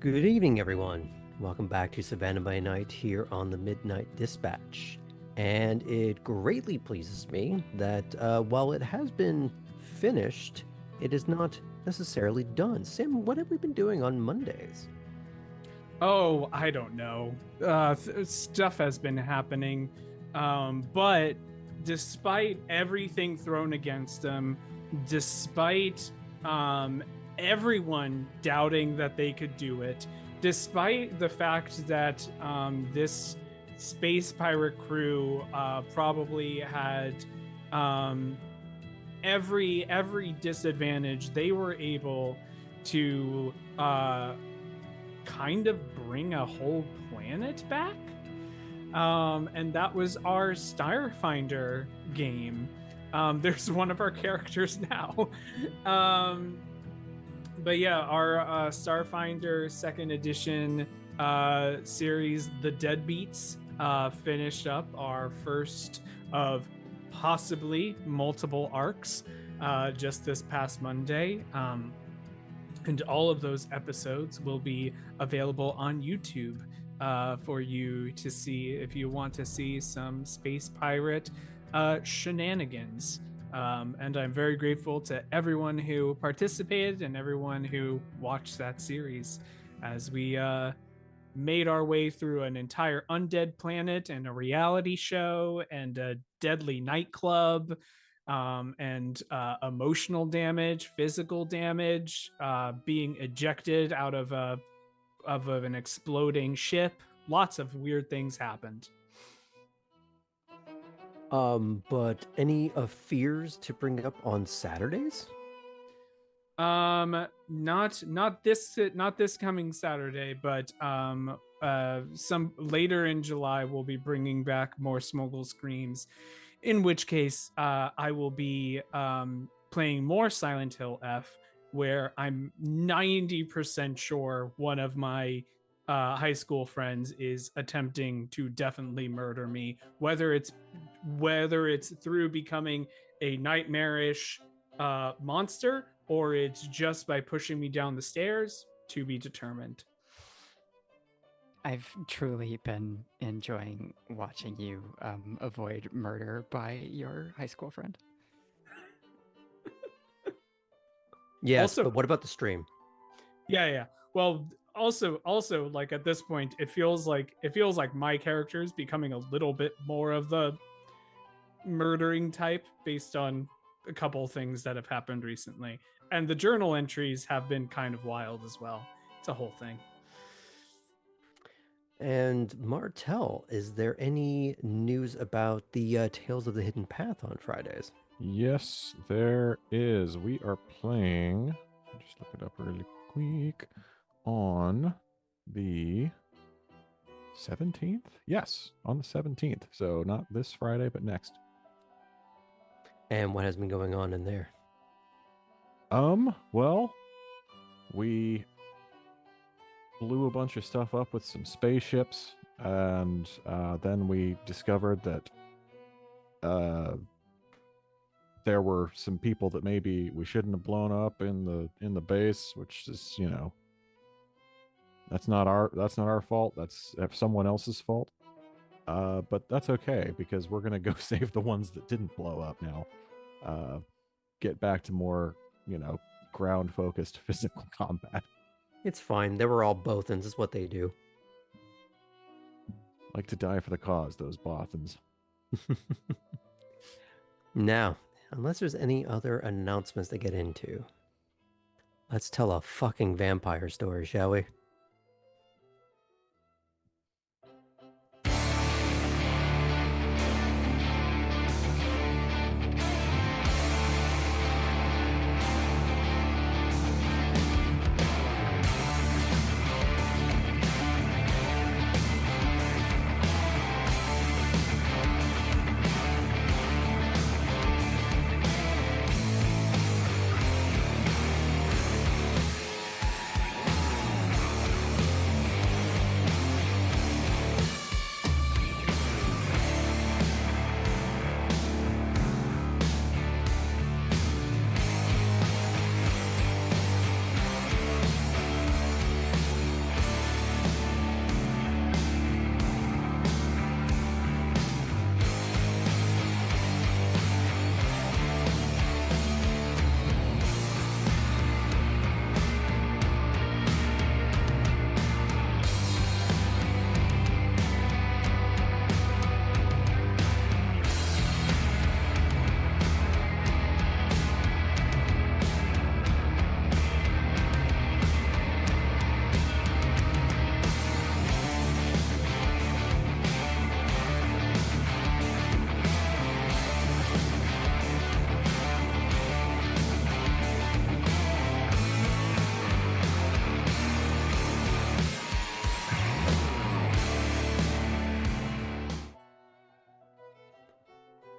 Good evening, everyone. Welcome back to Savannah by Night here on the Midnight Dispatch. And it greatly pleases me that while it has been finished, it is not necessarily done. Sam, what have we been doing on Mondays? Oh, I don't know. Stuff has been happening. But despite everything thrown against them, despite everyone doubting that they could do it, despite the fact that this space pirate crew probably had every disadvantage, they were able to kind of bring a whole planet back. And that was our Starfinder game. There's one of our characters now. But yeah, our Starfinder second edition series, The Deadbeats, finished up our first of possibly multiple arcs just this past Monday. And all of those episodes will be available on YouTube for you to see if you want to see some space pirate shenanigans. And I'm very grateful to everyone who participated and everyone who watched that series as we made our way through an entire undead planet and a reality show and a deadly nightclub. And emotional damage, physical damage, being ejected out of an exploding ship. Lots of weird things happened. But any fears to bring up on Saturdays? Not this coming Saturday, but some later in July we'll be bringing back more Smoggle Screams. In which case, I will be playing more Silent Hill F, where I'm 90% sure one of my high school friends is attempting to definitely murder me. Whether it's through becoming a nightmarish monster, or it's just by pushing me down the stairs, to be determined. I've truly been enjoying watching you avoid murder by your high school friend. Yes, Also, but what about the stream? Yeah. Well, also, like at this point, it feels like my character is becoming a little bit more of the murdering type based on a couple things that have happened recently, and the journal entries have been kind of wild as well. It's a whole thing. And Martel, is there any news about the Tales of the Hidden Path on Fridays? Yes, there is. We are playing, just look it up really quick, on the 17th? Yes, on the 17th. So not this Friday, but next. And what has been going on in there? Well, we blew a bunch of stuff up with some spaceships, and then we discovered that there were some people that maybe we shouldn't have blown up in the base, which is, you know, that's not our fault. That's someone else's fault. But that's okay, because we're gonna go save the ones that didn't blow up now. Get back to more, you know, ground focused physical combat. It's fine. They were all Bothans, is what they do. Like to die for the cause, those Bothans. Now, unless there's any other announcements to get into, let's tell a fucking vampire story, shall we?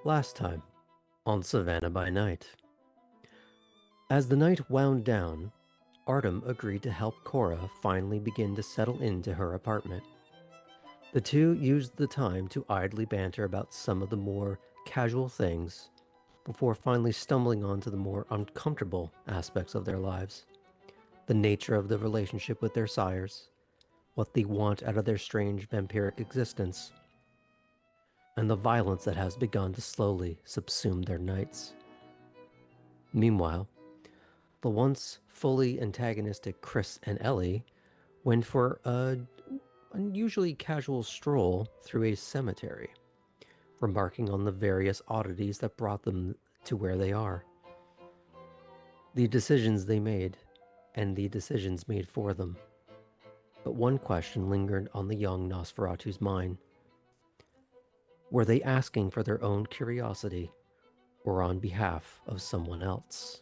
Last time on Savannah by Night. As the night wound down, Artem agreed to help Cora finally begin to settle into her apartment. The two used the time to idly banter about some of the more casual things before finally stumbling onto the more uncomfortable aspects of their lives. The nature of the relationship with their sires, what they want out of their strange vampiric existence, and the violence that has begun to slowly subsume their nights. Meanwhile, the once fully antagonistic Chris and Elli went for an unusually casual stroll through a cemetery, remarking on the various oddities that brought them to where they are. The decisions they made, and the decisions made for them. But one question lingered on the young Nosferatu's mind. Were they asking for their own curiosity, or on behalf of someone else?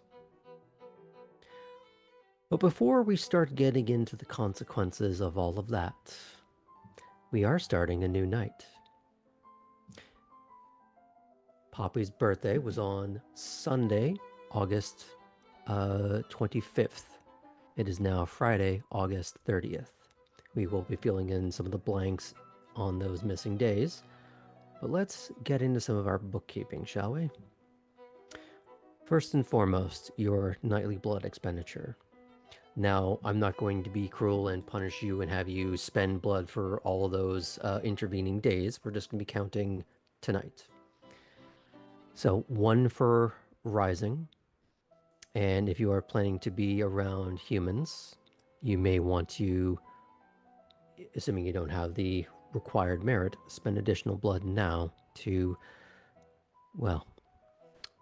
But before we start getting into the consequences of all of that, we are starting a new night. Poppy's birthday was on Sunday, August 25th. It is now Friday, August 30th. We will be filling in some of the blanks on those missing days, but let's get into some of our bookkeeping, shall we? First and foremost, your nightly blood expenditure. Now, I'm not going to be cruel and punish you and have you spend blood for all of those intervening days. We're just going to be counting tonight. So 1 for rising, and if you are planning to be around humans, you may want to, assuming you don't have the required merit, spend additional blood now to, well,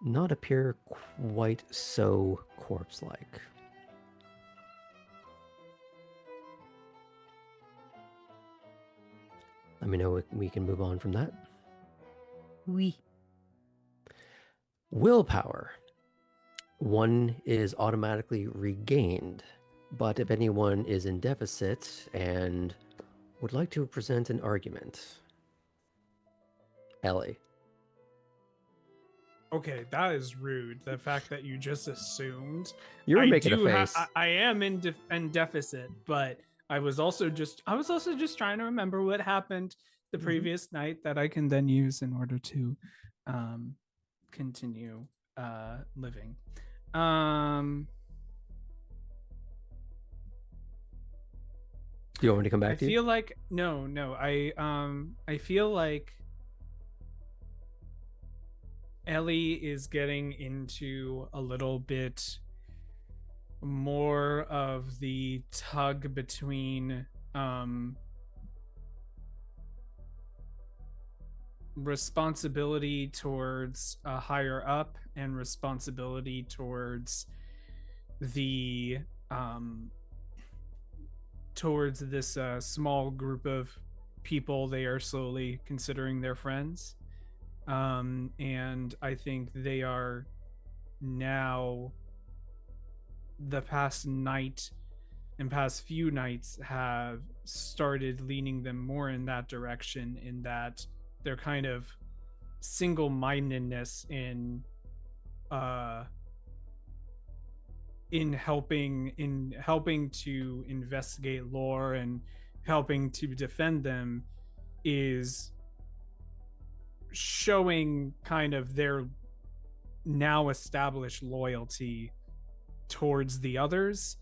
not appear quite so corpse-like. Let me know if we can move on from that. Oui. Willpower. 1 is automatically regained, but if anyone is in deficit and would like to present an argument. Elli. Okay, that is rude. The fact that you just assumed. You were I making a do face. I am in deficit, but I was also just trying to remember what happened the previous night that I can then use in order to continue living. Do you want me to come back I to you? feel like no. I feel like Elli is getting into a little bit more of the tug between responsibility towards a higher up and responsibility towards the towards this small group of people they are slowly considering their friends. And I think they are now, the past night and past few nights have started leaning them more in that direction, in that they're kind of single-mindedness in helping to investigate lore and helping to defend them is showing kind of their now established loyalty towards the others,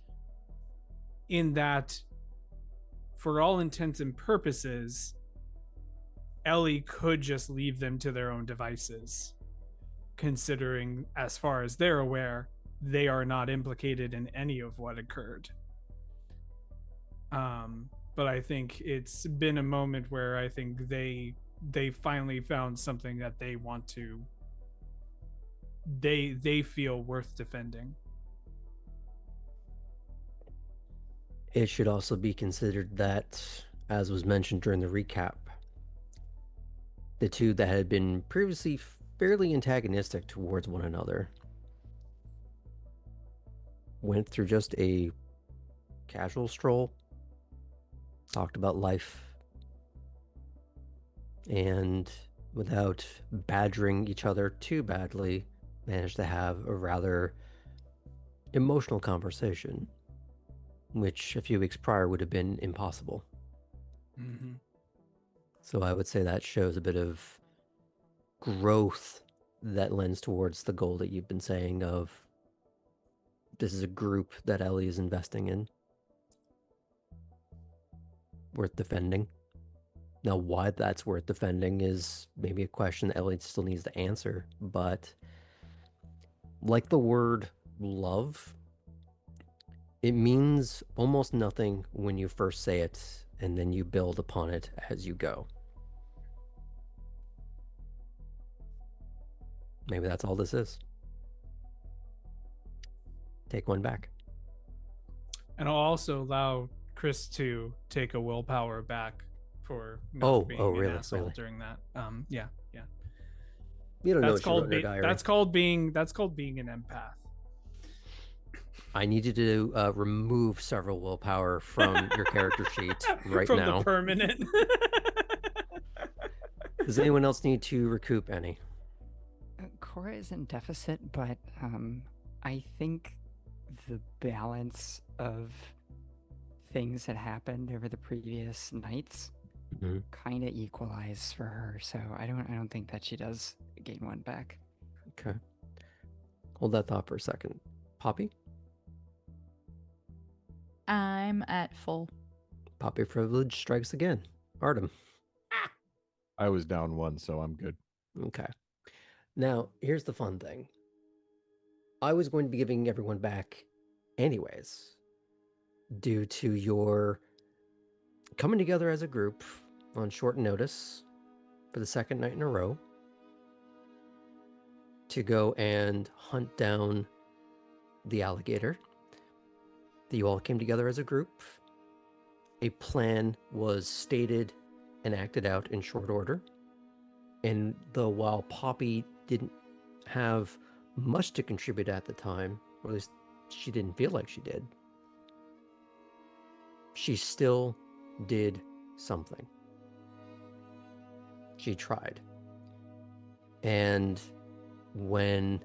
in that for all intents and purposes Elli could just leave them to their own devices, considering, as far as they're aware, they are not implicated in any of what occurred. But I think it's been a moment where I think they finally found something that they want to, they feel worth defending. It should also be considered that, as was mentioned during the recap, the two that had been previously fairly antagonistic towards one another went through just a casual stroll, talked about life, and without badgering each other too badly, managed to have a rather emotional conversation, which a few weeks prior would have been impossible. Mm-hmm. So I would say that shows a bit of growth that lends towards the goal that you've been saying of this is a group that Elli is investing in, worth defending. Now, why that's worth defending is maybe a question that Elli still needs to answer, but like the word love, it means almost nothing when you first say it, and then you build upon it as you go. Maybe that's all this is. Take one back. And I'll also allow Chris to take a willpower back for not being an really, asshole really? during that. Yeah. You don't know That's what you wrote called in her diary. that's called being an empath. I need you to remove several willpower from your character sheet right From now. the permanent. Does anyone else need to recoup any? Cora is in deficit, but I think the balance of things that happened over the previous nights kind of equalize for her. So I don't think that she does gain one back. Okay. Hold that thought for a second. Poppy? I'm at full. Poppy privilege strikes again. Artem. I was down 1, so I'm good. Okay. Now, here's the fun thing. I was going to be giving everyone back anyways, due to your coming together as a group on short notice for the second night in a row to go and hunt down the alligator. That you all came together as a group. A plan was stated and acted out in short order. And though while Poppy didn't have much to contribute at the time, or at least she didn't feel like she did, she still did something. She tried. And when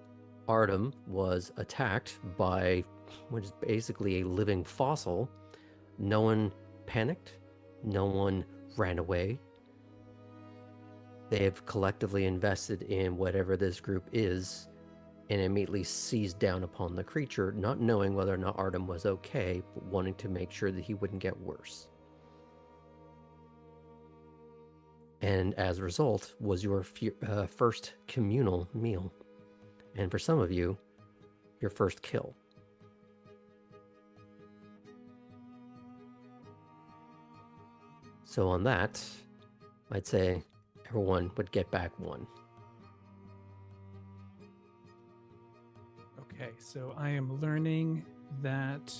Artem was attacked by what is basically a living fossil, no one panicked, no one ran away. They have collectively invested in whatever this group is and immediately seized down upon the creature, not knowing whether or not Artem was okay, but wanting to make sure that he wouldn't get worse. And as a result, was your first communal meal. And for some of you, your first kill. So on that, I'd say everyone would get back 1. Okay, so I am learning that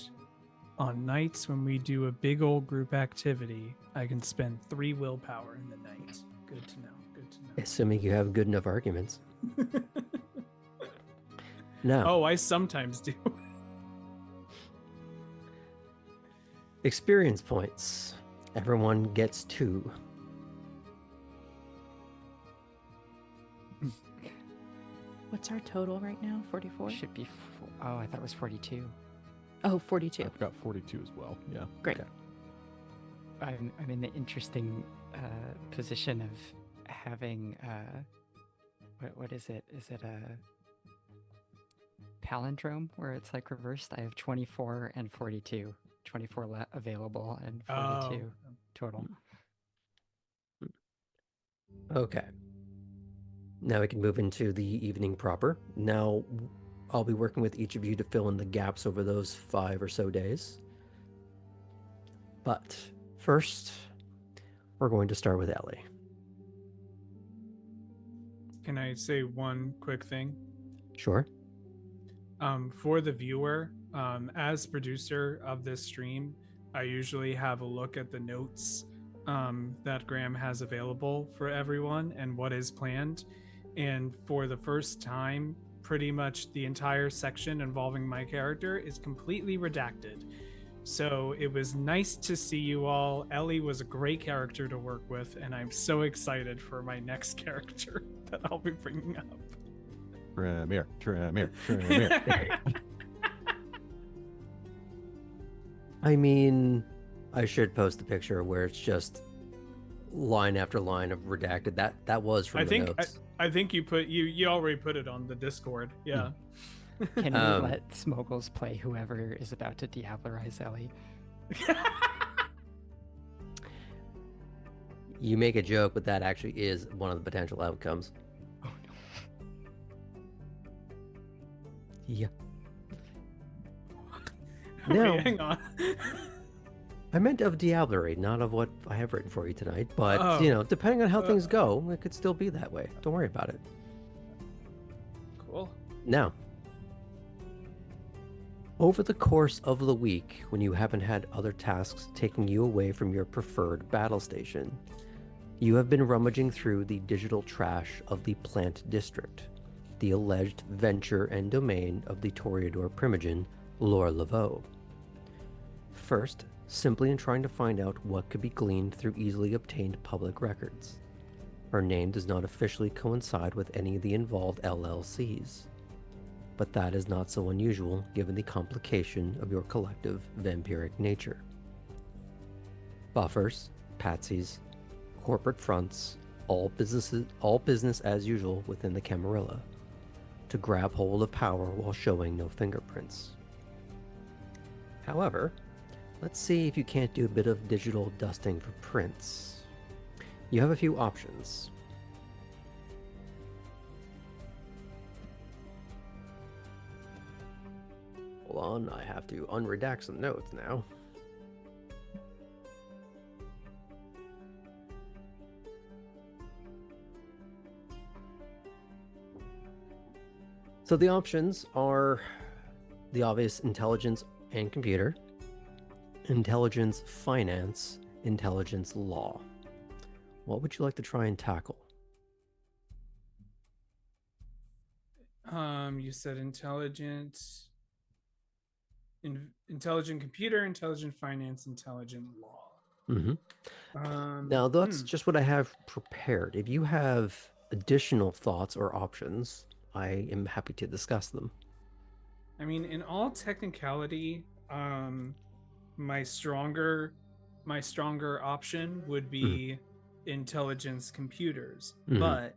on nights when we do a big old group activity, I can spend 3 willpower in the night. Good to know. Good to know. Assuming you have good enough arguments. Now, Oh, I sometimes do. experience points. Everyone gets 2. What's our total right now? 44? Should be. Oh, I thought it was 42. Oh, 42. I've got 42 as well. Yeah. Great. Okay. I'm in the interesting position of having what is it? Is it a palindrome where it's like reversed? I have 24 and 42. 24 available and 42 total. Okay. Now we can move into the evening proper. Now, I'll be working with each of you to fill in the gaps over those 5 or so days. But first, we're going to start with Elli. Can I say one quick thing? Sure. For the viewer, as producer of this stream, I usually have a look at the notes that Graham has available for everyone and what is planned. And for the first time, pretty much the entire section involving my character is completely redacted So it was nice to see you all. Elli was a great character to work with, and I'm so excited for my next character that I'll be bringing up. Tremere. I mean, I should post the picture where it's just line after line of redacted. That was from the notes. I think you already put it on the Discord. Yeah. Can we let Smoggles play whoever is about to diablerize Elli? You make a joke, but that actually is one of the potential outcomes. Oh no. Yeah. Wait, Now, hang on. I meant of Diablerie, not of what I have written for you tonight. But, Oh. depending on how things go, it could still be that way. Don't worry about it. Cool. Now, over the course of the week, when you haven't had other tasks taking you away from your preferred battle station, you have been rummaging through the digital trash of the Plant District, the alleged venture and domain of the Toreador Primogen, Laura Laveau. First, simply in trying to find out what could be gleaned through easily obtained public records. Her name does not officially coincide with any of the involved LLCs, but that is not so unusual given the complication of your collective vampiric nature. Buffers, patsies, corporate fronts, all business as usual within the Camarilla, to grab hold of power while showing no fingerprints. However, let's see if you can't do a bit of digital dusting for prints. You have a few options. Hold on, I have to unredact some notes now. So the options are the obvious intelligence and computer, intelligence finance, intelligence law. What would you like to try and tackle? You said intelligent computer, intelligent finance, intelligent law. Mm-hmm. Now, that's just what I have prepared. If you have additional thoughts or options, I am happy to discuss them. I mean, in all technicality, my stronger option would be intelligence computers, but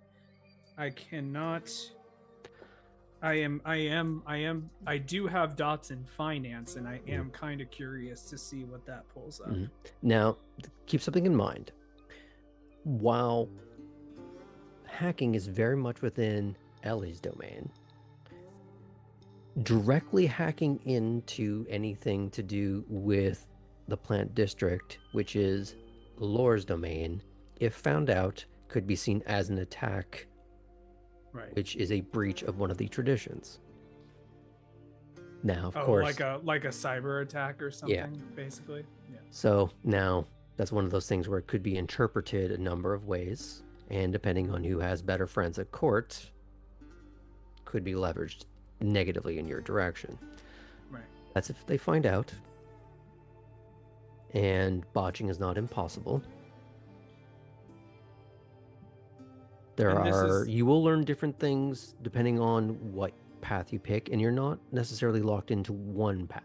I cannot. I do have dots in finance, and I am kind of curious to see what that pulls up. Now, keep something in mind. While hacking is very much within Elli's domain, directly hacking into anything to do with the Plant District, which is Lore's domain, if found out, could be seen as an attack, right? Which is a breach of one of the traditions. Now, of Oh, course, like a cyber attack or something, basically. Yeah. So now that's one of those things where it could be interpreted a number of ways, and depending on who has better friends at court, could be leveraged negatively in your direction. Right. That's if they find out. And botching is not impossible. You will learn different things depending on what path you pick, and you're not necessarily locked into one path.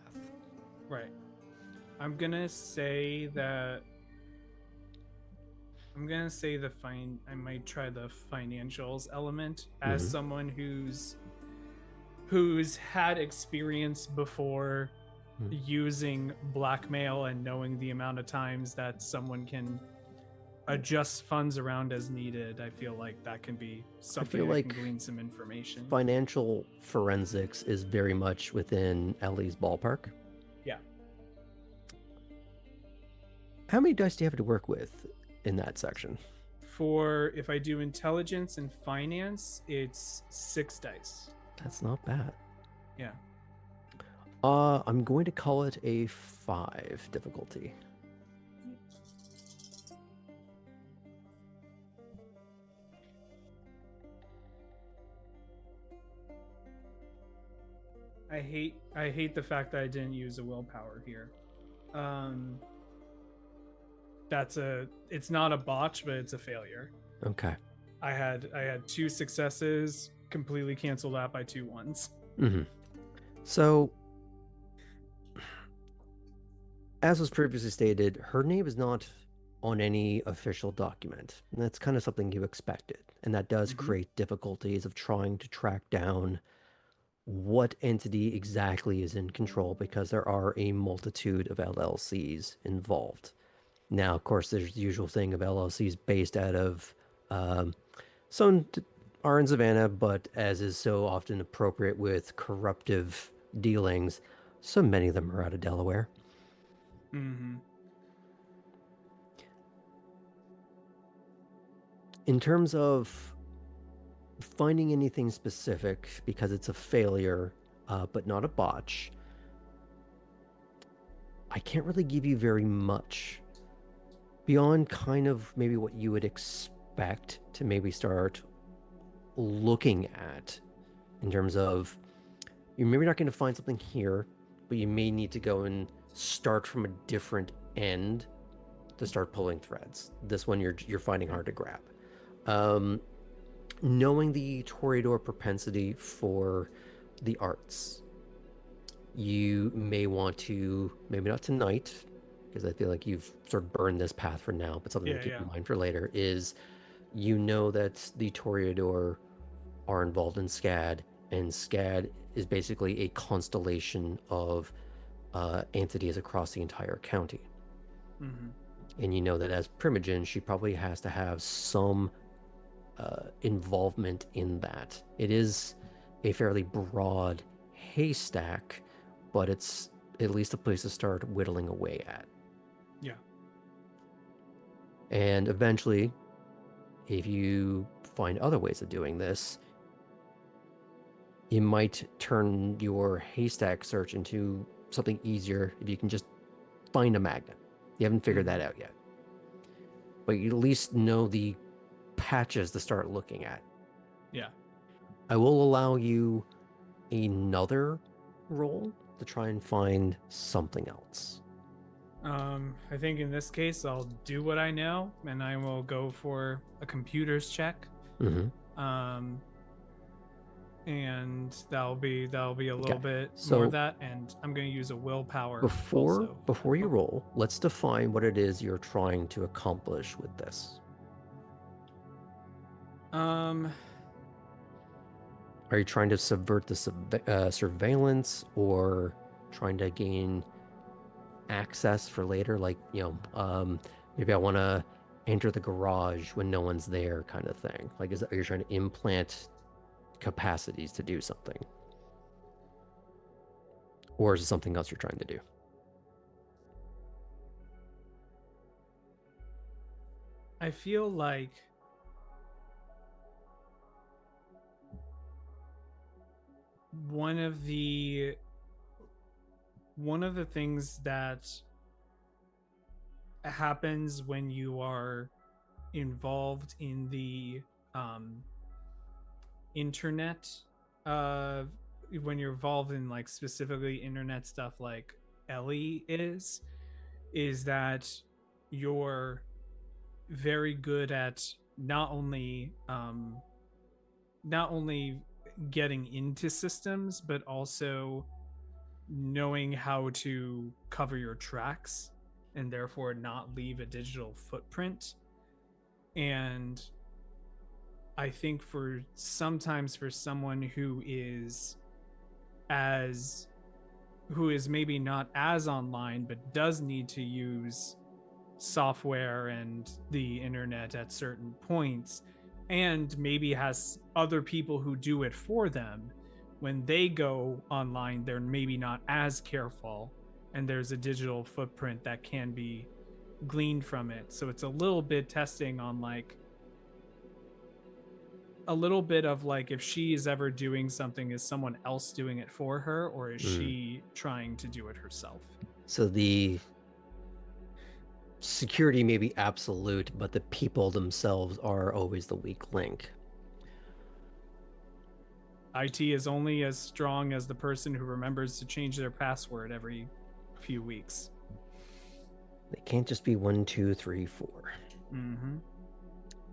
Right. I'm gonna say I might try the financials element as someone who's had experience before using blackmail and knowing the amount of times that someone can adjust funds around as needed. I feel like that can be something I can glean some information. Financial forensics is very much within Elli's ballpark. Yeah. How many dice do you have to work with in that section? For if I do intelligence and finance, it's 6 dice. That's not bad. Yeah. I'm going to call it a 5 difficulty. I hate the fact that I didn't use a willpower here. Um, it's not a botch, but it's a failure. Okay. I had 2 successes, completely canceled out by 2 ones. Mm-hmm. So, as was previously stated, her name is not on any official document. And that's kind of something you expected. And that does create difficulties of trying to track down what entity exactly is in control because there are a multitude of LLCs involved. Now, of course, there's the usual thing of LLCs based out of some are in Savannah, but as is so often appropriate with corruptive dealings, so many of them are out of Delaware. Mm-hmm. In terms of finding anything specific, because it's a failure, but not a botch, I can't really give you very much beyond kind of maybe what you would expect to maybe start looking at in terms of you're maybe not going to find something here, but you may need to go and start from a different end to start pulling threads. This one you're finding hard to grab. Knowing the Toreador propensity for the arts, you may want to, maybe not tonight, because I feel like you've sort of burned this path for now, but something to keep in mind for later is you know that the Toreador are involved in SCAD, and SCAD is basically a constellation of entities across the entire county. Mm-hmm. And you know that as Primogen, she probably has to have some involvement in that. It is a fairly broad haystack, but it's at least a place to start whittling away at. Yeah. And eventually, if you find other ways of doing this, you might turn your haystack search into something easier if you can just find a magnet. You haven't figured that out yet. But you at least know the patches to start looking at. Yeah. I will allow you another roll to try and find something else. I think in this case I'll do what I know and I will go for a computer's check. Mm-hmm. And that'll be a little bit So more of that, and I'm going to use a willpower before you roll, let's define what it is you're trying to accomplish with this. Are you trying to subvert the surveillance or trying to gain access for later? Like, maybe I want to enter the garage when no one's there kind of thing. Like, are you trying to implant capacities to do something? Or is it something else you're trying to do? I feel like one of the things that happens when you are involved in the internet, when you're involved in like specifically internet stuff like Elli is that you're very good at not only getting into systems, but also knowing how to cover your tracks and therefore not leave a digital footprint. And I think for someone who is maybe not as online but does need to use software and the internet at certain points, and maybe has other people who do it for them, when they go online they're maybe not as careful, and there's a digital footprint that can be gleaned from it. So it's a little bit testing on like a little bit of like, if she is ever doing something, is someone else doing it for her, or is she trying to do it herself? So the security may be absolute, but the people themselves are always the weak link. IT is only as strong as the person who remembers to change their password every few weeks. They can't just be 1, 2, 3, 4. Mm-hmm.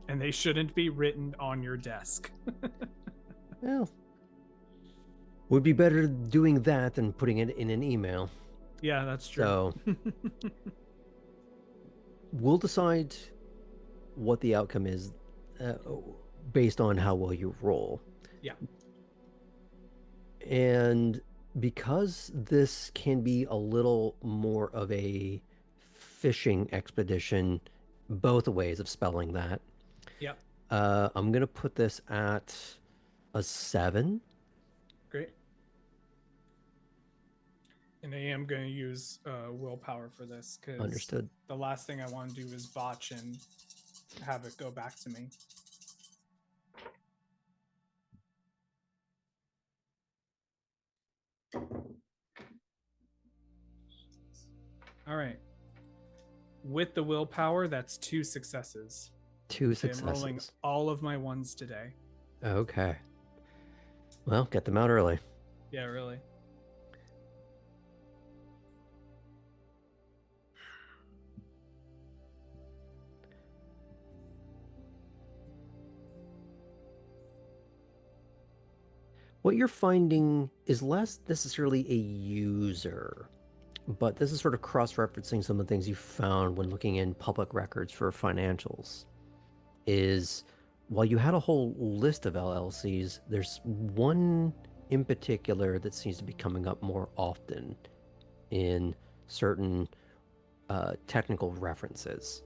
And they shouldn't be written on your desk. Well, would be better doing that than putting it in an email. Yeah, that's true. So we'll decide what the outcome is based on how well you roll. Yeah. And because this can be a little more of a fishing expedition, both ways of spelling that, Yep. I'm going to put this at a 7. Great. And I am going to use willpower for this because Understood. the last thing I want to do is botch and have it go back to me. All right. With the willpower, that's 2 successes. 2 I'm rolling successes. all of my ones today. Okay. Well, get them out early. Yeah, really. What you're finding is less necessarily a user, but this is sort of cross-referencing some of the things you found when looking in public records for financials. Is while you had a whole list of LLCs, there's one in particular that seems to be coming up more often in certain technical references.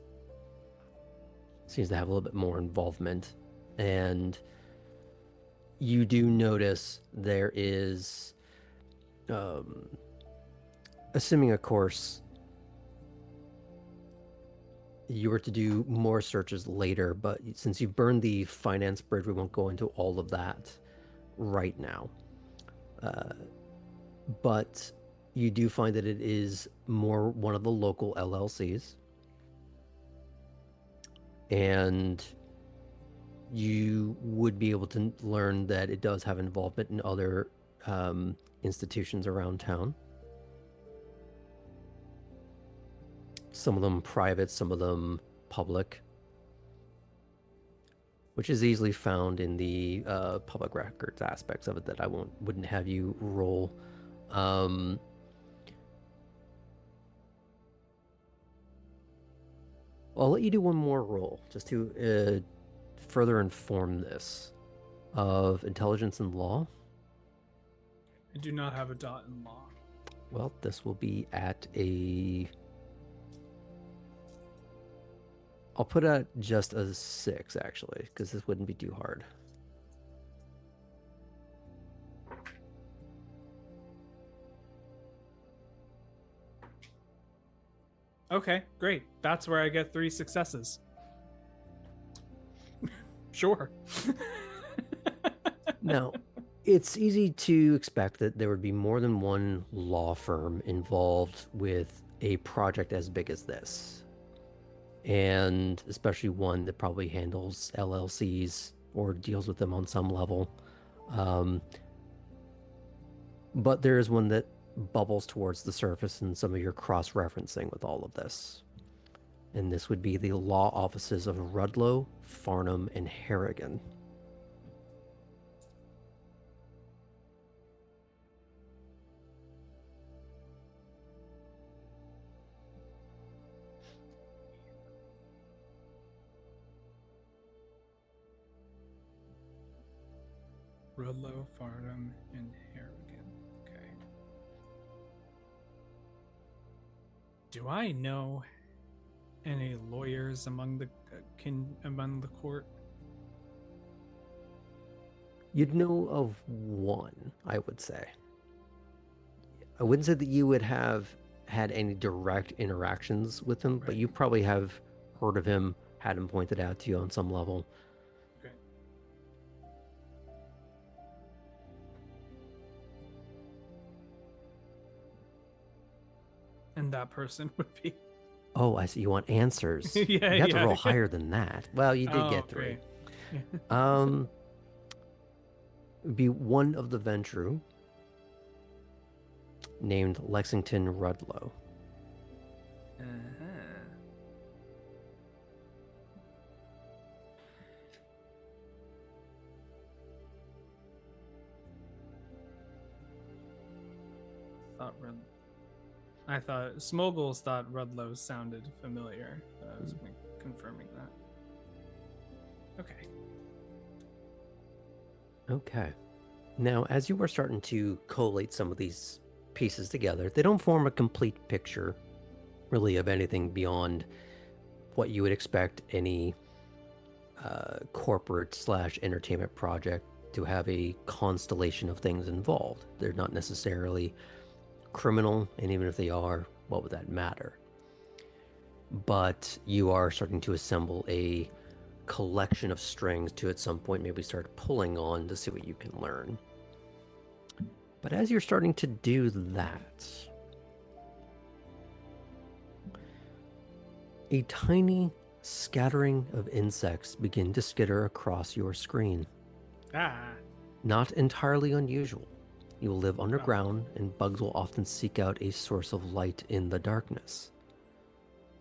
Seems to have a little bit more involvement, and you do notice there is, assuming, of course, you were to do more searches later, but since you've burned the finance bridge, we won't go into all of that right now. But you do find that it is more one of the local LLCs. And you would be able to learn that it does have involvement in other institutions around town. Some of them private, some of them public, which is easily found in the public records aspects of it that I wouldn't have you roll. I'll let you do one more roll just to further inform this of intelligence and law. I do not have a dot in law. Well, this will be at a... I'll put it at just a 6, actually, because this wouldn't be too hard. Okay, great. That's where I get 3 successes. Sure. Now, it's easy to expect that there would be more than one law firm involved with a project as big as this. And especially one that probably handles LLCs or deals with them on some level. But there is one that bubbles towards the surface in some of your cross-referencing with all of this. And this would be the law offices of Rudlow, Farnham, and Harrigan. Rudlow, Farnham, and Harrigan. Okay. Do I know any lawyers among the court? You'd know of one, I would say. I wouldn't say that you would have had any direct interactions with him, but Right. you probably have heard of him, had him pointed out to you on some level. Okay. And that person would be... Oh, I see. You want answers. Yeah, You have to yeah. roll higher than that. Well, you did Oh, get 3. great. It'd be one of the Ventru named Lexington Rudlow. Uh-huh. I thought Smoggles thought Rudlow sounded familiar. I was confirming that. Okay. Okay. Now, as you are starting to collate some of these pieces together, they don't form a complete picture, really, of anything beyond what you would expect any corporate/entertainment project to have a constellation of things involved. They're not necessarily criminal, and even if they are, what would that matter? But you are starting to assemble a collection of strings to at some point maybe start pulling on to see what you can learn. But as you're starting to do that, a tiny scattering of insects begin to skitter across your screen. Ah. Not entirely unusual. You will live underground, and bugs will often seek out a source of light in the darkness.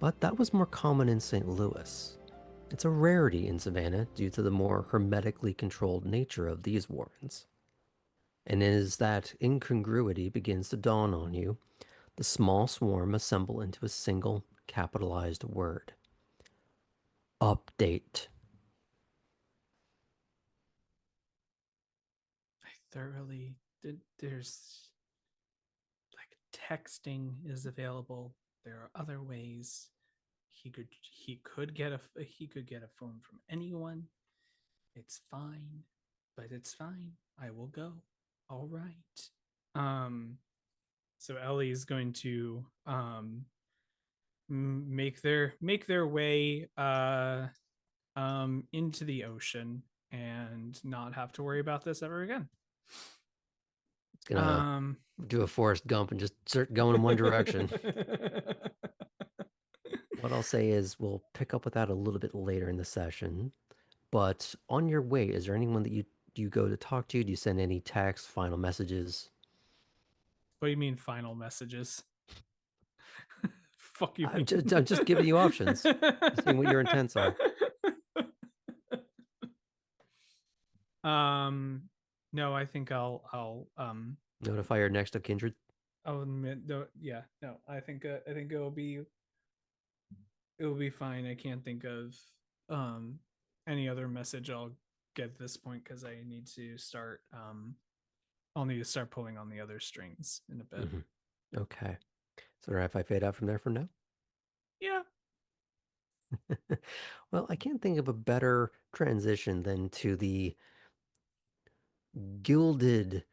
But that was more common in St. Louis. It's a rarity in Savannah due to the more hermetically controlled nature of these warrens. And as that incongruity begins to dawn on you, the small swarm assemble into a single capitalized word. Update. I thoroughly did. There's like texting is available. There are other ways. He could get a phone from anyone. It's fine, but it's fine. I will go. All right. So Ellie is going to make their way into the ocean and not have to worry about this ever again. It's gonna do a Forrest Gump and just start going in one direction. What I'll say is we'll pick up with that a little bit later in the session. But on your way, is there anyone that you go to talk to? Do you send any texts, final messages? What do you mean final messages? Fuck you. I'm just giving you options. Just seeing what your intents are. No, I think I'll Notify your next of kindred. I'll admit, no, yeah, no, I think it'll be fine. I can't think of any other message I'll get at this point because I need to start I'll need to start pulling on the other strings in a bit. Mm-hmm. Okay. So if I fade out from there for now? Yeah. Well, I can't think of a better transition than to the gilded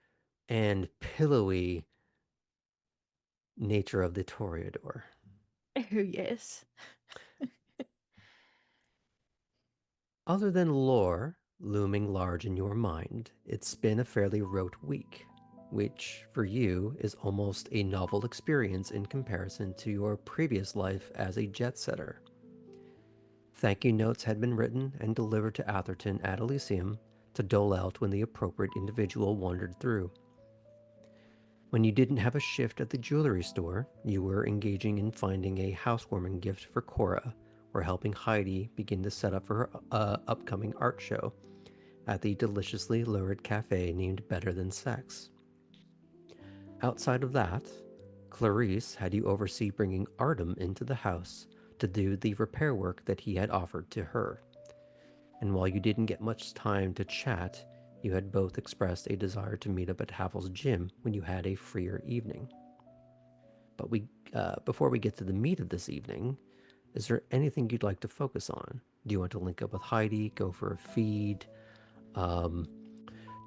and pillowy nature of the Toreador. Oh, yes. Other than lore looming large in your mind, it's been a fairly rote week, which for you is almost a novel experience in comparison to your previous life as a jet setter. Thank you notes had been written and delivered to Atherton at Elysium to dole out when the appropriate individual wandered through. When you didn't have a shift at the jewelry store, you were engaging in finding a housewarming gift for Cora or helping Heidi begin to set up for her upcoming art show at the deliciously lurid cafe named Better Than Sex. Outside of that, Clarice had you oversee bringing Artem into the house to do the repair work that he had offered to her. And while you didn't get much time to chat, you had both expressed a desire to meet up at Havel's gym when you had a freer evening. But before we get to the meat of this evening, is there anything you'd like to focus on? Do you want to link up with Heidi, go for a feed,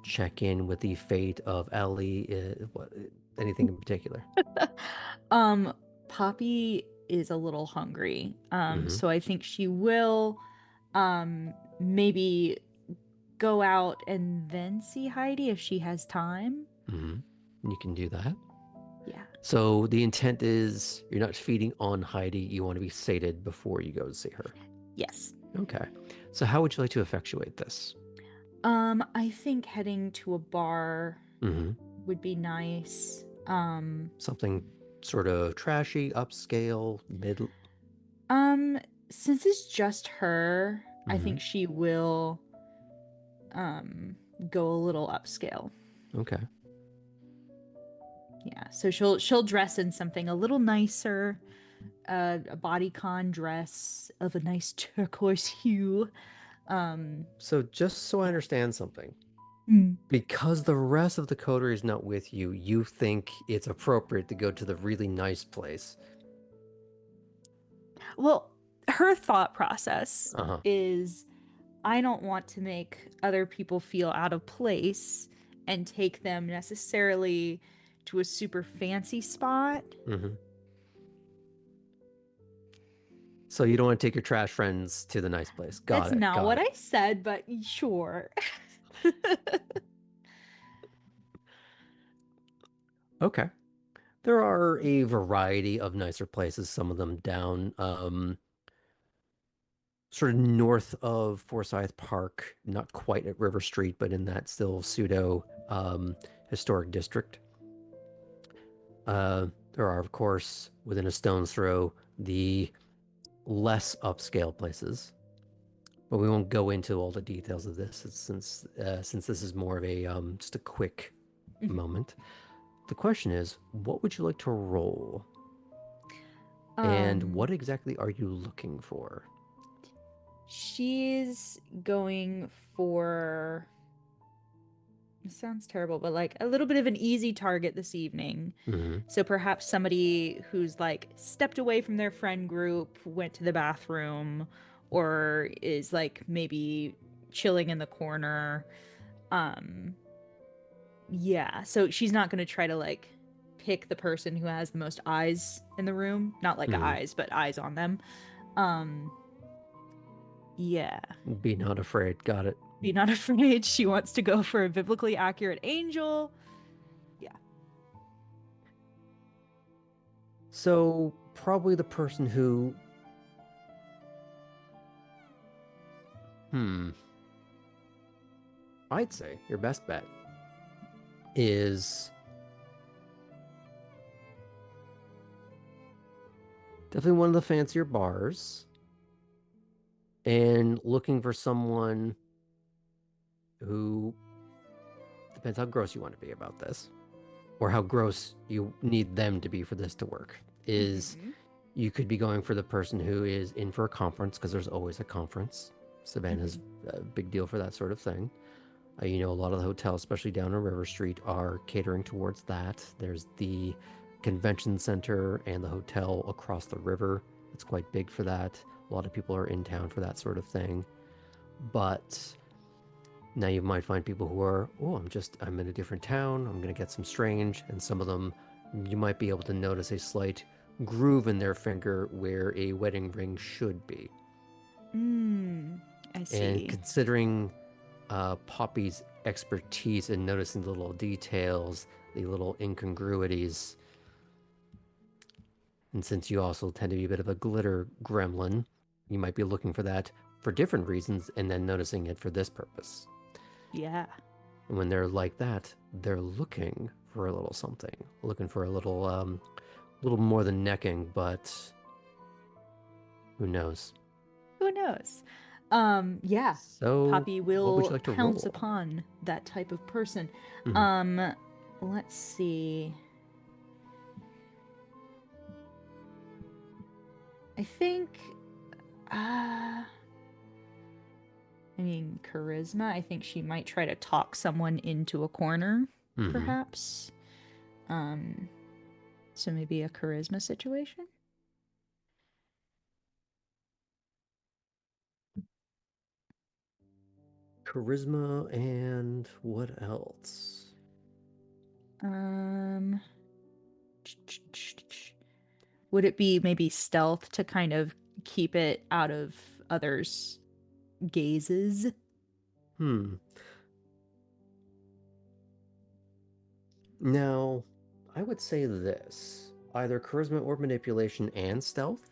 check in with the fate of Elli? Anything in particular? Poppy is a little hungry. Mhm. So I think she will maybe go out and then see Heidi if she has time. You can do that. Yeah. So the intent is you're not feeding on Heidi. You want to be sated before you go to see her. Yes. Okay. So how would you like to effectuate this? I think heading to a bar Mm-hmm. would be nice. Something sort of trashy, upscale, mid. Since it's just her, I Mhm. think she will go a little upscale. Okay. Yeah, so she'll dress in something a little nicer, a bodycon dress of a nice turquoise hue. So just so I understand something, Mm. because the rest of the coterie is not with you, you think it's appropriate to go to the really nice place. Well, her thought process Uh-huh. is I don't want to make other people feel out of place and take them necessarily to a super fancy spot. Mm-hmm. So you don't want to take your trash friends to the nice place. That's not Got what it. I said, but sure. Okay. There are a variety of nicer places, some of them down sort of north of Forsyth Park, not quite at River Street, but in that still pseudo historic district. There are, of course, within a stone's throw, the less upscale places. But we won't go into all the details of this since this is more of a just a quick moment. The question is, what would you like to roll? And what exactly are you looking for? She's going for. It sounds terrible, but like a little bit of an easy target this evening. Mm-hmm. So perhaps somebody who's like stepped away from their friend group, went to the bathroom, or is like maybe chilling in the corner. Yeah, so she's not going to try to like pick the person who has the most eyes in the room, not like eyes, but eyes on them. Yeah. Be not afraid. Got it. Be not afraid. She wants to go for a biblically accurate angel. Yeah. So probably the person who I'd say your best bet is definitely one of the fancier bars and looking for someone who depends how gross you want to be about this or how gross you need them to be for this to work is you could be going for the person who is in for a conference because there's always a conference. Savannah's a big deal for that sort of thing. You know, a lot of the hotels, especially down on River Street, are catering towards that. There's the convention center and the hotel across the river. It's quite big for that. A lot of people are in town for that sort of thing. But now you might find people who are, I'm in a different town. I'm going to get some strange. And some of them, you might be able to notice a slight groove in their finger where a wedding ring should be. I see. And considering Poppy's expertise in noticing the little details, the little incongruities, and since you also tend to be a bit of a glitter gremlin, you might be looking for that for different reasons and then noticing it for this purpose. Yeah. And when they're like that, they're looking for a little something, looking for a little more than necking, but who knows? Who knows? Yeah. So Poppy what would will you like to pounce roll? upon that type of person. Mhm. Let's see. I think charisma. I think she might try to talk someone into a corner, perhaps. So maybe a charisma situation. Charisma and what else? Would it be maybe stealth to kind of keep it out of others' gazes? Now, I would say this. Either charisma or manipulation and stealth,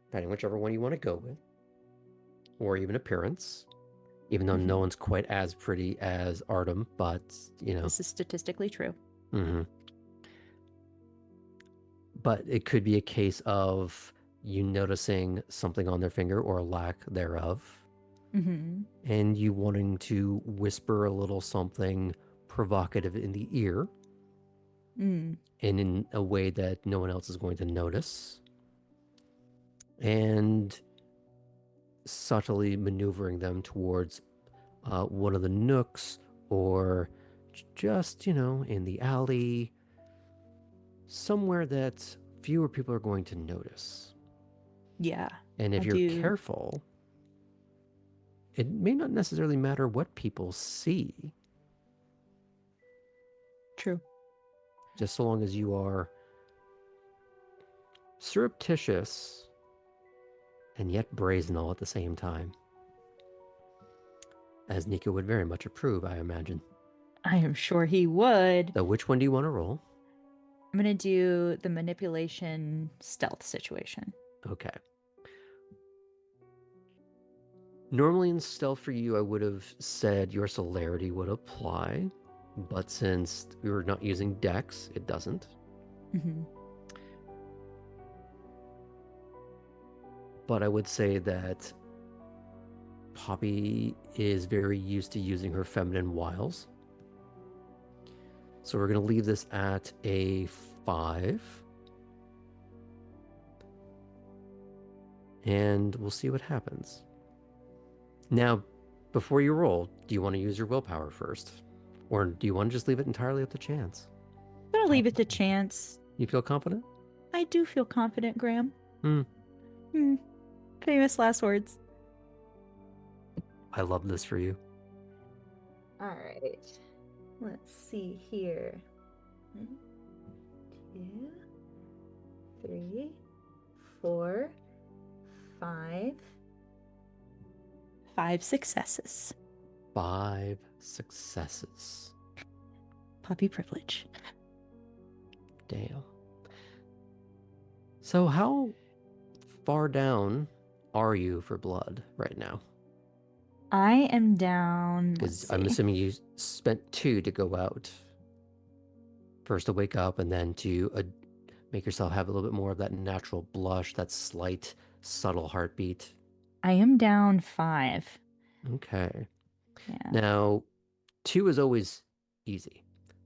depending whichever one you want to go with. Or even appearance. Even though no one's quite as pretty as Artem, but, you know. This is statistically true. But it could be a case of you noticing something on their finger or a lack thereof. And you wanting to whisper a little something provocative in the ear. Mm. and in a way that no one else is going to notice, and subtly maneuvering them towards one of the nooks or just, in the alley, somewhere that fewer people are going to notice. Yeah. And if I you're do. careful, it may not necessarily matter what people see, True. just so long as you are surreptitious and yet brazen all at the same time. As Nico would very much approve, I imagine. I am sure he would. So which one do you want to roll? I'm going to do the manipulation stealth situation. Okay. Normally in stealth for you, I would have said your celerity would apply, but since we're not using dex, it doesn't. Mm-hmm. But I would say that Poppy is very used to using her feminine wiles. So we're going to leave this at a 5. And we'll see what happens. Now, before you roll, do you want to use your willpower first? Or do you want to just leave it entirely up to chance? I'm going to leave it to chance. You feel confident? I do feel confident, Graham. Hmm. Famous last words. I love this for you. All right. Let's see here. 1, 2, 3, 4, 5. 5 successes. 5 successes. Puppy privilege. Damn. So how far down are you for blood right now? I am down. Because Let's I'm see. assuming you spent 2 to go out. First to wake up, and then to make yourself have a little bit more of that natural blush, that slight, subtle heartbeat. I am down 5. Okay. Yeah. Now, 2 is always easy.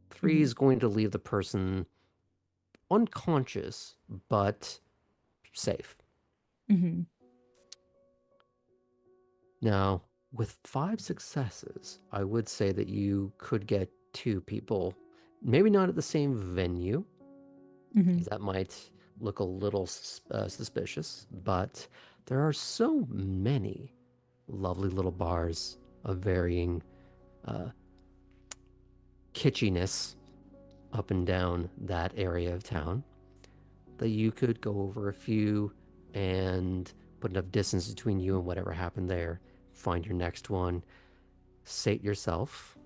3 Mhm. is going to leave the person unconscious, but safe. Mm-hmm. Now, with 5 successes, I would say that you could get 2 people, maybe not at the same venue, Mm-hmm. because that might look a little suspicious, but there are so many lovely little bars of varying kitschiness up and down that area of town that you could go over a few and put enough distance between you and whatever happened there, find your next one, sate yourself,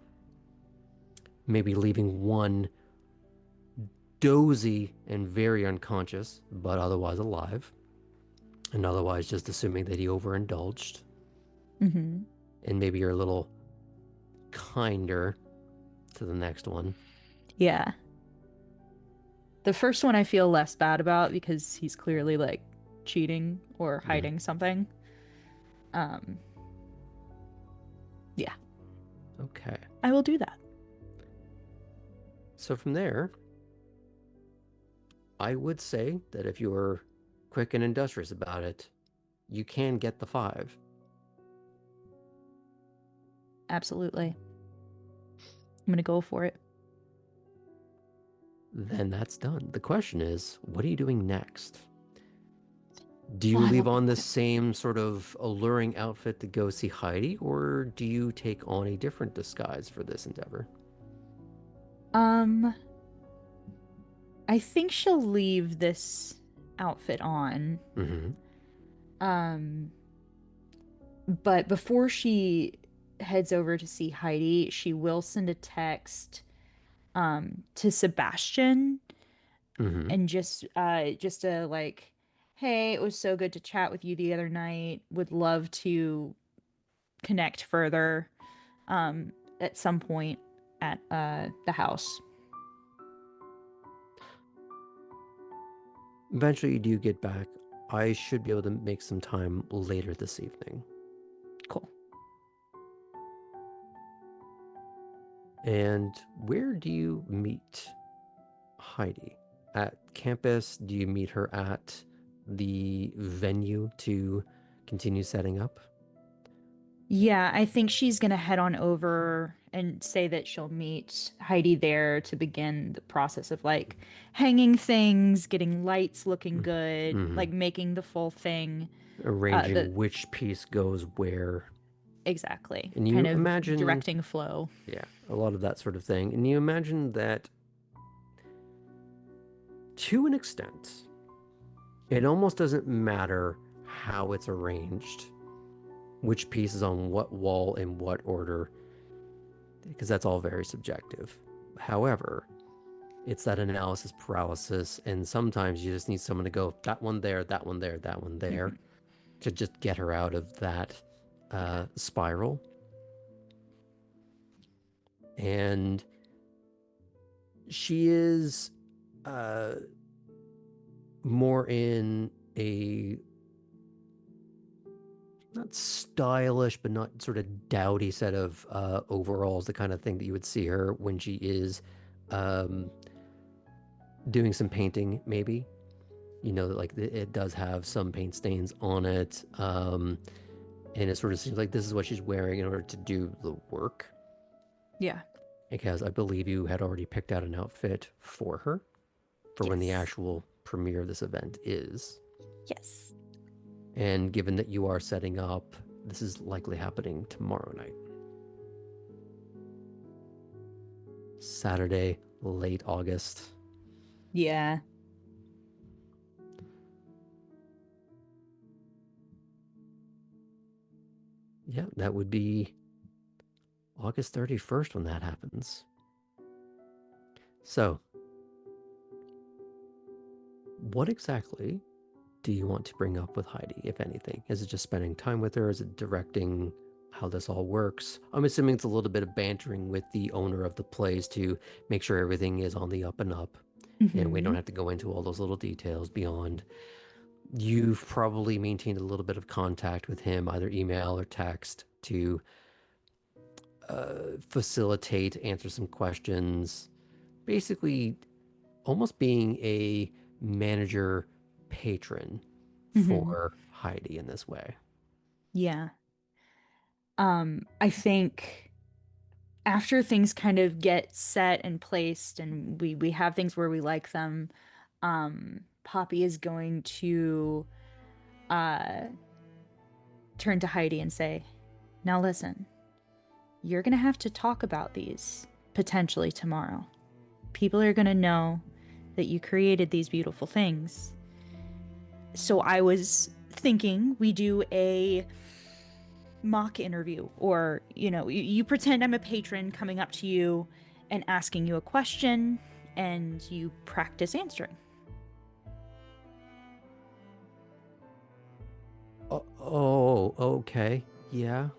maybe leaving one dozy and very unconscious, but otherwise alive, and otherwise just assuming that he overindulged, Mm-hmm. and maybe you're a little kinder to the next one. Yeah. The first one I feel less bad about because he's clearly like cheating or hiding something. Yeah. Okay. I will do that. So from there, I would say that if you're quick and industrious about it, you can get the 5. Absolutely. I'm going to go for it. Then that's done. The question is, what are you doing next? Do you Well, I leave love on the that. same sort of alluring outfit to go see Heidi, or do you take on a different disguise for this endeavor? I think she'll leave this outfit on. Mm-hmm. But before she heads over to see Heidi, she will send a text to Sebastian Mm-hmm. and just a like, hey, it was so good to chat with you the other night. Would love to connect further at some point at the house. Eventually, you do get back. I should be able to make some time later this evening. Cool. And where do you meet Heidi? At campus, do you meet her at the venue to continue setting up? Yeah, I think she's gonna head on over and say that she'll meet Heidi there to begin the process of like hanging things, getting lights looking good, Mhm. like making the full thing. Arranging The which piece goes where. Exactly. And you Kind of imagine, directing flow. yeah, a lot of that sort of thing. And you imagine that to an extent, it almost doesn't matter how it's arranged, which piece is on what wall in what order, because that's all very subjective. However, it's that analysis paralysis, and sometimes you just need someone to go, that one there, that one there, that one there, to just get her out of that spiral. And she is more in a not stylish, but not sort of dowdy set of overalls, the kind of thing that you would see her when she is doing some painting, maybe. You know, like it does have some paint stains on it. And it sort of seems like this is what she's wearing in order to do the work. Yeah. Because I believe you had already picked out an outfit for her for when the Yes. actual premiere of this event is. Yes. And given that you are setting up, this is likely happening tomorrow night. Saturday, late August. Yeah. Yeah, that would be August 31st when that happens. So, what exactly do you want to bring up with Heidi, if anything? Is it just spending time with her? Is it directing how this all works? I'm assuming it's a little bit of bantering with the owner of the place to make sure everything is on the up and up. And we don't have to go into all those little details beyond. You've probably maintained a little bit of contact with him, either email or text, to facilitate, answer some questions. Basically, almost being a manager patron for Heidi in this way. Yeah. I think after things kind of get set and placed and we have things where we like them, Poppy is going to turn to Heidi and say, "Now listen. You're going to have to talk about these potentially tomorrow. People are going to know that you created these beautiful things. So I was thinking we do a mock interview, or you pretend I'm a patron coming up to you and asking you a question, and you practice answering." Oh, okay. Yeah.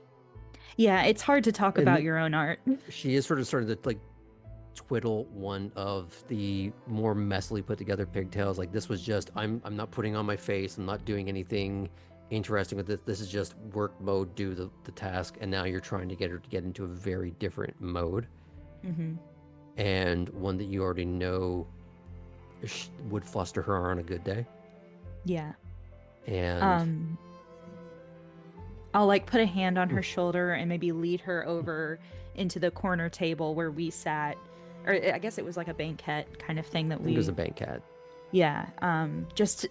Yeah, it's hard to talk And about your own art. she is sort of starting to like twiddle one of the more messily put together pigtails. Like, this was just, I'm not putting on my face. I'm not doing anything interesting with this. This is just work mode, do the task. And now you're trying to get her to get into a very different mode. And one that you already know would fluster her on a good day. Yeah. And I'll like put a hand on her shoulder and maybe lead her over into the corner table where we sat, or I guess it was like a banquet kind of thing that I think it was a banquet. Yeah. Just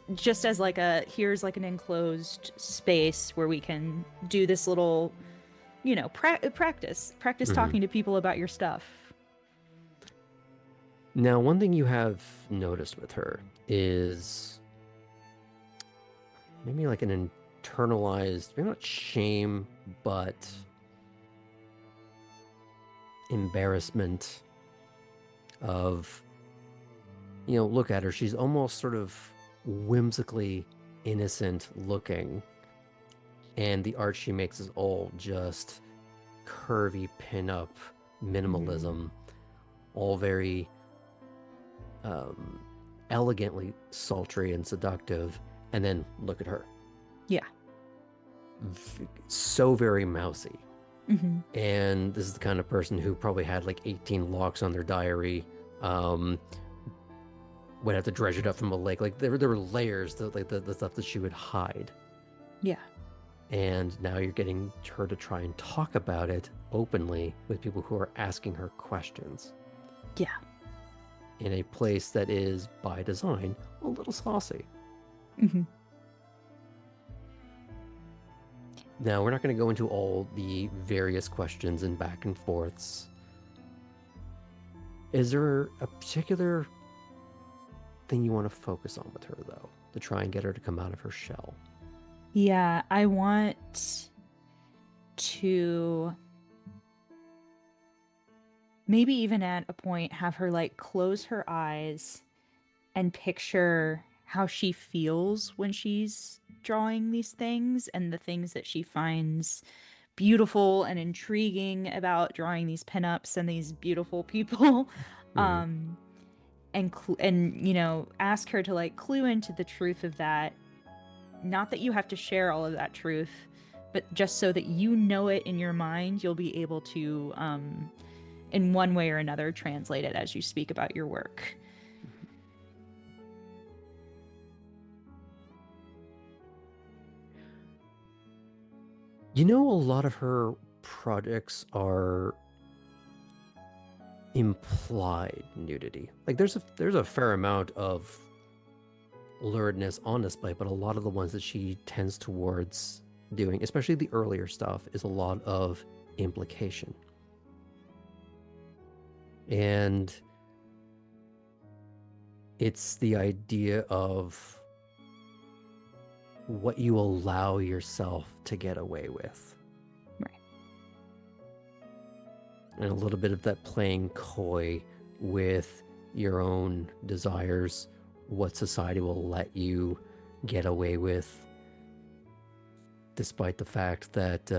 as like here's like an enclosed space where we can do this little, practice talking to people about your stuff. Now, one thing you have noticed with her is maybe like an internalized, maybe not shame, but embarrassment of, look at her. She's almost sort of whimsically innocent looking. And the art she makes is all just curvy pinup minimalism, all very elegantly sultry and seductive. And then look at her. Yeah. So very mousy. And this is the kind of person who probably had like 18 locks on their diary, would have to dredge it up from a lake. Like there were layers to like the stuff that she would hide. Yeah. And now you're getting her to try and talk about it openly with people who are asking her questions. Yeah. In a place that is, by design, a little saucy. Mm-hmm. Now, we're not going to go into all the various questions and back and forths. Is there a particular thing you want to focus on with her, though, to try and get her to come out of her shell? Yeah, I want to maybe even at a point have her like close her eyes and picture how she feels when she's drawing these things and the things that she finds beautiful and intriguing about drawing these pinups and these beautiful people. Mhm. And you know, ask her to like clue into the truth of that. Not that you have to share all of that truth, but just so that you know it in your mind, you'll be able to in one way or another translate it as you speak about your work. You know, a lot of her projects are implied nudity. Like there's a fair amount of luridness on display, but a lot of the ones that she tends towards doing, especially the earlier stuff, is a lot of implication. And it's the idea of what you allow yourself to get away with. Right. And a little bit of that playing coy with your own desires, what society will let you get away with, despite the fact that,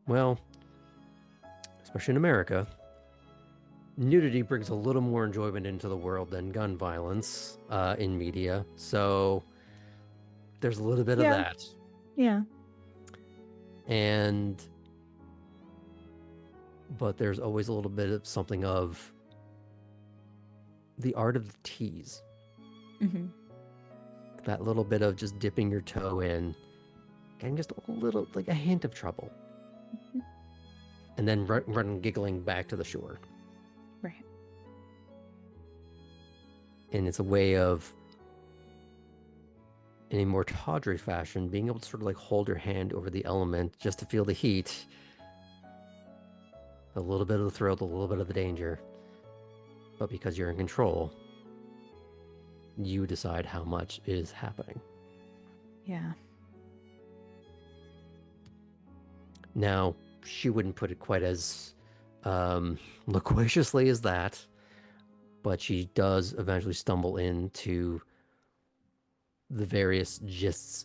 well, especially in America, nudity brings a little more enjoyment into the world than gun violence in media. So there's a little bit of that. Yeah. But there's always a little bit of something of the art of the tease. Mm-hmm. That little bit of just dipping your toe in, getting just a little, like a hint of trouble. Mm-hmm. And then run giggling back to the shore. Right. And it's a way of, in a more tawdry fashion, being able to sort of like hold your hand over the element just to feel the heat, a little bit of the thrill, a little bit of the danger. But because you're in control, you decide how much is happening. Yeah. Now, she wouldn't put it quite as loquaciously as that, but she does eventually stumble into the various gists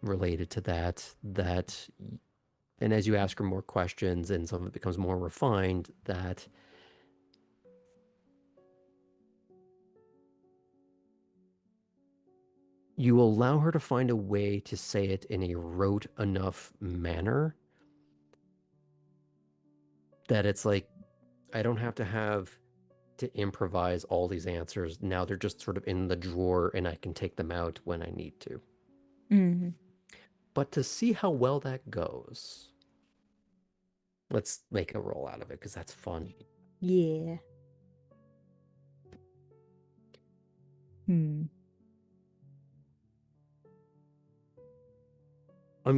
related to that, and as you ask her more questions and some of it becomes more refined, that you allow her to find a way to say it in a rote enough manner that it's like, I don't have to improvise all these answers. Now they're just sort of in the drawer and I can take them out when I need to. Mm-hmm. But to see how well that goes, let's make a roll out of it because that's fun. Yeah. I'm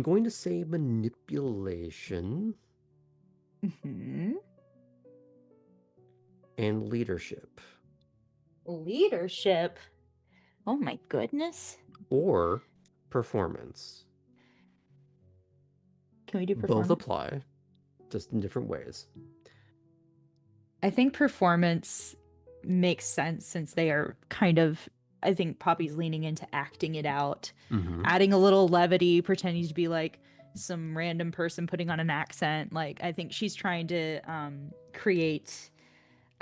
going to say manipulation Mm-hmm. and leadership. Leadership. Oh my goodness. Or performance. Can we do Both performance? apply, just in different ways. I think performance makes sense since they are kind of, I think Poppy's leaning into acting it out, adding a little levity, pretending to be like some random person putting on an accent. Like, I think she's trying to create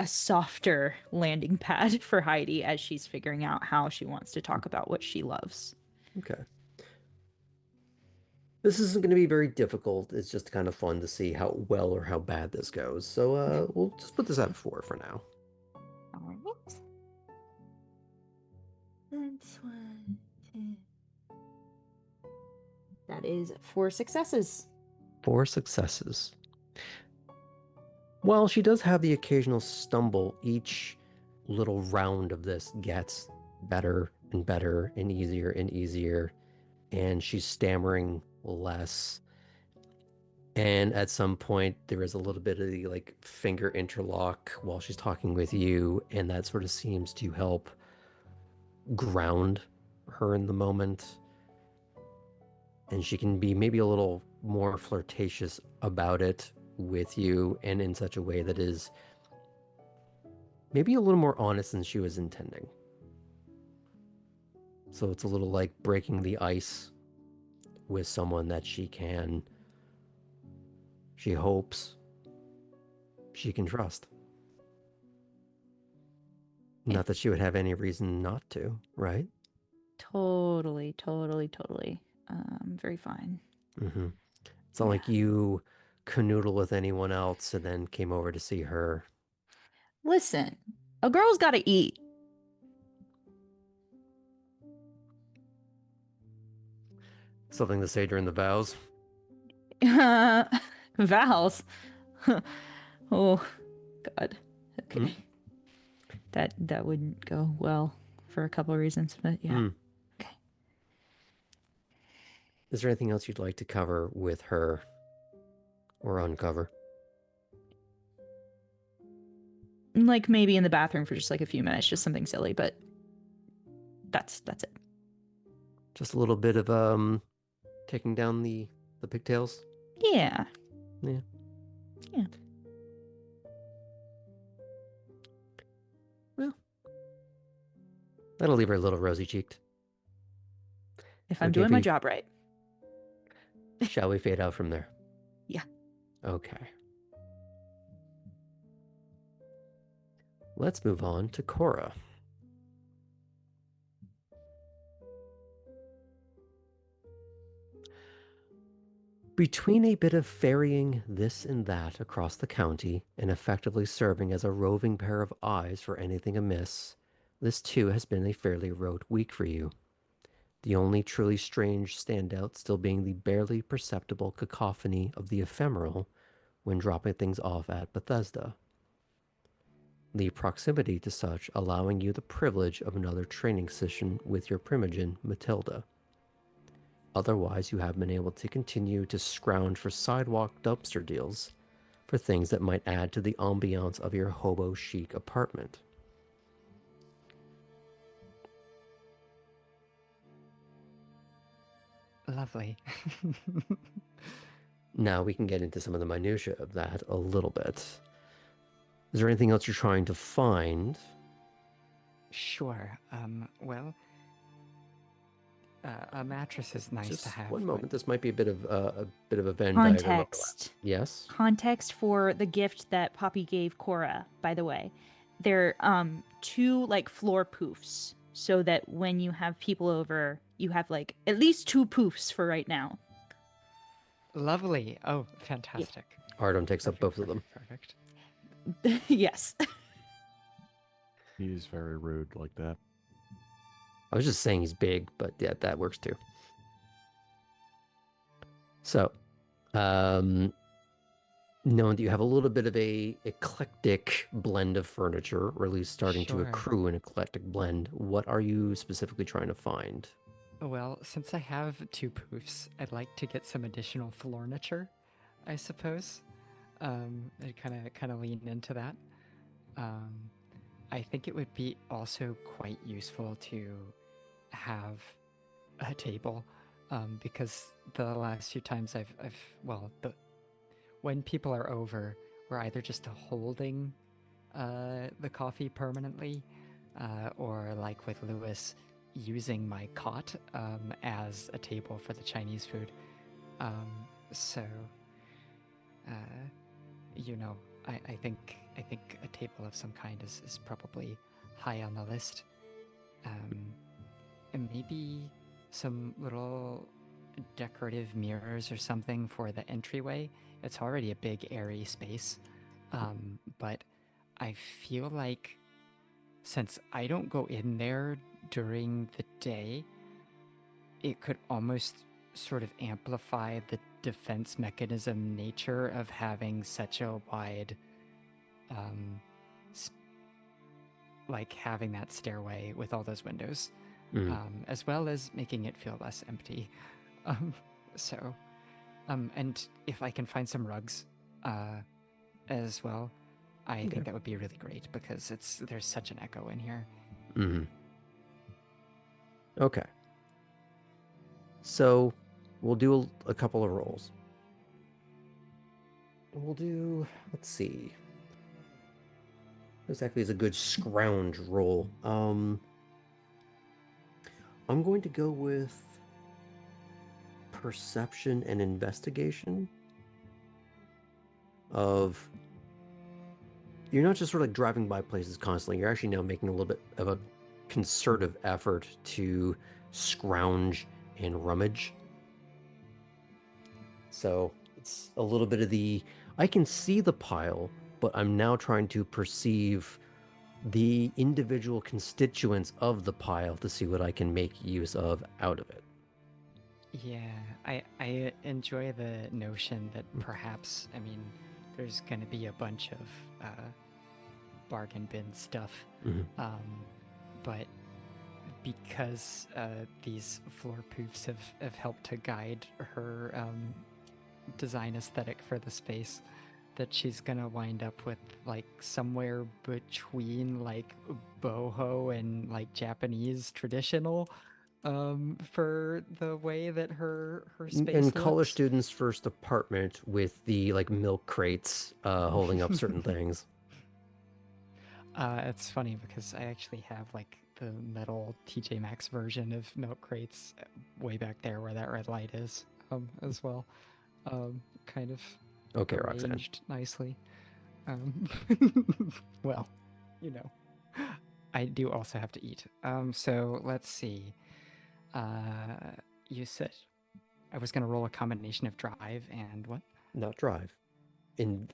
a softer landing pad for Heidi as she's figuring out how she wants to talk about what she loves. Okay. This isn't going to be very difficult. It's just kind of fun to see how well or how bad this goes. So we'll just put this at a 4 for now. All right. That's 1, 2. That is 4 successes. 4 successes. While she does have the occasional stumble, each little round of this gets better and better and easier, and she's stammering less. And at some point, there is a little bit of the like finger interlock while she's talking with you, and that sort of seems to help ground her in the moment. And she can be maybe a little more flirtatious about it with you, and in such a way that is maybe a little more honest than she was intending. So it's a little like breaking the ice with someone that she hopes she can trust. Not that she would have any reason not to, right? Totally. Very fine. Mm-hmm. It's not like you canoodle with anyone else and then came over to see her. Listen, a girl's got to eat. Something to say during the vows? Vows. Oh, God. Okay. That wouldn't go well for a couple of reasons, but yeah. Okay. Is there anything else you'd like to cover with her or uncover? Like maybe in the bathroom for just like a few minutes, just something silly, but that's it. Just a little bit of taking down the pigtails? Yeah. Yeah. Well, that'll leave her a little rosy-cheeked. If I'm doing my job right. Shall we fade out from there? Yeah. Okay. Let's move on to Cora. Between a bit of ferrying this and that across the county and effectively serving as a roving pair of eyes for anything amiss, this too has been a fairly rote week for you. The only truly strange standout still being the barely perceptible cacophony of the ephemeral when dropping things off at Bethesda. The proximity to such allowing you the privilege of another training session with your primogen, Mathilda. Otherwise, you have been able to continue to scrounge for sidewalk dumpster deals for things that might add to the ambiance of your hobo chic apartment. Lovely. Now we can get into some of the minutiae of that a little bit. Is there anything else you're trying to find? Sure. Well, a mattress is nice Just to have. one but- moment. This might be a bit of a Venn diagram. Context. Yes. Context for the gift that Poppy gave Cora, by the way. They're 2 like floor poofs, so that when you have people over, you have like at least 2 poofs for right now. Lovely. Oh, fantastic. Artem takes up both of them. Perfect. Yes. He's very rude like that. I was just saying he's big, but yeah, that works too. So, knowing that you have a little bit of a eclectic blend of furniture, or at least starting to Sure. accrue an eclectic blend, what are you specifically trying to find? Well, since I have 2 poofs, I'd like to get some additional floorniture, I suppose. I kind of lean into that. I think it would be also quite useful to have a table, because the last few times when people are over, we're either just holding the coffee permanently, or like with Lewis, using my cot as a table for the Chinese food. I think a table of some kind is probably high on the list. And maybe some little decorative mirrors or something for the entryway. It's already a big airy space, but I feel like since I don't go in there during the day, it could almost sort of amplify the defense mechanism nature of having such a wide, like having that stairway with all those windows, as well as making it feel less empty. So, and if I can find some rugs, as well, I think that would be really great because there's such an echo in here. Okay. So we'll do a couple of rolls. We'll do, let's see. Exactly is a good scrounge roll. I'm going to go with perception and investigation. You're not just sort of like driving by places constantly. You're actually now making a little bit of a concerted effort to scrounge and rummage. So it's a little bit of I can see the pile, but I'm now trying to perceive the individual constituents of the pile to see what I can make use of out of it. Yeah, I enjoy the notion that perhaps, I mean, there's going to be a bunch of bargain bin stuff, but because these floor poofs have helped to guide her design aesthetic for the space, that she's gonna wind up with like somewhere between like boho and like Japanese traditional for the way that her space and looks. college students' first apartment with the like milk crates holding up certain things. It's funny because I actually have like the metal TJ Maxx version of milk crates way back there where that red light is as well. Kind of Okay, arranged Roxanne. nicely. Well, you know, I do also have to eat. So let's see. You said I was gonna roll a combination of drive and what? Not drive. In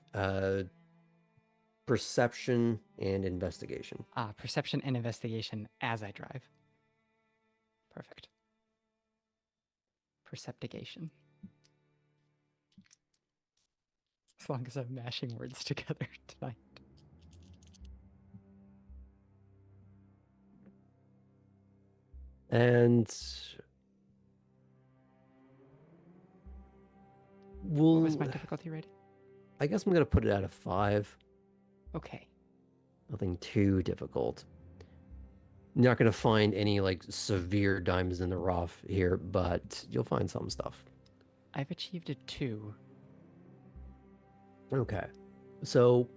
perception and investigation. Perception and investigation as I drive. Perfect. Perceptigation. As long as I'm mashing words together tonight. And What was my difficulty rating? I guess I'm going to put it at a 5. Okay. Nothing too difficult. You're not going to find any like severe diamonds in the rough here, but you'll find some stuff. I've achieved a 2. Okay. So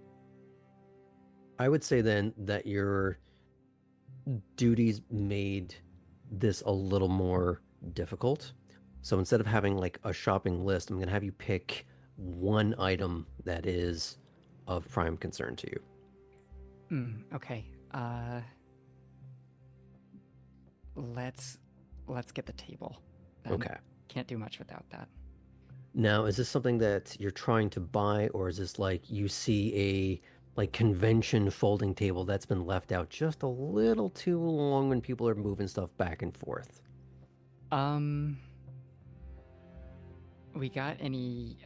I would say then that your duties made this a little more difficult. So instead of having like a shopping list, I'm going to have you pick one item that is of prime concern to you. Okay. Let's get the table. Okay. Can't do much without that. Now, is this something that you're trying to buy, or is this like you see a like convention folding table that's been left out just a little too long when people are moving stuff back and forth? We got any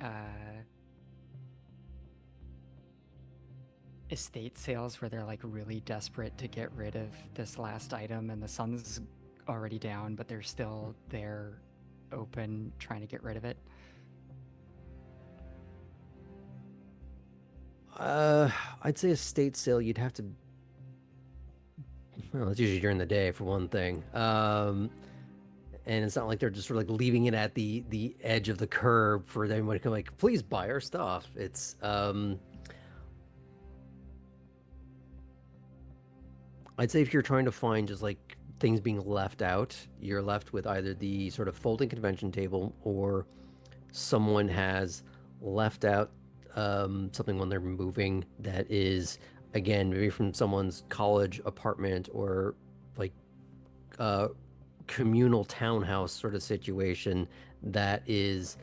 estate sales where they're like really desperate to get rid of this last item and the sun's already down, but they're still there open trying to get rid of it? I'd say estate sale, you'd have to. Well, it's usually during the day for one thing. And it's not like they're just sort of like leaving it at the edge of the curb for everyone to come like, please buy our stuff. It's I'd say if you're trying to find just like things being left out, you're left with either the sort of folding convention table or someone has left out something when they're moving that is, again, maybe from someone's college apartment or like communal townhouse sort of situation that is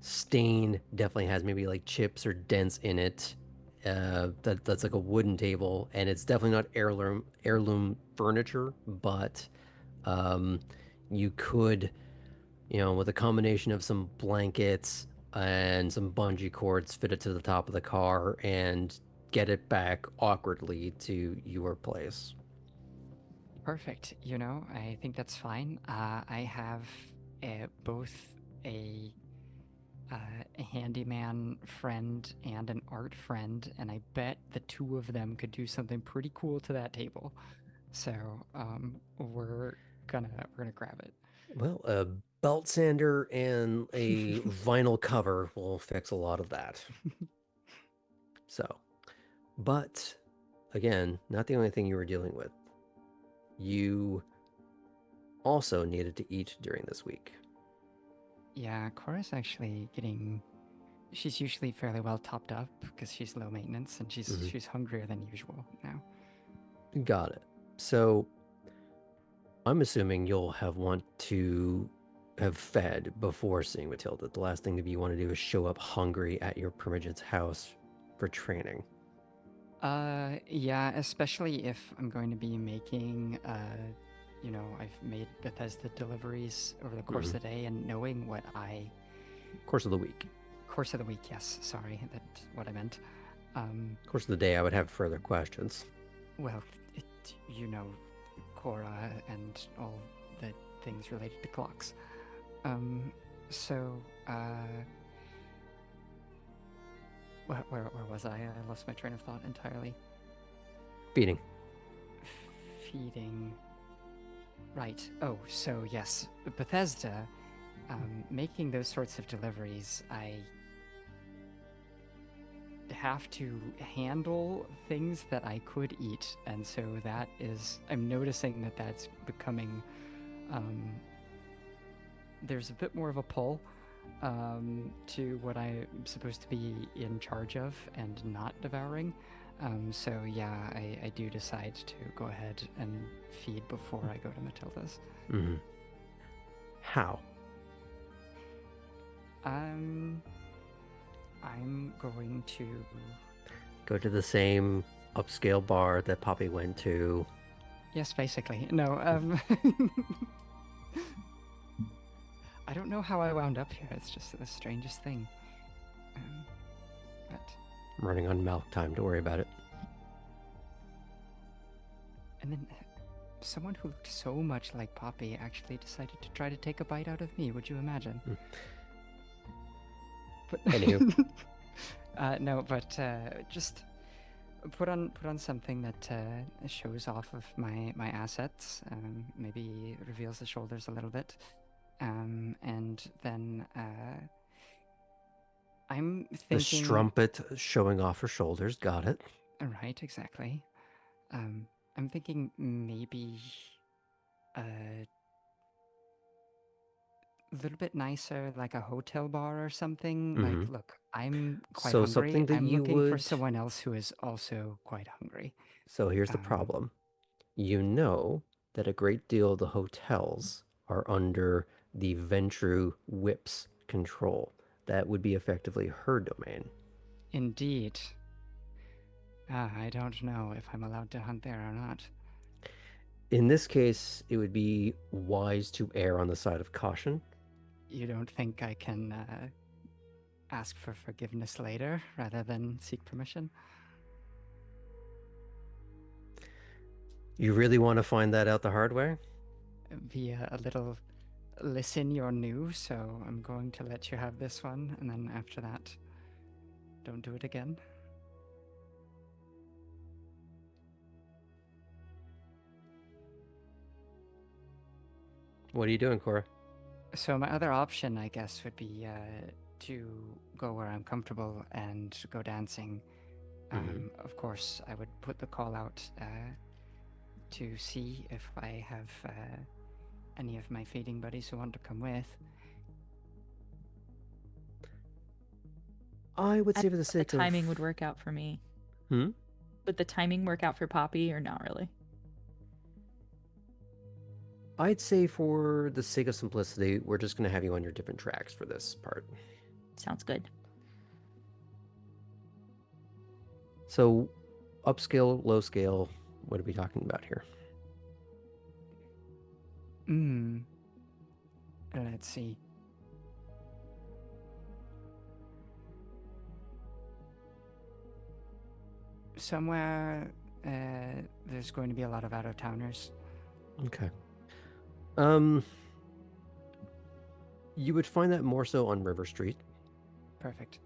stained, definitely has maybe like chips or dents in it, that's like a wooden table, and it's definitely not heirloom furniture, but um, you could, with a combination of some blankets and some bungee cords, fit it to the top of the car and get it back awkwardly to your place. Perfect. I think that's fine. I have both a, a handyman friend and an art friend, and I bet the two of them could do something pretty cool to that table. So we're gonna grab it. Well, a belt sander and a vinyl cover will fix a lot of that. So, but again, not the only thing you were dealing with. You also needed to eat during this week. Yeah, Cora's actually getting. She's usually fairly well topped up because she's low maintenance and she's hungrier than usual now. Got it. So I'm assuming you'll want to have fed before seeing Mathilda. The last thing that you want to do is show up hungry at your primogenite's house for training. Yeah, especially if I'm going to be making, I've made Bethesda deliveries over the course of the day, and knowing what Course of the week. Course of the week, yes, sorry, that's what I meant. Course of the day, I would have further questions. Well, Cora and all the things related to clocks. So, where was I? I lost my train of thought entirely. Feeding. Feeding. Right. Oh, so yes, Bethesda, making those sorts of deliveries, I have to handle things that I could eat, and so I'm noticing that that's becoming, there's a bit more of a pull to what I'm supposed to be in charge of and not devouring. So yeah, I do decide to go ahead and feed before I go to Mathilda's. Mm-hmm. How? I'm going to go to the same upscale bar that Poppy went to. Yes, basically. No, I don't know how I wound up here. It's just the strangest thing. But I'm running on milk time. Don't worry about it. And then someone who looked so much like Poppy actually decided to try to take a bite out of me. Would you imagine? But anywho, no. But just put on something that shows off of my assets. Maybe reveals the shoulders a little bit. And then I'm thinking the strumpet showing off her shoulders. Got it. Right, exactly. I'm thinking maybe a little bit nicer, like a hotel bar or something. Like, look, I'm quite hungry. Something that I'm you looking for someone else who is also quite hungry. So here's the problem. You know that a great deal of the hotels are under the Ventru Whip's control. That would be effectively her domain. Indeed. I don't know if I'm allowed to hunt there or not. In this case, it would be wise to err on the side of caution. You don't think I can ask for forgiveness later rather than seek permission? You really want to find that out the hard way? Via a little listen, you're new, so I'm going to let you have this one, and then after that, don't do it again. What are you doing, Cora? So my other option, I guess, would be to go where I'm comfortable and go dancing. Of course, I would put the call out to see if I have any of my feeding buddies who want to come with. I would say for the sake of... The timing would work out for me. Would the timing work out for Poppy or not really? I'd say for the sake of simplicity, we're just going to have you on your different tracks for this part. Sounds good. So, upscale, low scale, what are we talking about here? Let's see. Somewhere there's going to be a lot of out-of-towners. Okay. You would find that more so on River Street. Perfect.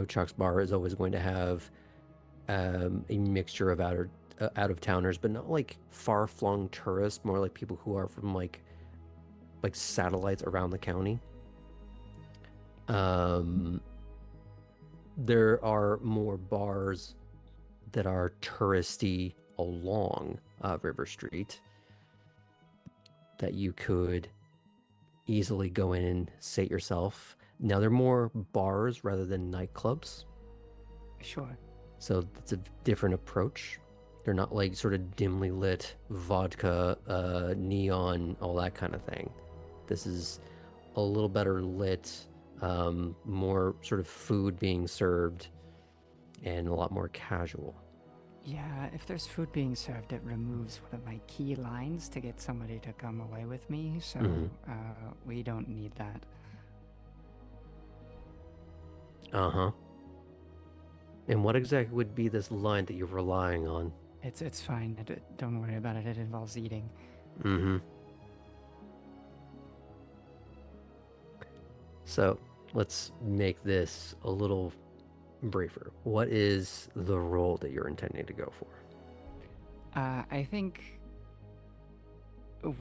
Chuck's Bar is always going to have a mixture of out of towners, but not like far flung tourists, more like people who are from like satellites around the county. There are more bars that are touristy along River Street that you could easily go in and sate yourself. Now, they're more bars rather than nightclubs. Sure. So it's a different approach. They're not like sort of dimly lit vodka, neon, all that kind of thing. This is a little better lit, more sort of food being served, and a lot more casual. Yeah, if there's food being served, it removes one of my key lines to get somebody to come away with me, so we don't need that. Uh-huh. And what exactly would be this line that you're relying on? It's fine. Don't worry about it. It involves eating. Mm-hmm. So let's make this a little briefer. What is the role that you're intending to go for? I think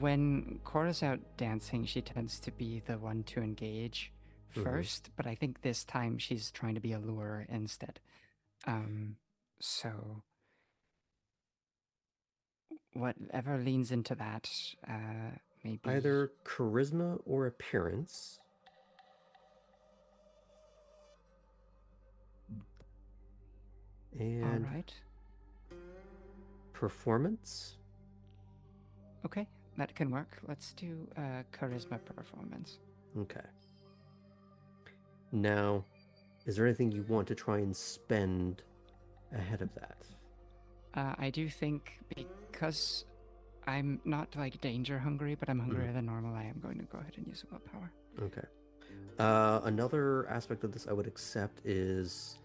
when Cora's out dancing, she tends to be the one to engage first, but I think this time she's trying to be a lure instead. So whatever leans into that, maybe Either charisma or appearance. And all right. Performance. Okay, that can work. Let's do charisma performance. Okay. Now, is there anything you want to try and spend ahead of that? I do think because I'm not like danger hungry, but I'm hungrier than normal, I am going to go ahead and use willpower. Okay. Another aspect of this I would accept is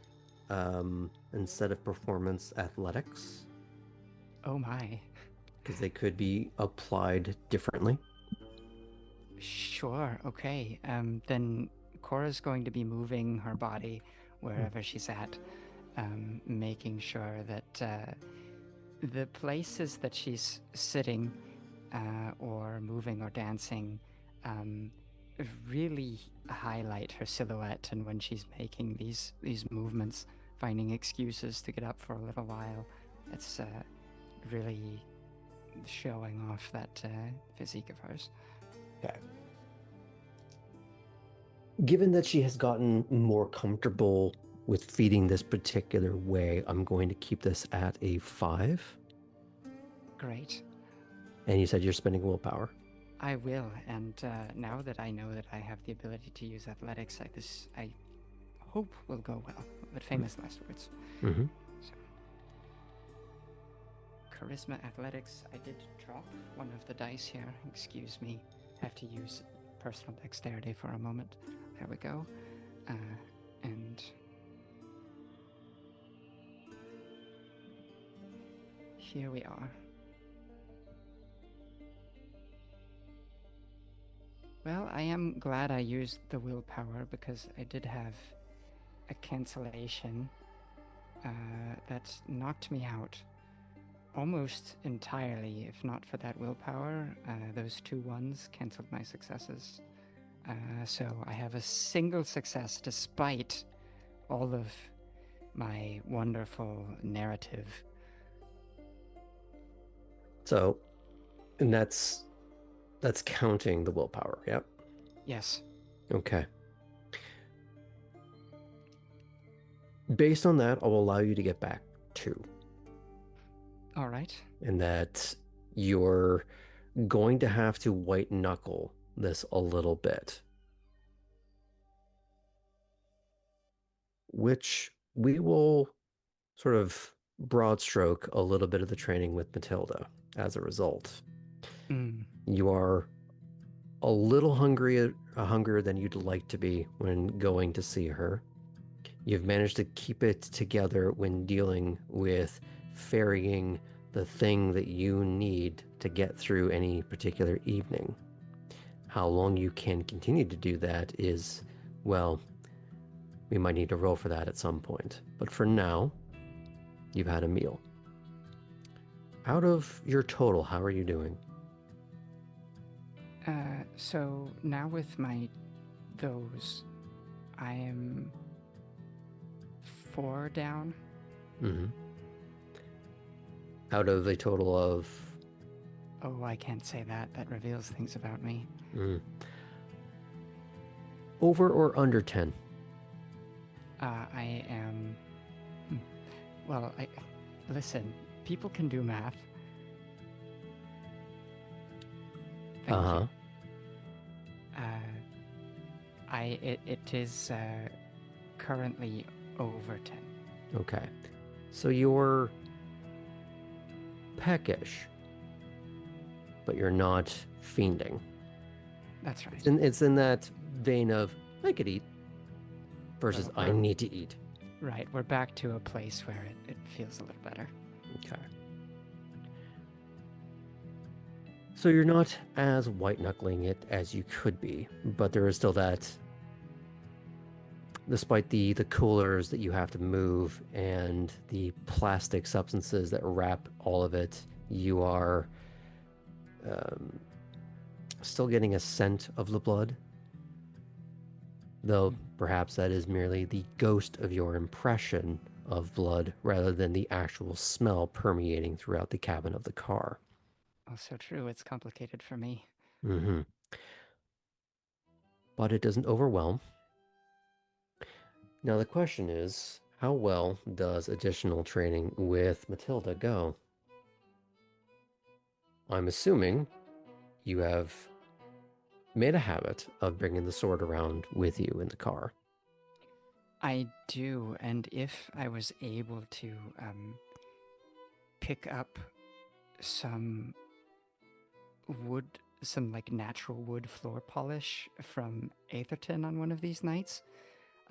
instead of performance, athletics. Oh my. Because they could be applied differently. Sure, okay. Then Cora's going to be moving her body wherever she's at, making sure that the places that she's sitting or moving or dancing really highlight her silhouette, and when she's making these movements, finding excuses to get up for a little while, it's really showing off that physique of hers. Okay. Given that she has gotten more comfortable with feeding this particular way, I'm going to keep this at a 5. Great. And you said you're spending willpower. I will, and now that I know that I have the ability to use athletics, I hope will go well. But famous last words. Mm-hmm. So, charisma, athletics. I did drop one of the dice here. Excuse me. I have to use personal dexterity for a moment. There we go. And here we are. Well, I am glad I used the willpower because I did have a cancellation that knocked me out almost entirely. If not for that willpower, those 2 ones canceled my successes. So I have a single success despite all of my wonderful narrative. So, and that's counting the willpower, yep? Yes. Okay. Based on that, I'll allow you to get back 2. All right. And that you're going to have to white knuckle this a little bit. Which we will sort of broad stroke a little bit of the training with Mathilda as a result. Mm. You are a little hungrier than you'd like to be when going to see her. You've managed to keep it together when dealing with ferrying the thing that you need to get through any particular evening. How long you can continue to do that is, well, we might need to roll for that at some point. But for now, you've had a meal. Out of your total, how are you doing? So now with those, I am 4 down. Mm-hmm. Out of a total of... Oh, I can't say that. That reveals things about me. Over or under 10? I am... Well, listen, people can do math. Thank you. It is currently over 10. Okay. So you're peckish, but you're not fiending. That's right. It's in that vein of, I could eat, versus I need to eat. Right, we're back to a place where it feels a little better. Okay. So you're not as white-knuckling it as you could be, but there is still that, despite the coolers that you have to move and the plastic substances that wrap all of it, you are still getting a scent of the blood. Though perhaps that is merely the ghost of your impression of blood rather than the actual smell permeating throughout the cabin of the car. Also true, it's complicated for me. Mm-hmm. But it doesn't overwhelm. Now the question is, how well does additional training with Mathilda go? I'm assuming you have made a habit of bringing the sword around with you in the car. I do, and if I was able to pick up some like natural wood floor polish from Atherton on one of these nights,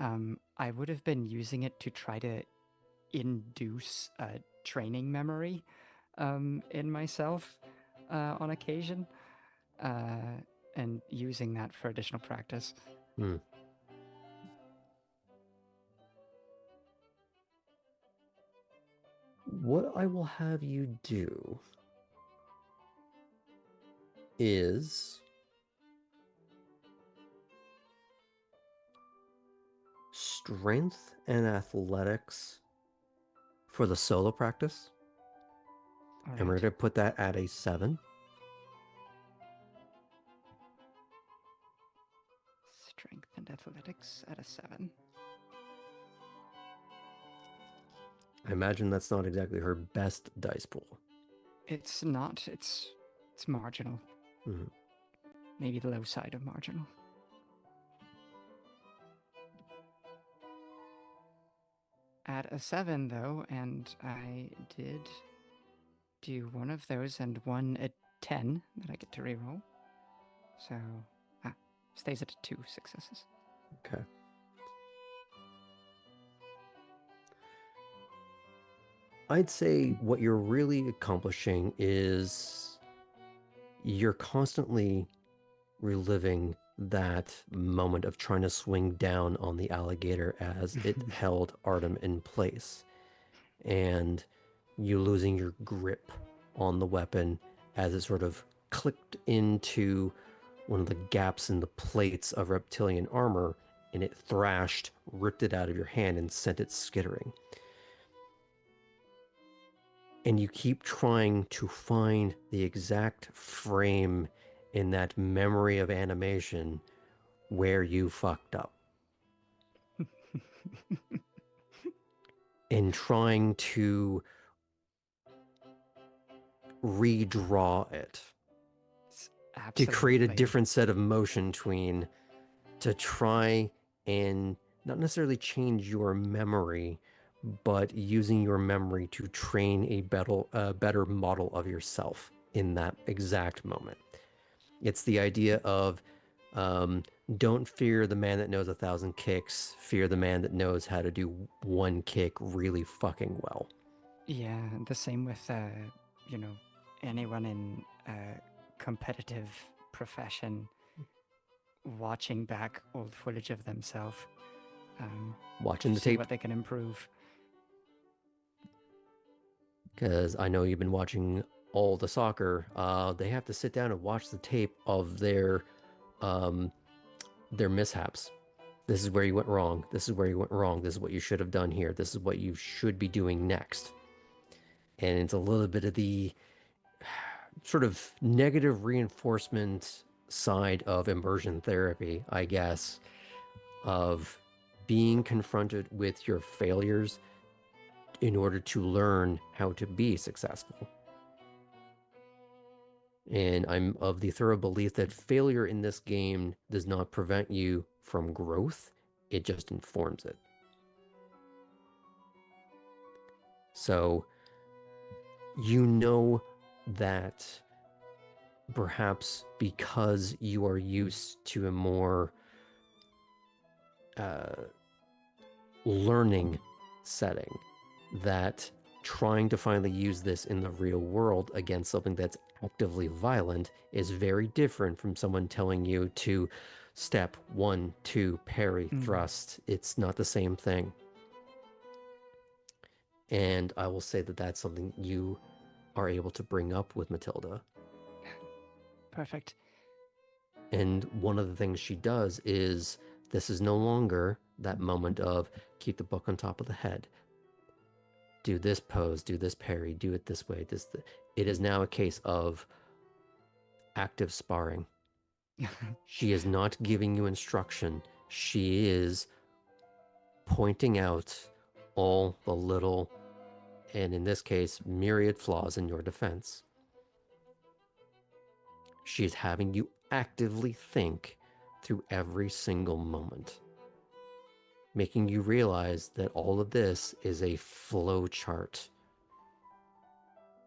I would have been using it to try to induce a training memory in myself on occasion, and using that for additional practice. What I will have you do is strength and athletics for the solo practice. All right. And we're going to put that at a 7. Strength and athletics at a 7. I imagine that's not exactly her best dice pool. It's not. It's marginal. Mm-hmm. Maybe the low side of marginal. At a 7, though, and I did do one of those and one at 10 that I get to reroll. So, stays at 2 successes. Okay. I'd say what you're really accomplishing is you're constantly reliving that moment of trying to swing down on the alligator as it held Artem in place, and you losing your grip on the weapon as it sort of clicked into one of the gaps in the plates of reptilian armor, and it thrashed, ripped it out of your hand, and sent it skittering. And you keep trying to find the exact frame in that memory of animation where you fucked up. And trying to redraw it. To create a different set of motion to try and not necessarily change your memory, but using your memory to train a better model of yourself in that exact moment. It's the idea of don't fear the man that knows 1,000 kicks, fear the man that knows how to do one kick really fucking well. Yeah, the same with, you know, anyone in a competitive profession watching back old footage of themselves, Watching the see tape, what they can improve. because I know you've been watching all the soccer. They have to sit down and watch the tape of their mishaps. This is where you went wrong. This is where you went wrong. This is what you should have done here. This is what you should be doing next. And it's a little bit of the sort of negative reinforcement side of immersion therapy, I guess, of being confronted with your failures in order to learn how to be successful. And I'm of the thorough belief that failure in this game does not prevent you from growth, it just informs it. So you know that perhaps because you are used to a more learning setting, that trying to finally use this in the real world against something that's actively violent is very different from someone telling you to step 1, 2, parry, thrust. It's not the same thing. And I will say that that's something you are able to bring up with Mathilda. Perfect. And one of the things she does is, this is no longer that moment of keep the book on top of the head. Do this pose, do this parry, do it this way. It is now a case of active sparring. She is not giving you instruction. She is pointing out all the little, and in this case, myriad flaws in your defense. She is having you actively think through every single moment, making you realize that all of this is a flow chart,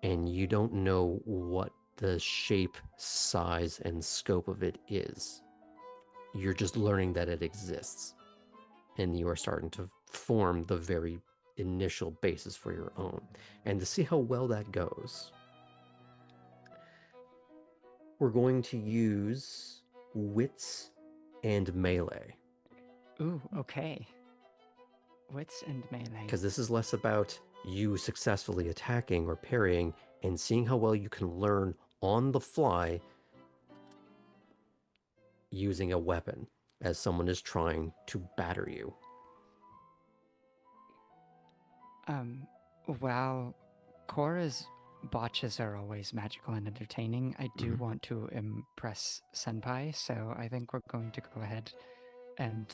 and you don't know what the shape, size, and scope of it is. You're just learning that it exists, and you are starting to form the very initial basis for your own. And to see how well that goes, we're going to use wits and melee. Ooh, okay. Wits and melee. Because this is less about you successfully attacking or parrying and seeing how well you can learn on the fly using a weapon as someone is trying to batter you. While Cora's botches are always magical and entertaining, I do want to impress Senpai, so I think we're going to go ahead and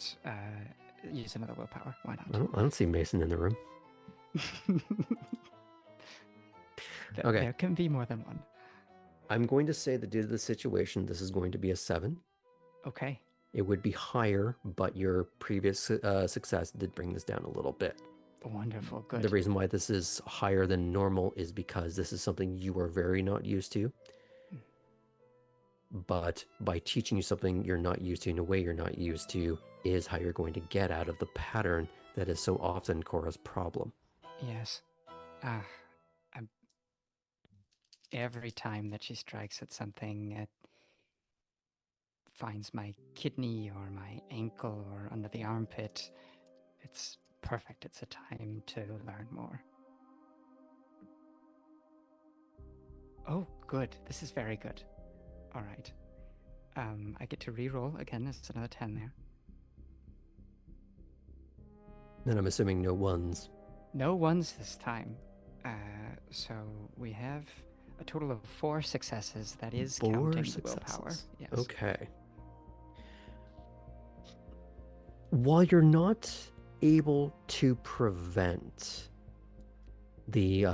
use another willpower. Why not? I don't see Mason in the room. Okay. There can be more than one. I'm going to say that due to the situation, this is going to be a 7. Okay. It would be higher, but your previous success did bring this down a little bit. Wonderful, good. The reason why this is higher than normal is because this is something you are very not used to. But by teaching you something you're not used to in a way you're not used to is how you're going to get out of the pattern that is so often Cora's problem. Yes. Every time that she strikes at something, it finds my kidney or my ankle or under the armpit. It's perfect. It's a time to learn more. Oh, good. This is very good. All right. I get to re-roll again. There's another 10 there. Then I'm assuming no ones. No ones this time. So we have a total of 4 successes. That is 4 counting successes. the willpower. Yes. Okay. While you're not able to prevent the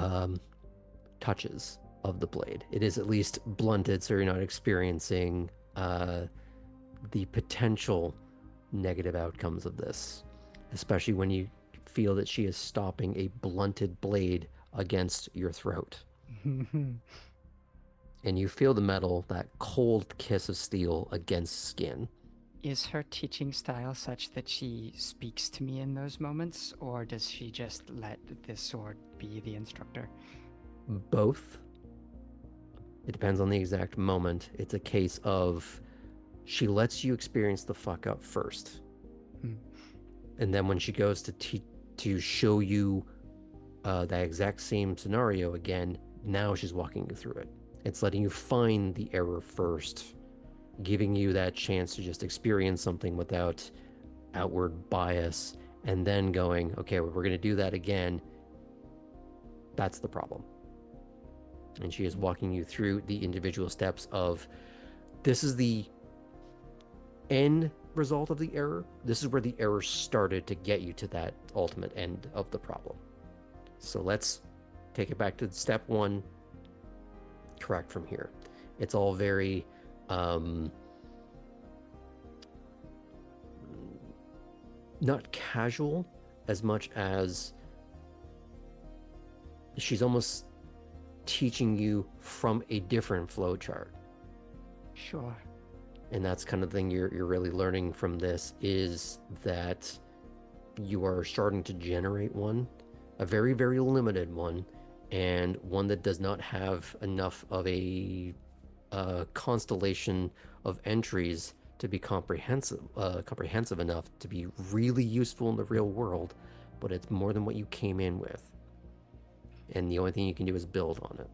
touches of the blade, it is at least blunted, so you're not experiencing the potential negative outcomes of this, especially when you feel that she is stopping a blunted blade against your throat. And you feel the metal, that cold kiss of steel against skin. Is her teaching style such that she speaks to me in those moments, or does she just let this sword be the instructor? Both. It depends on the exact moment. It's a case of she lets you experience the fuck up first. And then when she goes to show you that exact same scenario again, now she's walking you through it. It's letting you find the error first, giving you that chance to just experience something without outward bias, and then going, okay, we're going to do that again. That's the problem. And she is walking you through the individual steps of, this is the end result of the error. This is where the error started to get you to that ultimate end of the problem. So let's take it back to step one, correct from here. It's all very not casual as much as she's almost teaching you from a different flowchart. Sure. And that's kind of the thing you're really learning from this, is that you are starting to generate one, a very, very limited one, and one that does not have enough of a constellation of entries to be comprehensive enough to be really useful in the real world, but it's more than what you came in with. And the only thing you can do is build on it.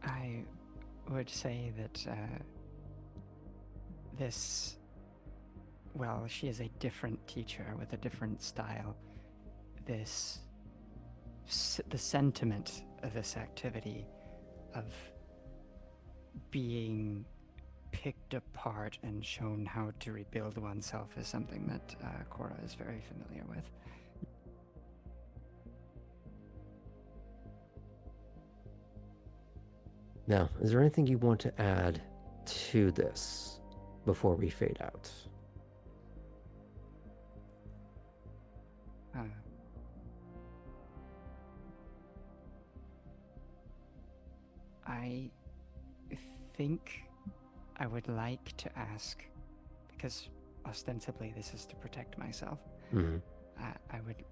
I would say that she is a different teacher with a different style. The sentiment of this activity, of being picked apart and shown how to rebuild oneself, is something that Cora is very familiar with. Now, is there anything you want to add to this before we fade out? I think I would like to ask, because ostensibly this is to protect myself, I would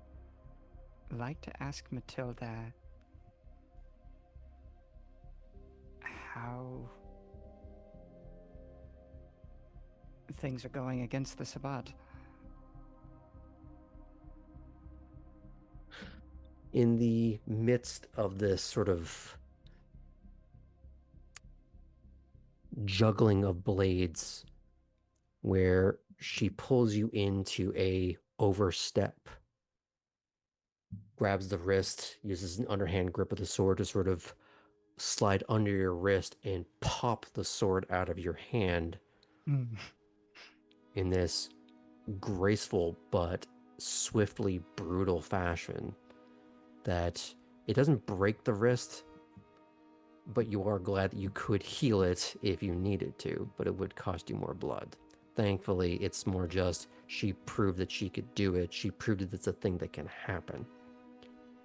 like to ask Mathilda how things are going against the Sabbat. In the midst of this sort of juggling of blades, where she pulls you into a overstep, grabs the wrist, uses an underhand grip of the sword to sort of slide under your wrist and pop the sword out of your hand in this graceful but swiftly brutal fashion, that it doesn't break the wrist, but you are glad that you could heal it if you needed to, but it would cost you more blood. Thankfully, it's more just she proved that she could do it. She proved that it's a thing that can happen.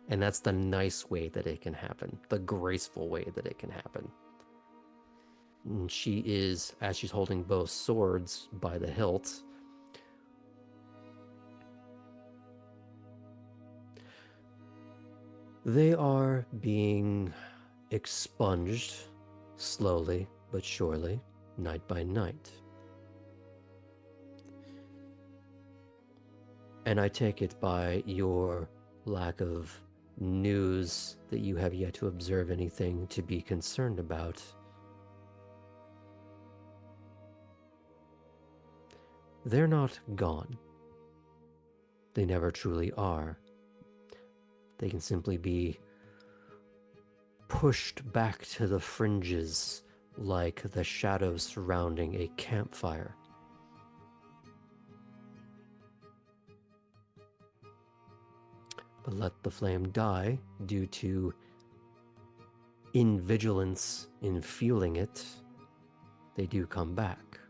And that's the nice way that it can happen, the graceful way that it can happen. And she is, as she's holding both swords by the hilt, they are being expunged slowly but surely, night by night. And I take it by your lack of news that you have yet to observe anything to be concerned about. They're not gone. They never truly are. They can simply be pushed back to the fringes like the shadows surrounding a campfire. But let the flame die due to invigilance in feeling it, they do come back.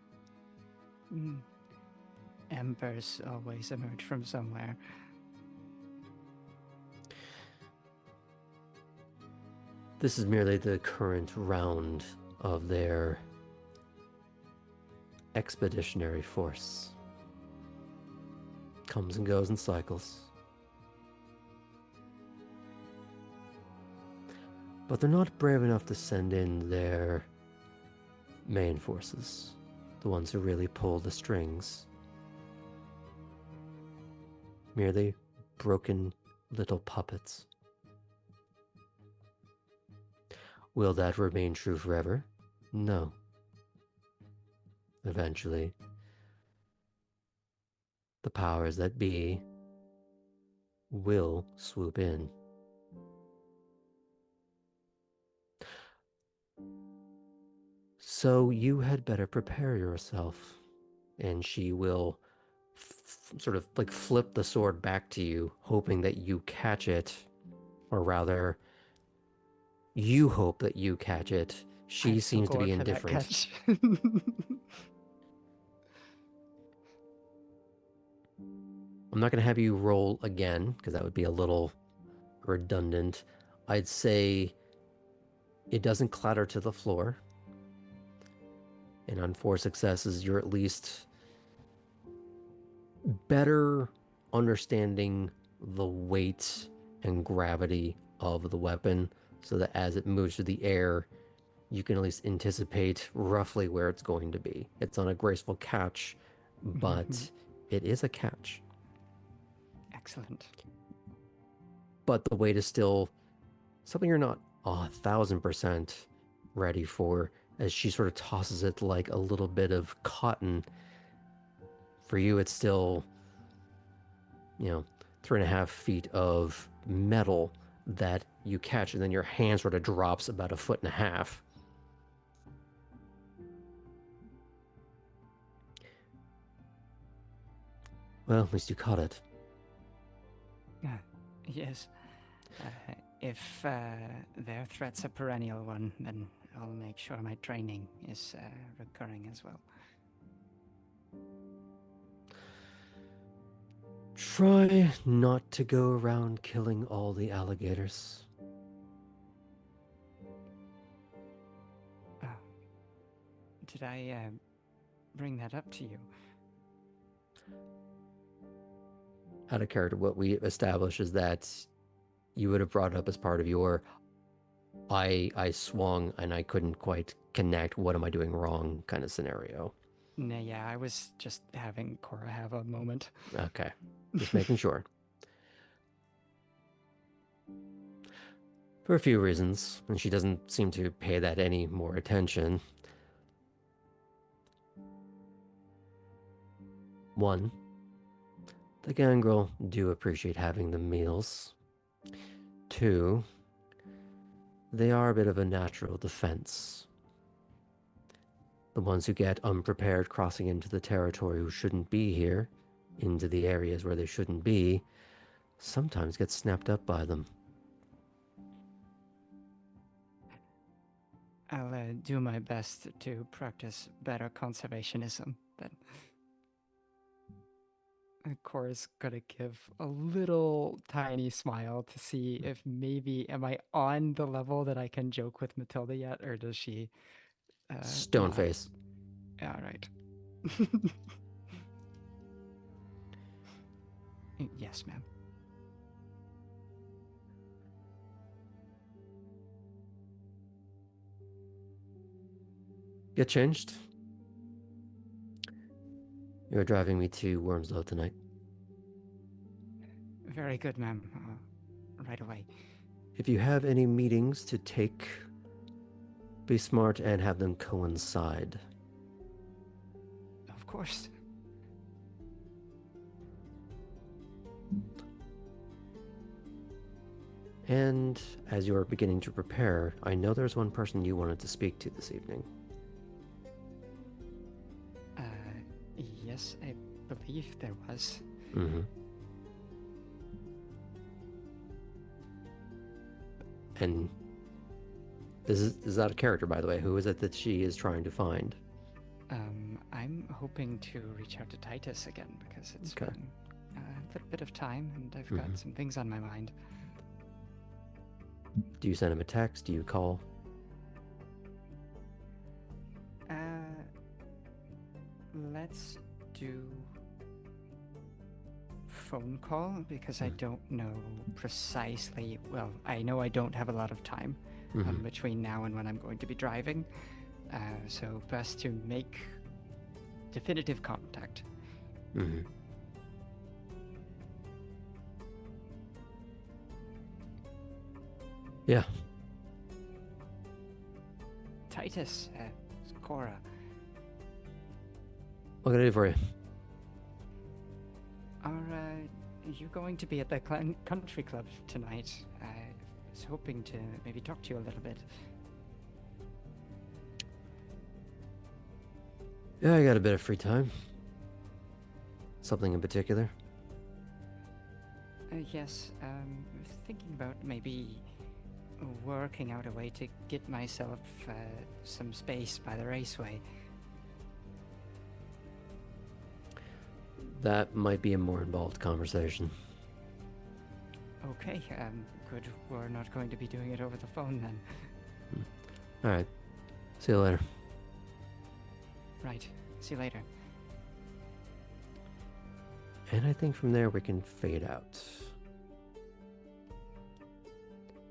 Embers always emerge from somewhere. This is merely the current round of their expeditionary force. Comes and goes in cycles. But they're not brave enough to send in their main forces, the ones who really pull the strings. Merely broken little puppets. Will that remain true forever? No. Eventually, the powers that be will swoop in. So you had better prepare yourself. And she will sort of like flip the sword back to you, hoping that you catch it, or rather, you hope that you catch it. She I'm so seems to be bored for that indifferent. catch. I'm not going to have you roll again, because that would be a little redundant. I'd say it doesn't clatter to the floor. And on 4 successes, you're at least better understanding the weight and gravity of the weapon, so that as it moves through the air, you can at least anticipate roughly where it's going to be. It's not a graceful catch, but it is a catch. Excellent. But the weight is still something you're not 1,000% ready for, as she sort of tosses it like a little bit of cotton. For you, it's still, 3.5 feet of metal that you catch, and then your hand sort of drops about 1.5 feet. Well, at least you caught it. Yes. If their threat's a perennial one, then I'll make sure my training is recurring as well. Try not to go around killing all the alligators. Did I bring that up to you? Out of character, what we establish is that you would have brought it up as part of your I swung and I couldn't quite connect, what am I doing wrong kind of scenario. Nah, yeah, I was just having Cora have a moment. Okay, just making sure. For a few reasons, and she doesn't seem to pay that any more attention. One, the gangrel do appreciate having the meals. 2, they are a bit of a natural defense. The ones who get unprepared crossing into the territory who shouldn't be here, into the areas where they shouldn't be, sometimes get snapped up by them. I'll do my best to practice better conservationism, then. Cora's gonna give a little tiny smile to see if maybe am I on the level that I can joke with Mathilda yet, or does she? Stone not? face. All right. Yes, ma'am. Get changed. You're driving me to Wormslow tonight. Very good, ma'am. Right away. If you have any meetings to take, be smart and have them coincide. Of course. And as you're beginning to prepare, I know there's one person you wanted to speak to this evening. Yes, I believe there was. Mm-hmm. And this is out of character, by the way. Who is it that she is trying to find? I'm hoping to reach out to Titus again because it's Okay. been a little bit of time and I've got some things on my mind. Do you send him a text? Do you call? Let's do phone call because I don't know precisely. Well, I know I don't have a lot of time between now and when I'm going to be driving. So best to make definitive contact. Yeah. Titus, Cora. What can I do for you? Are you going to be at the country club tonight? I was hoping to maybe talk to you a little bit. Yeah, I got a bit of free time. Something in particular? Yes, thinking about maybe working out a way to get myself some space by the raceway. That might be a more involved conversation. Okay, good. We're not going to be doing it over the phone then. All right. See you later. Right. See you later. And I think from there we can fade out.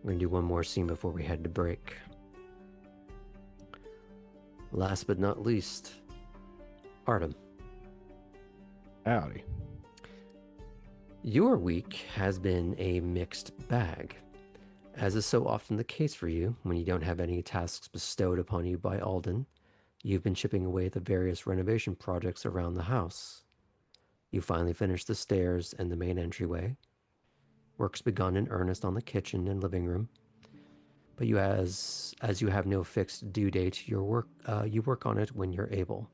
We're going to do one more scene before we head to break. Last but not least, Artem. Howdy. Your week has been a mixed bag. As is so often the case for you, when you don't have any tasks bestowed upon you by Alden, you've been chipping away at the various renovation projects around the house. You finally finished the stairs and the main entryway. Work's begun in earnest on the kitchen and living room. But as you have no fixed due date, you work on it when you're able.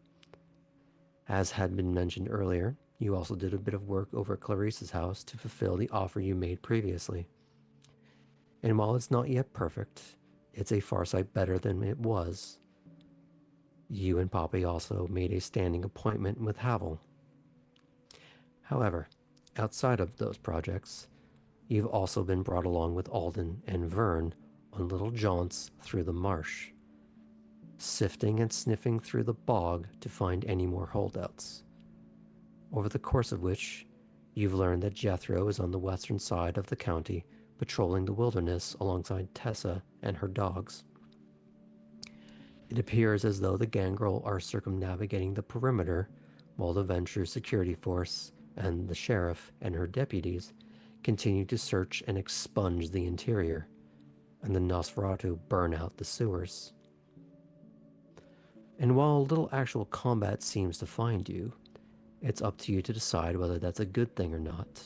As had been mentioned earlier, you also did a bit of work over at Clarice's house to fulfill the offer you made previously. And while it's not yet perfect, it's a far sight better than it was. You and Poppy also made a standing appointment with Havel. However, outside of those projects, you've also been brought along with Alden and Vern on little jaunts through the marsh, sifting and sniffing through the bog to find any more holdouts, over the course of which you've learned that Jethro is on the western side of the county patrolling the wilderness alongside Tessa and her dogs. It appears as though the gangrel are circumnavigating the perimeter while the Venture Security Force and the sheriff and her deputies continue to search and expunge the interior, and the Nosferatu burn out the sewers. And while little actual combat seems to find you, it's up to you to decide whether that's a good thing or not.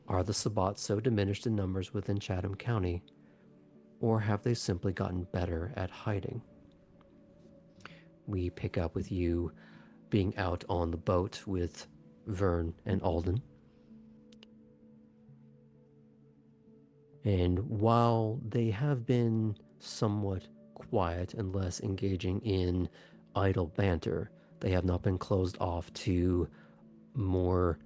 Are the Sabbats so diminished in numbers within Chatham County, or have they simply gotten better at hiding? We pick up with you being out on the boat with Vern and Alden. And while they have been somewhat quiet and less engaging in idle banter, they have not been closed off to more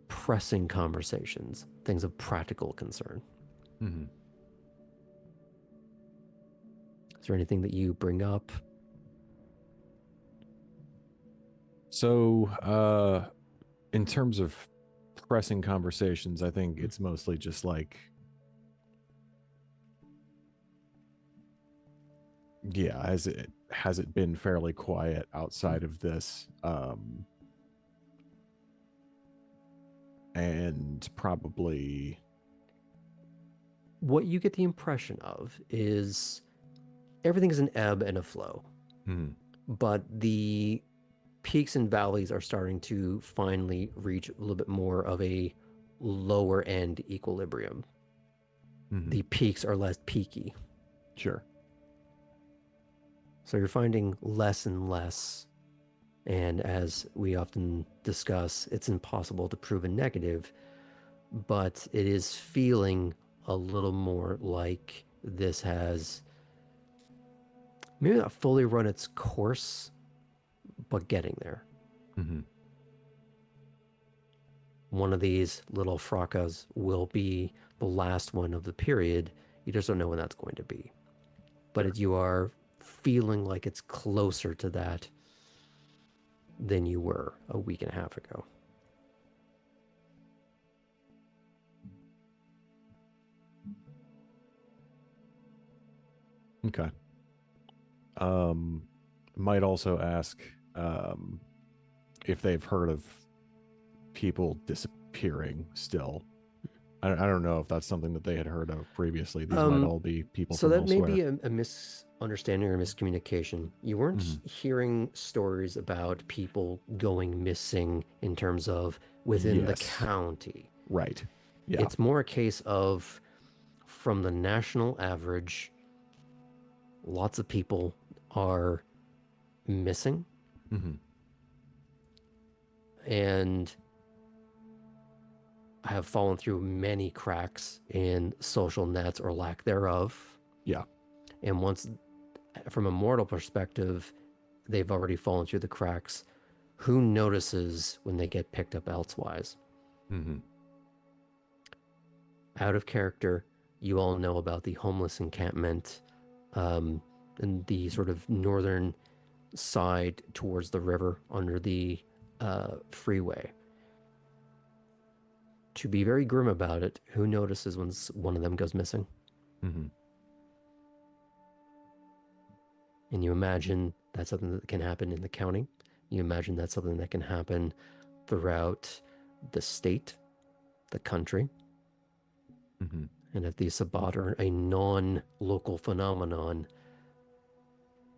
pressing conversations, things of practical concern. Is there anything that you bring up? So, in terms of pressing conversations, I think it's mostly just like, yeah, has it been fairly quiet outside of this? And probably What you get the impression of is everything is an ebb and a flow, but the peaks and valleys are starting to finally reach a little bit more of a lower end equilibrium. The peaks are less peaky. Sure. So you're finding less and less. And as we often discuss, it's impossible to prove a negative, but it is feeling a little more like this has maybe not fully run its course, but getting there. one of these little fracas will be the last one of the period. You just don't know when that's going to be. But you are feeling like it's closer to that than you were a week and a half ago. Okay. Might also ask if they've heard of people disappearing still. I don't know if that's something that they had heard of previously. These might all be people So from that may elsewhere. be a misunderstanding or miscommunication. You weren't hearing stories about people going missing in terms of within the Yes. county. Right. Yeah. It's more a case of from the national average, lots of people are missing. And have fallen through many cracks in social nets or lack thereof. Yeah. And once, from a mortal perspective, they've already fallen through the cracks, who notices when they get picked up elsewise? Out of character, you all know about the homeless encampment in the sort of northern side towards the river under the freeway. To be very grim about it, who notices when one of them goes missing? And you imagine that's something that can happen in the county. You imagine that's something that can happen throughout the state, the country. And if the Sabbat are a non-local phenomenon,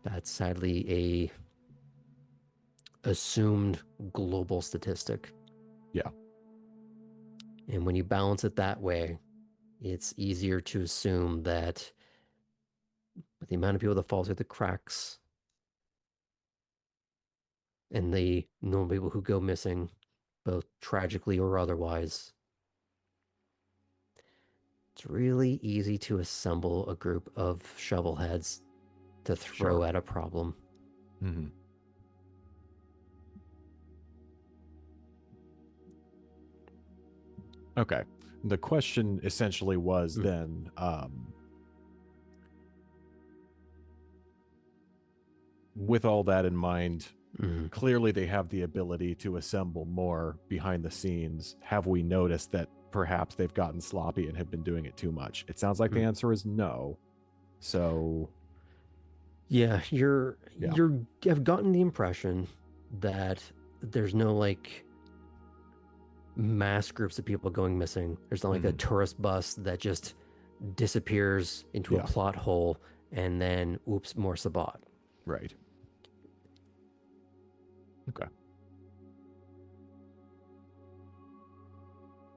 that's sadly a assumed global statistic. Yeah. And when you balance it that way, it's easier to assume that with the amount of people that fall through the cracks and the normal people who go missing, both tragically or otherwise, it's really easy to assemble a group of shovelheads to throw at a problem. Okay. The question essentially was then, with all that in mind, clearly they have the ability to assemble more behind the scenes. Have we noticed that perhaps they've gotten sloppy and have been doing it too much? It sounds like the answer is no. So yeah, I've gotten the impression that there's no like mass groups of people going missing. There's not like a tourist bus that just disappears into a plot hole and then oops, more Sabbat. Right. Okay.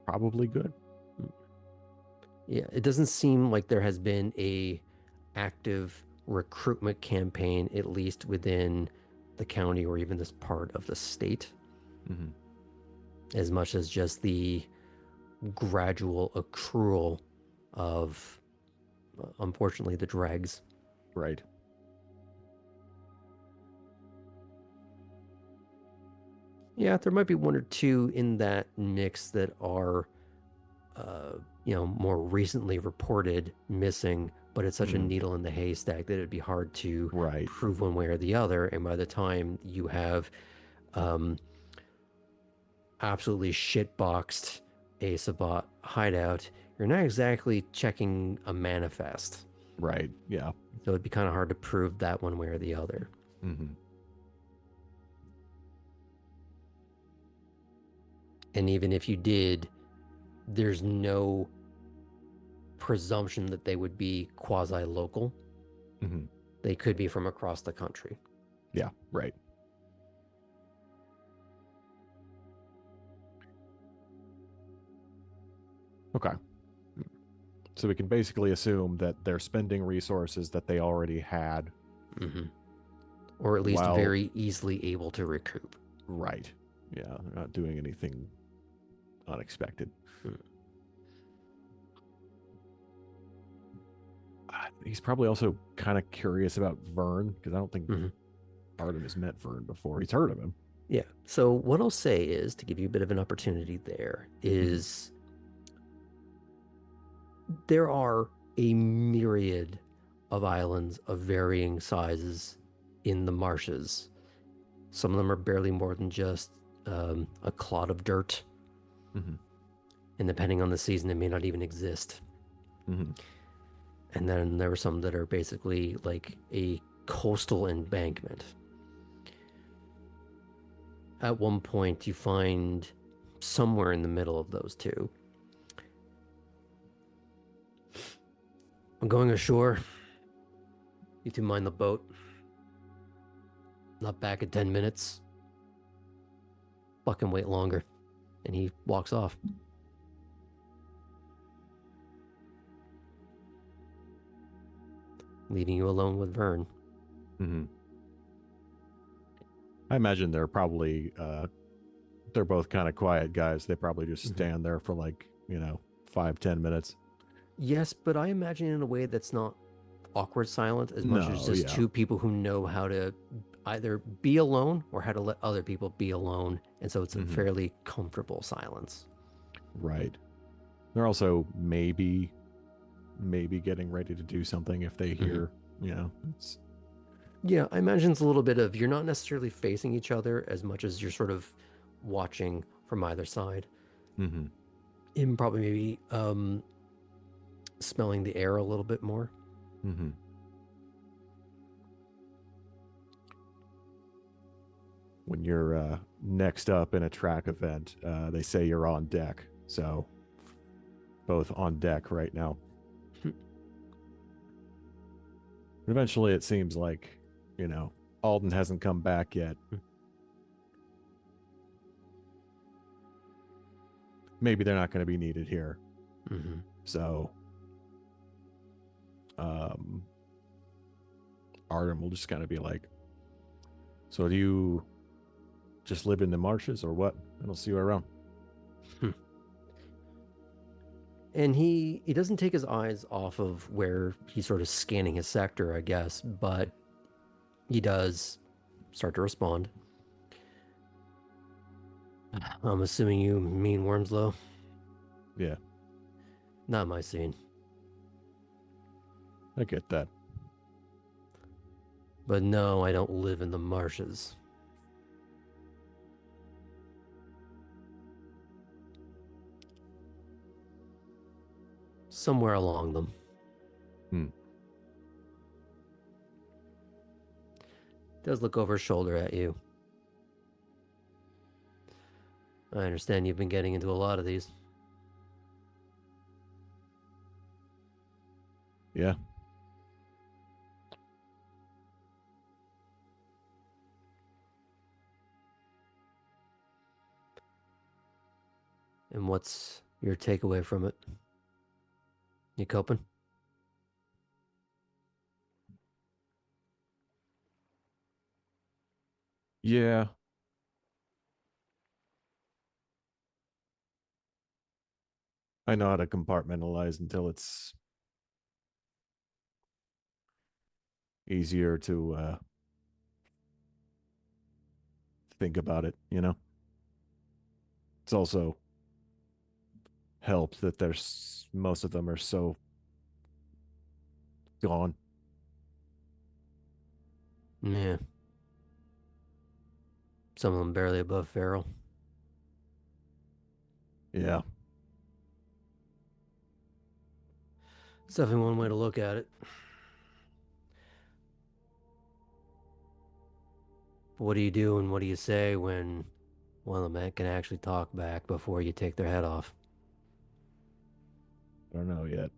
Probably good. Yeah, it doesn't seem like there has been a active recruitment campaign, at least within the county or even this part of the state, as much as just the gradual accrual of, unfortunately, the dregs. Right. Yeah, there might be one or two in that mix that are, more recently reported missing, but it's such a needle in the haystack that it'd be hard to prove one way or the other. And by the time you have absolutely shitboxed a Sabbat hideout, you're not exactly checking a manifest. Right. Yeah. So it'd be kind of hard to prove that one way or the other. And even if you did, there's no presumption that they would be quasi-local. They could be from across the country. Yeah, right. Okay. So we can basically assume that they're spending resources that they already had. Or at least very easily able to recoup. Right. Yeah, they're not doing anything unexpected. He's probably also kind of curious about Vern, because I don't think Artem has met Vern before. He's heard of him. Yeah. So what I'll say is, to give you a bit of an opportunity there, is there are a myriad of islands of varying sizes in the marshes. Some of them are barely more than just a clod of dirt. Mm-hmm. And depending on the season, it may not even exist. Mm-hmm. And then there are some that are basically like a coastal embankment. At one point, you find somewhere in the middle of those two. I'm going ashore. You two mind the boat. Not back in 10 minutes. Fucking wait longer. And he walks off. Leaving you alone with Vern. Mm-hmm. I imagine they're probably they're both kind of quiet guys. They probably just stand there for like 5-10 minutes. Yes, but I imagine in a way that's not awkward silent as much as No, just yeah. two people who know how to either be alone or how to let other people be alone. And so it's a fairly comfortable silence. Right. They're also maybe getting ready to do something if they hear, it's Yeah, I imagine it's a little bit of you're not necessarily facing each other as much as you're sort of watching from either side. And probably maybe smelling the air a little bit more. When you're next up in a track event, they say you're on deck. So both on deck right now. Eventually it seems like, Alden hasn't come back yet. Maybe they're not going to be needed here. So Artem will just kind of be like, so do you just live in the marshes or what? I don't see you around. And he doesn't take his eyes off of where he's sort of scanning his sector, I guess, but he does start to respond. I'm assuming you mean Wormslow? Yeah, Not my scene. I get that. But no, I don't live in the marshes. Somewhere along them. Does look over his shoulder at you. I understand you've been getting into a lot of these. Yeah. And what's your takeaway from it? You coping? Yeah. I know how to compartmentalize until it's easier to think about it, It's also helped that there's most of them are so gone. Yeah. Some of them barely above feral. Yeah. It's definitely one way to look at it. But what do you do and what do you say when one of the men can actually talk back before you take their head off? I don't know yet.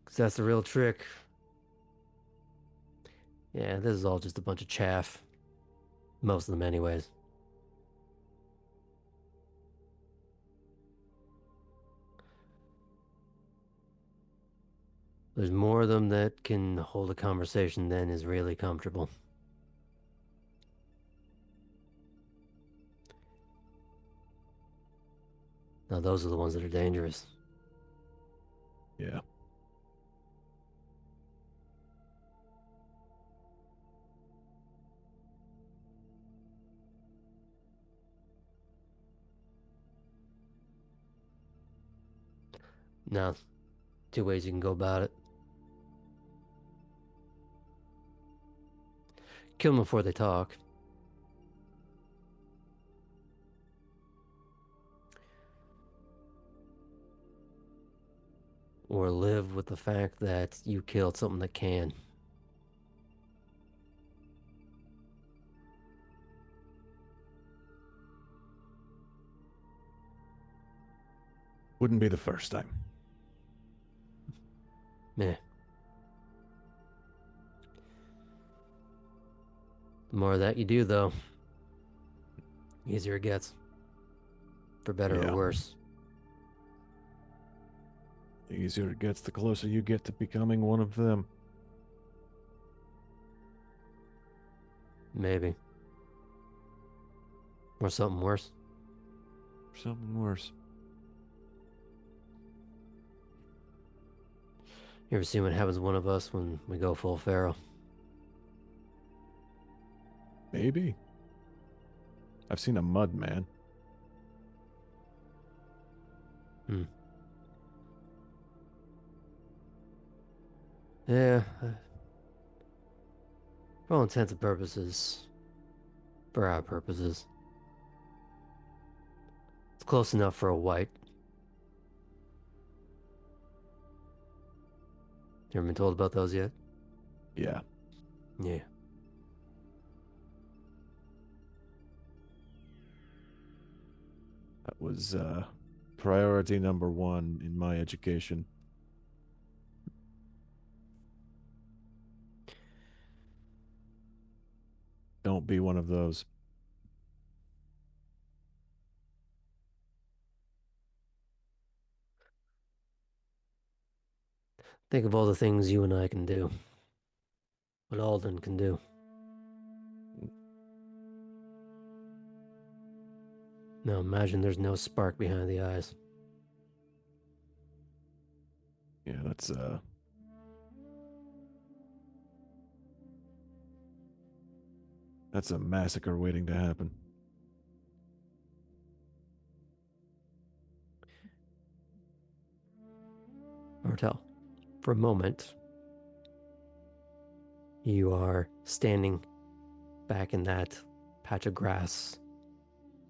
Because that's the real trick. Yeah, this is all just a bunch of chaff. Most of them anyways. There's more of them that can hold a conversation than is really comfortable. Now those are the ones that are dangerous. Yeah. No, two ways you can go about it. Kill them before they talk. Or live with the fact that you killed something that can. Wouldn't be the first time. Meh. The more of that you do, though, easier it gets. For better or Yeah. worse. The easier it gets, the closer you get to becoming one of them. Maybe. Or something worse. Something worse. You ever seen what happens to one of us when we go full feral? Maybe. I've seen a mud man. Yeah. For all intents and purposes. For our purposes. It's close enough for a white. You ever been told about those yet? Yeah. Yeah. That was priority number one in my education. Don't be one of those. Think of all the things you and I can do. What Alden can do. Now imagine there's no spark behind the eyes. Yeah, that's a massacre waiting to happen. Martel, for a moment, you are standing back in that patch of grass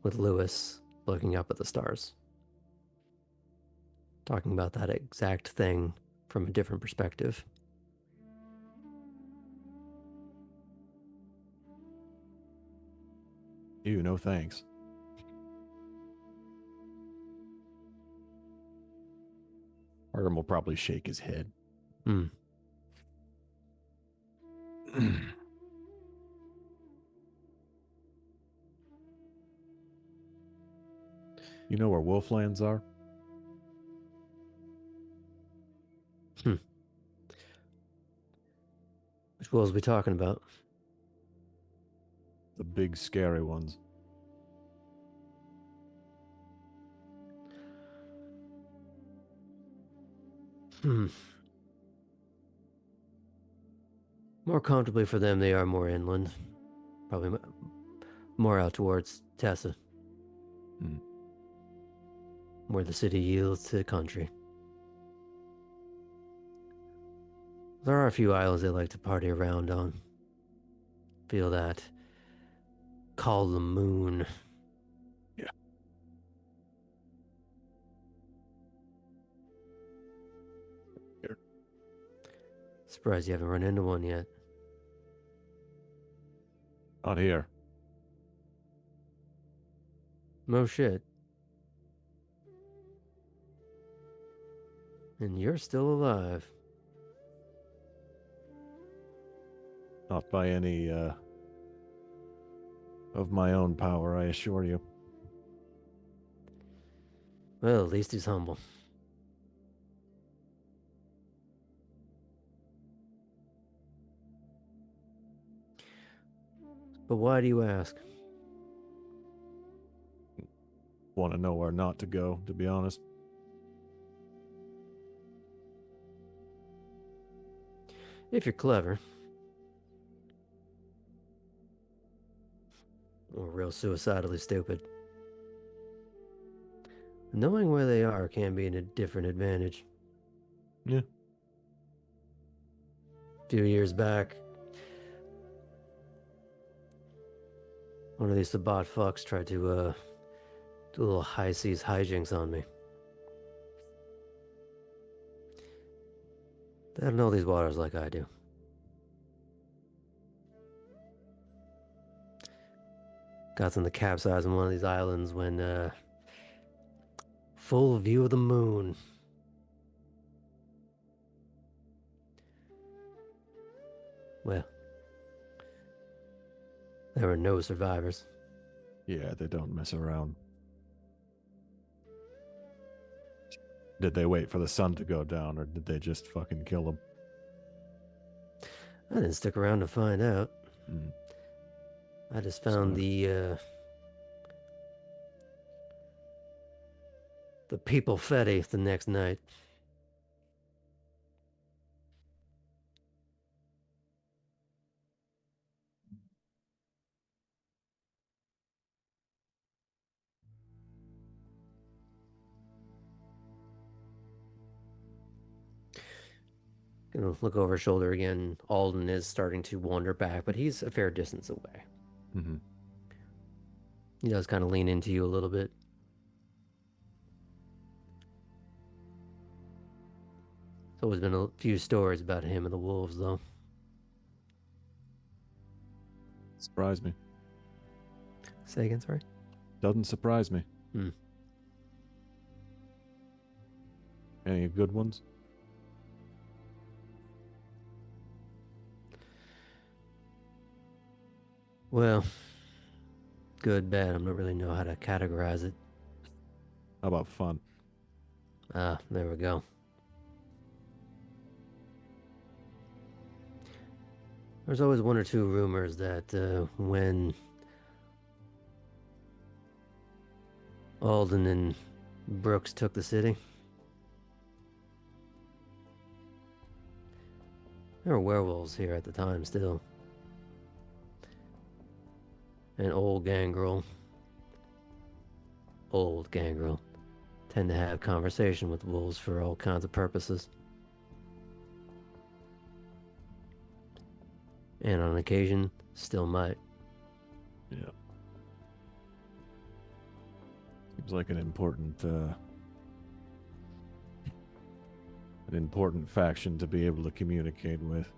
with Lewis looking up at the stars. Talking about that exact thing from a different perspective. Ew, no thanks. Artem will probably shake his head. Hmm. You know where Wolflands are? Which wolves we talking about? The big scary ones. More comfortably for them, they are more inland. Probably more out towards Tessa. Where the city yields to the country. There are a few islands they like to party around on. Feel that. Call the moon. Yeah. Here. Surprised you haven't run into one yet. Not here. No shit. And you're still alive. Not by any of my own power, I assure you. Well, at least he's humble. But why do you ask? Want to know where not to go, to be honest. If you're clever. Or real suicidally stupid. Knowing where they are can be a different advantage. Yeah. A few years back, one of these Sabat fucks tried to do a little high seas hijinks on me. They don't know these waters like I do. Got them to capsize on one of these islands when full view of the moon. Well, there were no survivors. Yeah, they don't mess around. Did they wait for the sun to go down, or did they just fucking kill them? I didn't stick around to find out. Mm. I just found the people fetty the next night. Gonna look over his shoulder again. Alden is starting to wander back, but he's a fair distance away. Mm-hmm. He does kind of lean into you a little bit. There's always been a few stories about him and the wolves, though. Surprise me. Say again, sorry? Doesn't surprise me. Hmm. Any good ones? Well, good, bad. I don't really know how to categorize it. How about fun? Ah, there we go. There's always one or two rumors that when Alden and Brooks took the city, there were werewolves here at the time still. And old gangrel tend to have conversation with wolves for all kinds of purposes. And on occasion, still might. Yeah. Seems like an important faction to be able to communicate with.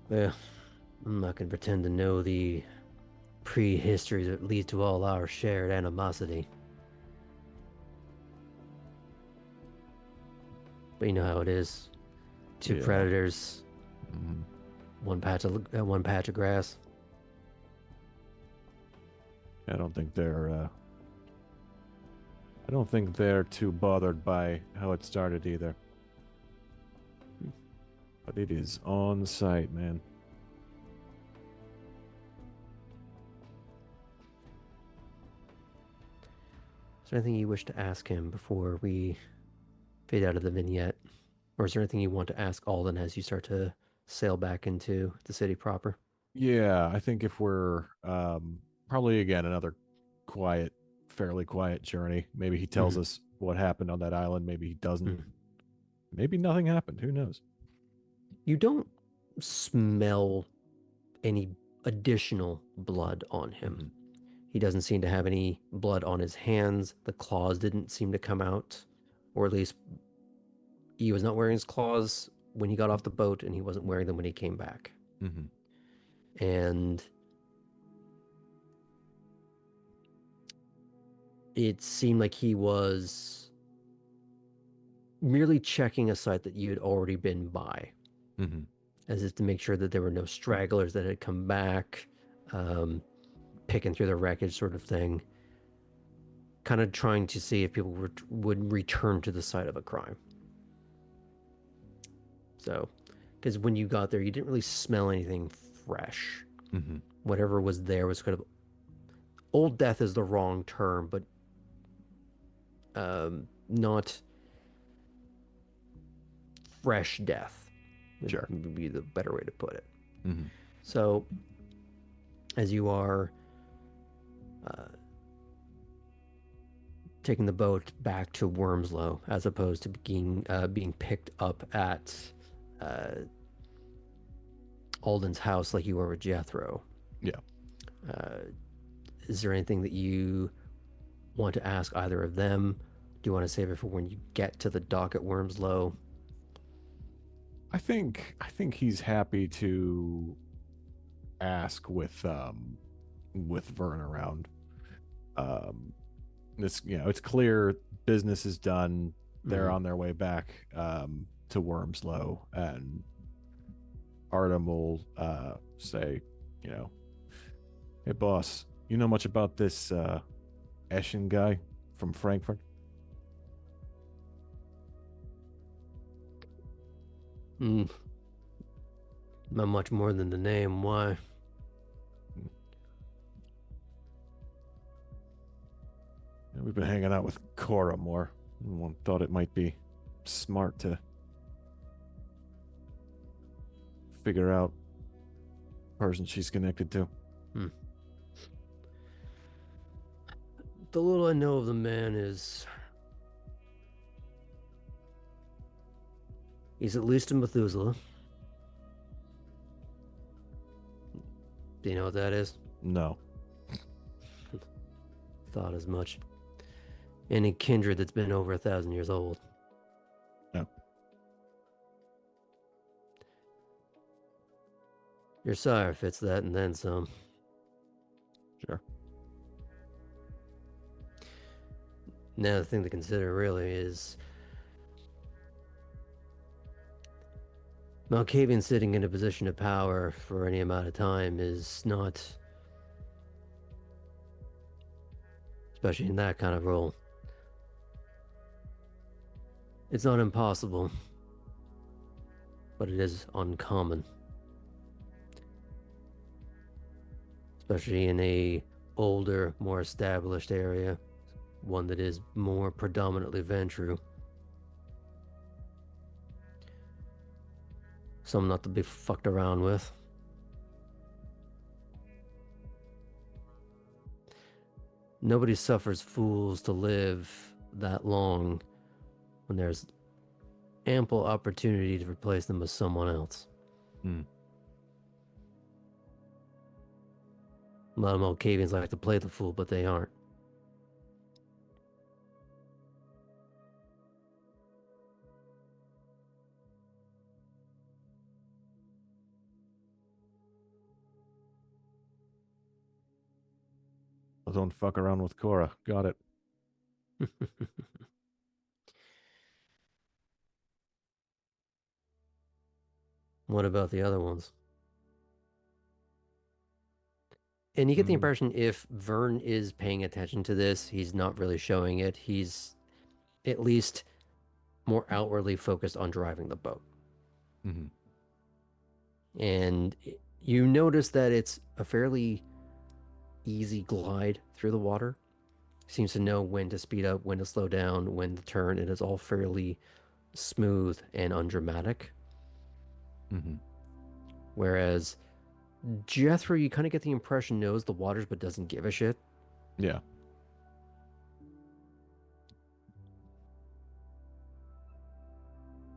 Well, I'm not going to pretend to know the prehistory that leads to all our shared animosity. But you know how it is. Two Yeah. predators, Mm-hmm. one patch of grass. I don't think they're too bothered by how it started either. But it is on site, man. Is there anything you wish to ask him before we fade out of the vignette? Or is there anything you want to ask Alden as you start to sail back into the city proper? Yeah, I think if we're probably again another fairly quiet journey. Maybe he tells us what happened on that island. Maybe he doesn't. Maybe nothing happened. Who knows? You don't smell any additional blood on him. Mhm. He doesn't seem to have any blood on his hands. The claws didn't seem to come out, or at least he was not wearing his claws when he got off the boat, and he wasn't wearing them when he came back. Mhm. And it seemed like he was merely checking a site that you had already been by, Mhm. as if to make sure that there were no stragglers that had come back, picking through the wreckage sort of thing. Kind of trying to see if people would return to the site of a crime. So, because when you got there, you didn't really smell anything fresh. Mhm. Whatever was there was kind of old death is the wrong term, but not fresh death. Sure. Would be the better way to put it. Mhm. So, as you are taking the boat back to Wormslow, as opposed to being picked up at Alden's house like you were with Jethro. Yeah. Is there anything that you want to ask either of them? Do you want to save it for when you get to the dock at Wormslow? I think he's happy to ask with Vern around. It's clear business is done. They're on their way back to Wormslow, and Artem will say, hey boss, you know much about this Eschen guy from Frankfurt? Not much more than the name. Why? We've been hanging out with Cora more. One thought it might be smart to figure out the person she's connected to. The little I know of the man is he's at least a Methuselah. Do you know what that is? No. Thought as much. Any kindred that's been over 1,000 years old. No. Your sire fits that and then some. Sure. Now the thing to consider really is Malkavian sitting in a position of power for any amount of time is not, especially in that kind of role, it's not impossible, but it is uncommon. Especially in a older, more established area, one that is more predominantly Ventru. Some not to be fucked around with. Nobody suffers fools to live that long when there's ample opportunity to replace them with someone else. A lot of Malkavians like to play the fool, but they aren't. Well, don't fuck around with Cora. Got it. What about the other ones? And you get the impression if Vern is paying attention to this, he's not really showing it. He's at least more outwardly focused on driving the boat. And you notice that it's a fairly easy glide through the water. Seems to know when to speed up, when to slow down, when to turn. It is all fairly smooth and undramatic. Whereas Jethro, you kind of get the impression knows the waters but doesn't give a shit. Yeah.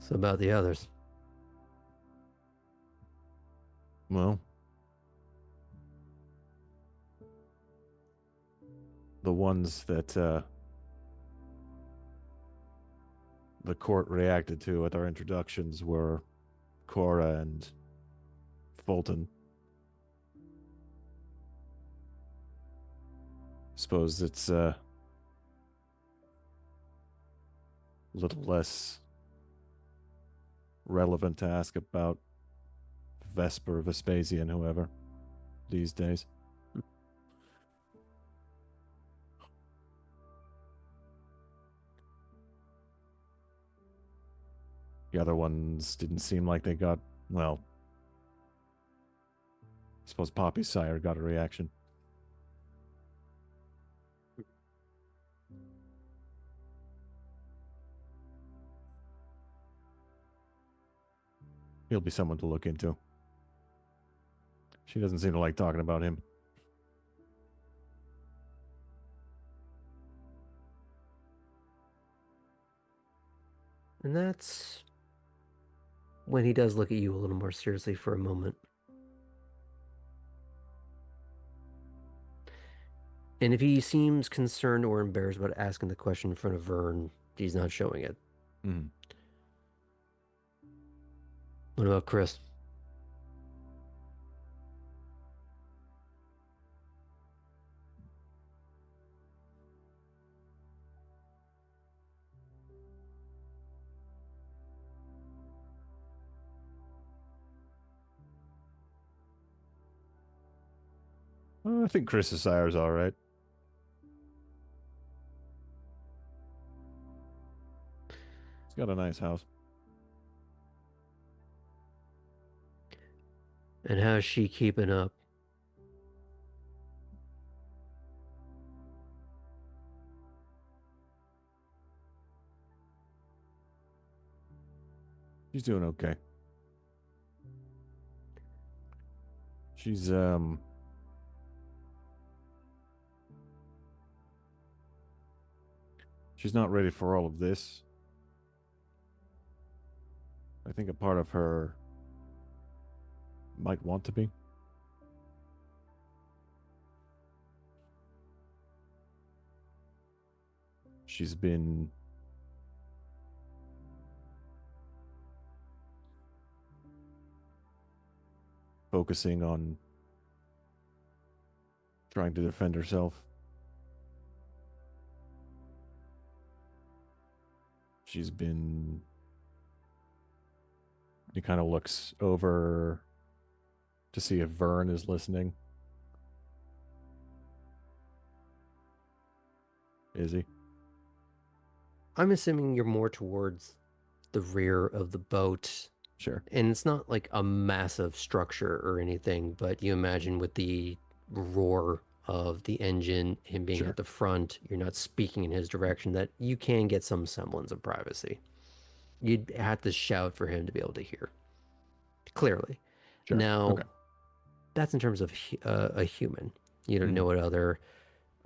So about the others. Well, the ones that the court reacted to at our introductions were Cora and Fulton. Suppose it's a little less relevant to ask about Vesper, Vespasian, whoever, these days. The other ones didn't seem like they got, well, I suppose Poppy's sire got a reaction. He'll be someone to look into. She doesn't seem to like talking about him. And that's when he does look at you a little more seriously for a moment. And if he seems concerned or embarrassed about asking the question in front of Vern, he's not showing it. Mm. What about Chris? I think Chris's sire's all right. He's got a nice house. And how's she keeping up? She's doing okay. She's she's not ready for all of this. I think a part of her might want to be. She's been focusing on trying to defend herself. She's been. He kind of looks over to see if Vern is listening. Is he? I'm assuming you're more towards the rear of the boat. Sure. And it's not like a massive structure or anything, but you imagine with the roar of the engine, him being Sure. at the front, you're not speaking in his direction, that you can get some semblance of privacy. You'd have to shout for him to be able to hear. Clearly. Sure. Now, Okay. that's in terms of a human. You don't know what other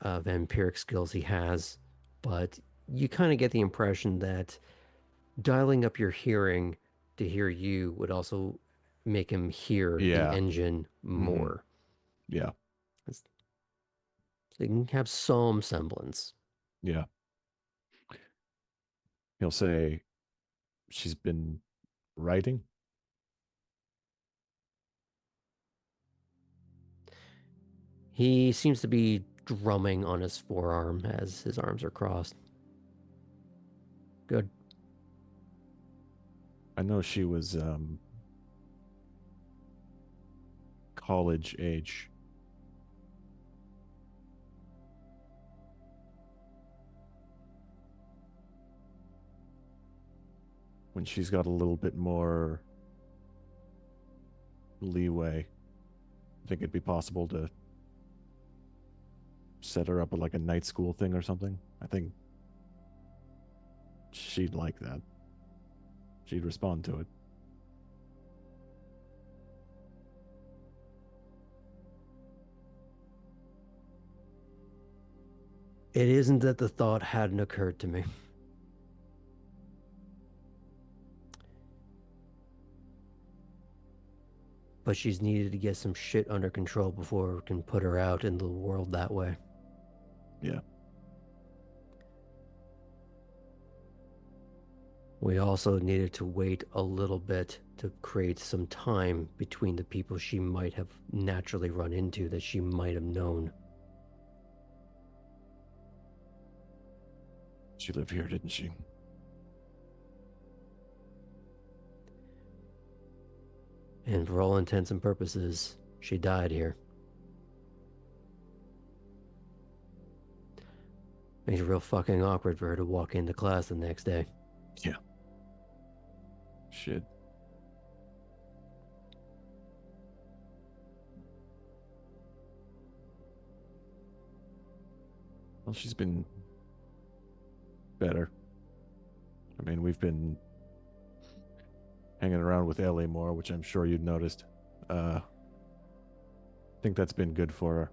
vampiric skills he has, but you kind of get the impression that dialing up your hearing to hear you would also make him hear the Yeah. engine more. Yeah. So you can have some semblance. Yeah. He'll say she's been writing. He seems to be drumming on his forearm as his arms are crossed. Good. I know she was college age. When she's got a little bit more leeway, I think it'd be possible to set her up with like a night school thing or something. I think she'd like that. She'd respond to it. It isn't that the thought hadn't occurred to me. But she's needed to get some shit under control before we can put her out into the world that way. Yeah. We also needed to wait a little bit to create some time between the people she might have naturally run into that she might have known. She lived here, didn't she? And for all intents and purposes, she died here. Makes it real fucking awkward for her to walk into class the next day. Yeah. Shit. Well, she's been better. I mean, we've been hanging around with Elli more, which I'm sure you'd noticed. I think that's been good for her.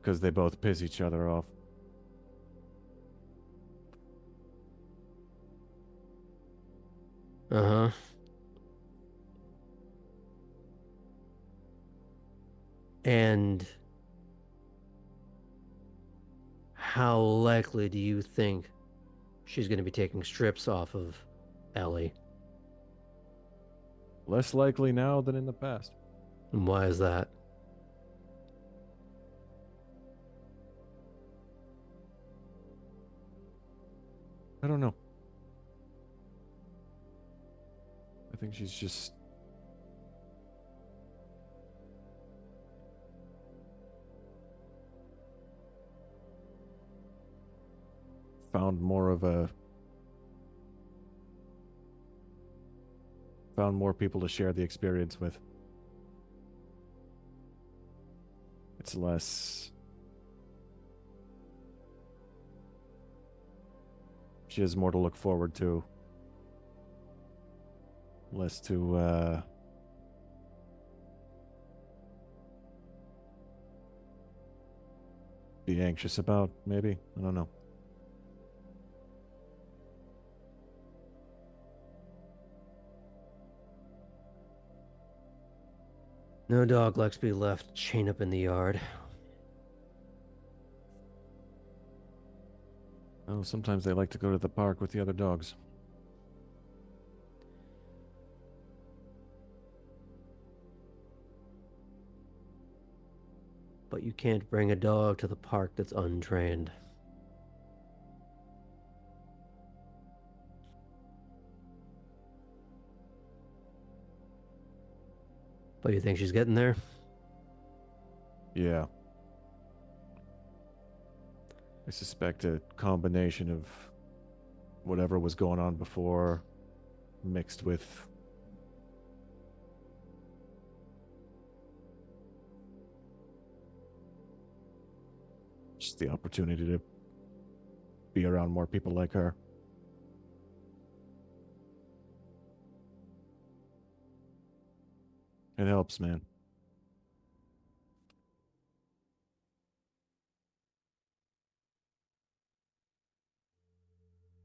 Because they both piss each other off. Uh-huh. And how likely do you think she's going to be taking strips off of Elli? Less likely now than in the past. And why is that? I don't know. I think she's just found more of a found more people to share the experience with. It's less. She has more to look forward to. Less to be anxious about, maybe. I don't know. No dog likes to be left chained up in the yard. Oh, sometimes they like to go to the park with the other dogs. But you can't bring a dog to the park that's untrained. But you think she's getting there? Yeah. I suspect a combination of whatever was going on before mixed with just the opportunity to be around more people like her. It helps, man.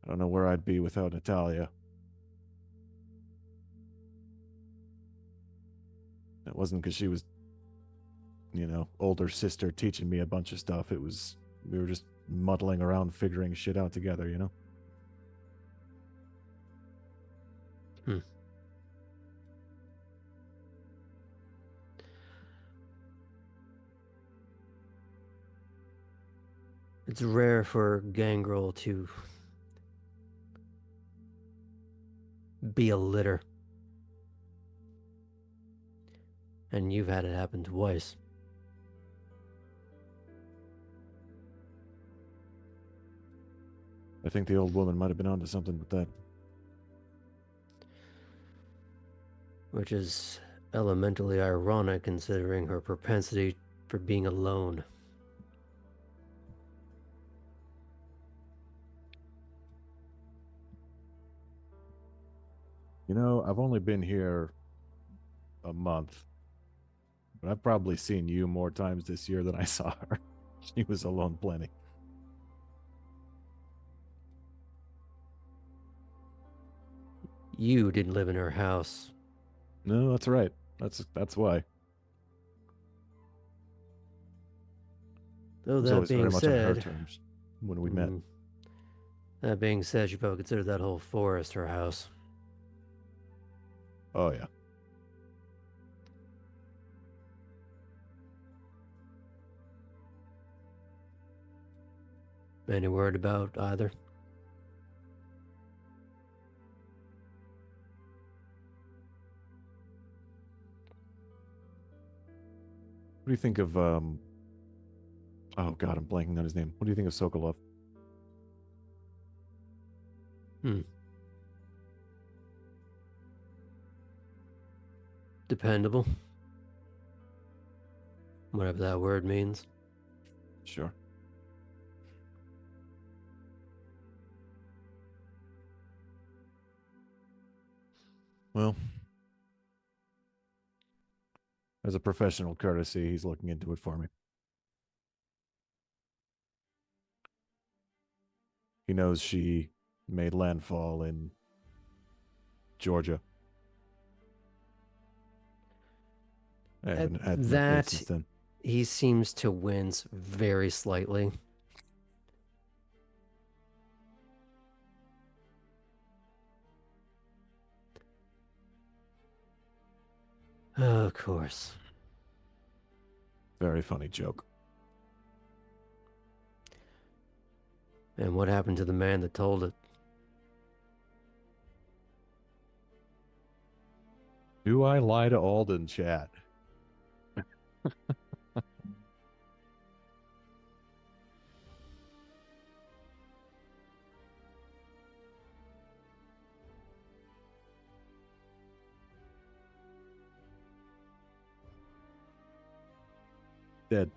I don't know where I'd be without Natalia. It wasn't because she was, older sister teaching me a bunch of stuff. It was, we were just muddling around figuring shit out together. Hmm. It's rare for Gangrel to be a litter. And you've had it happen twice. I think the old woman might have been onto something with that. Which is elementally ironic considering her propensity for being alone. I've only been here a month, but I've probably seen you more times this year than I saw her. She was alone plenty. You didn't live in her house. No, that's right. That's why. It Though was that always very being much on her said, terms when we met. that being said, you probably consider that whole forest her house. Oh yeah. Any word about either? What do you think of oh god, I'm blanking on his name. What do you think of Sokolov? Dependable. Whatever that word means. Sure. Well, as a professional courtesy, he's looking into it for me. He knows she made landfall in Georgia. I At haven't had enough that, meat since then. he seems to wince very slightly. Of course. Very funny joke. And what happened to the man that told it? Do I lie to Alden, chat? Dead.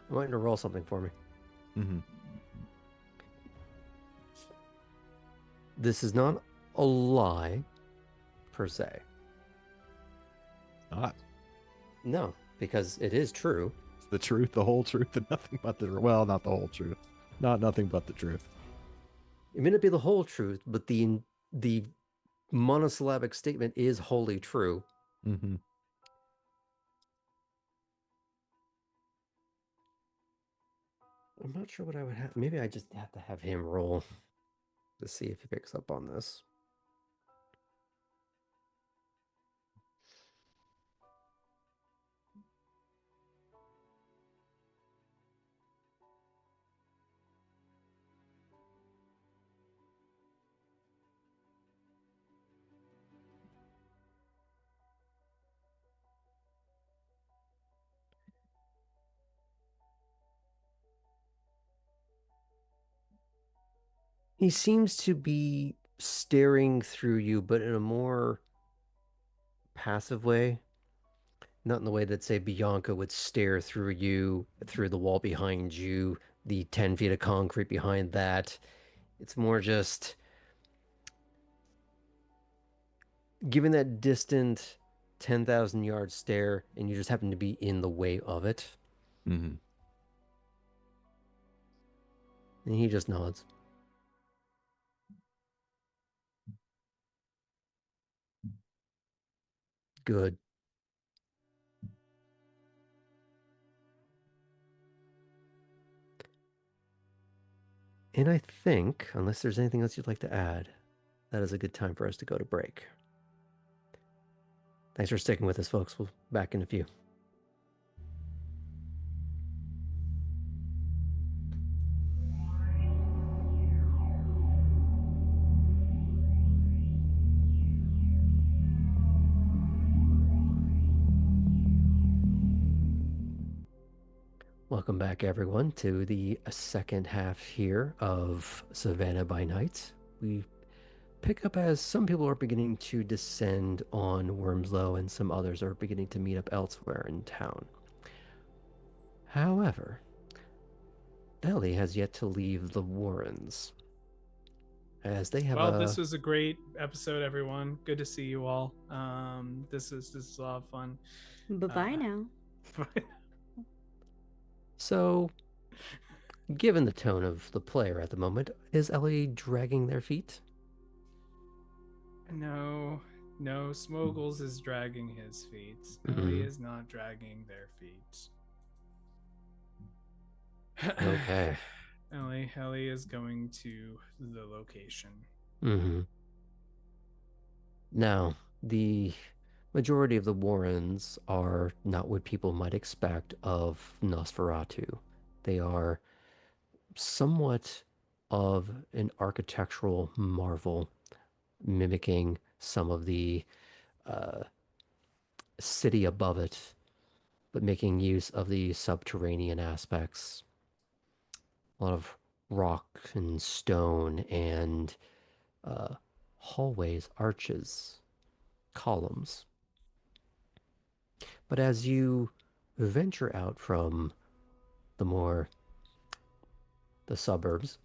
I want you to roll something for me. Mm-hmm. This is not a lie, per se. Not. No, because it is true. It's the truth, the whole truth, and nothing but the... Well, not the whole truth. Not nothing but the truth. It may not be the whole truth, but the monosyllabic statement is wholly true. Mm-hmm. I'm not sure what I would have. Maybe I just have to have him roll to see if he picks up on this. He seems to be staring through you, but in a more passive way. Not in the way that, say, Bianca would stare through you, through the wall behind you, the 10 feet of concrete behind that. It's more just giving that distant 10,000 yard stare, and you just happen to be in the way of it. Mm-hmm. And he just nods. Good. And I think, unless there's anything else you'd like to add, that is a good time for us to go to break. Thanks for sticking with us, folks. We'll be back in a few. Welcome back, everyone, to the second half here of Savannah by Night. We pick up as some people are beginning to descend on Wormslow and some others are beginning to meet up elsewhere in town. However, Elli has yet to leave the Warrens, as they have This was a great episode, everyone. Good to see you all. This is a lot of fun. Bye-bye now. So, given the tone of the player at the moment, is Elli dragging their feet? No, Smoggles is dragging his feet. Elli is not dragging their feet. Okay. Elli is going to the location. Mm-hmm. Now, the majority of the Warrens are not what people might expect of Nosferatu. They are somewhat of an architectural marvel, mimicking some of the city above it, but making use of the subterranean aspects. A lot of rock and stone and hallways, arches, columns. But as you venture out from the suburbs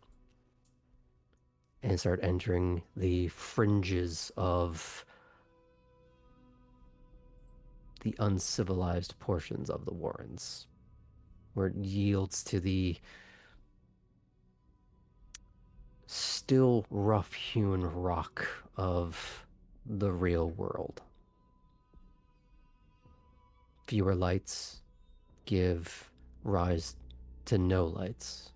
and start entering the fringes of the uncivilized portions of the Warrens, where it yields to the still rough-hewn rock of the real world. Fewer lights give rise to no lights,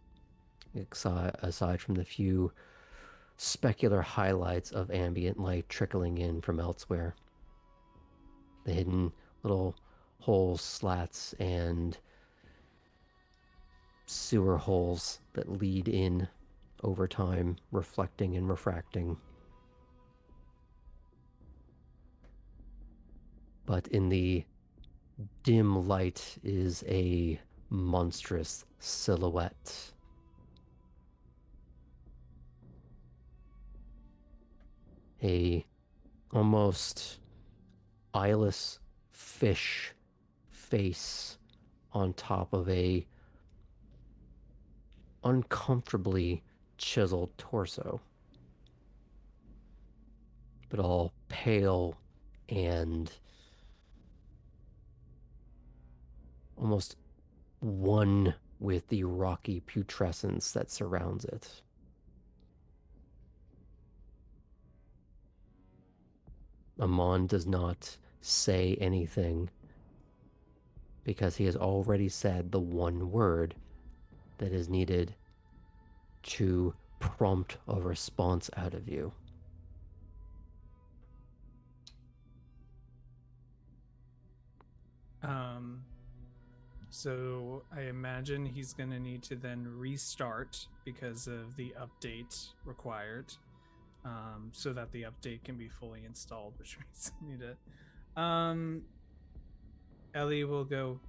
aside from the few specular highlights of ambient light trickling in from elsewhere. The hidden little holes, slats, and sewer holes that lead in over time, reflecting and refracting. But in the dim light is a monstrous silhouette. A almost eyeless fish face on top of a uncomfortably chiseled torso, but all pale and almost one with the rocky putrescence that surrounds it. Ammon does not say anything because he has already said the one word that is needed to prompt a response out of you. So I imagine he's going to need to then restart because of the update required, so that the update can be fully installed, which means I need to. Elli will go.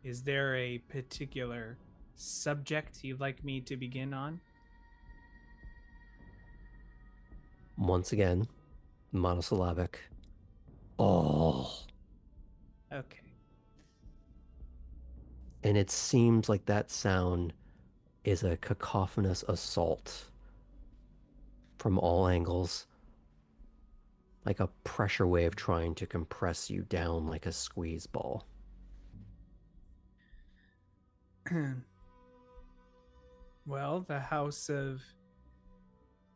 Is there a particular subject you'd like me to begin on? Once again, monosyllabic. All. Okay. And it seems like that sound is a cacophonous assault from all angles, like a pressure wave trying to compress you down like a squeeze ball. Well, the House of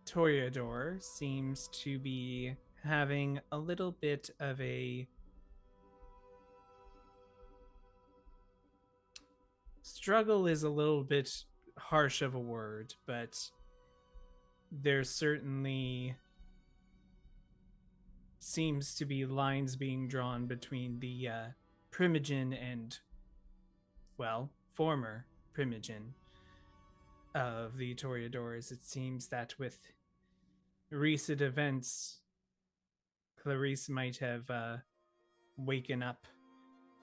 Toreador seems to be having a little bit of a struggle is a little bit harsh of a word, but there certainly seems to be lines being drawn between the Primogen and, well, former Primogen of the Toreadors. It seems that with recent events, Clarice might have waken up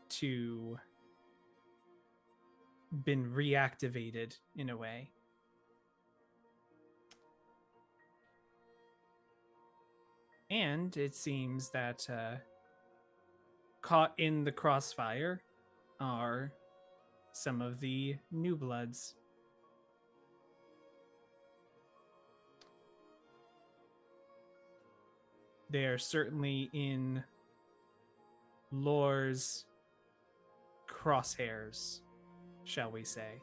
to been reactivated in a way. And it seems that caught in the crossfire are some of the new bloods. They are certainly in Lore's crosshairs, shall we say.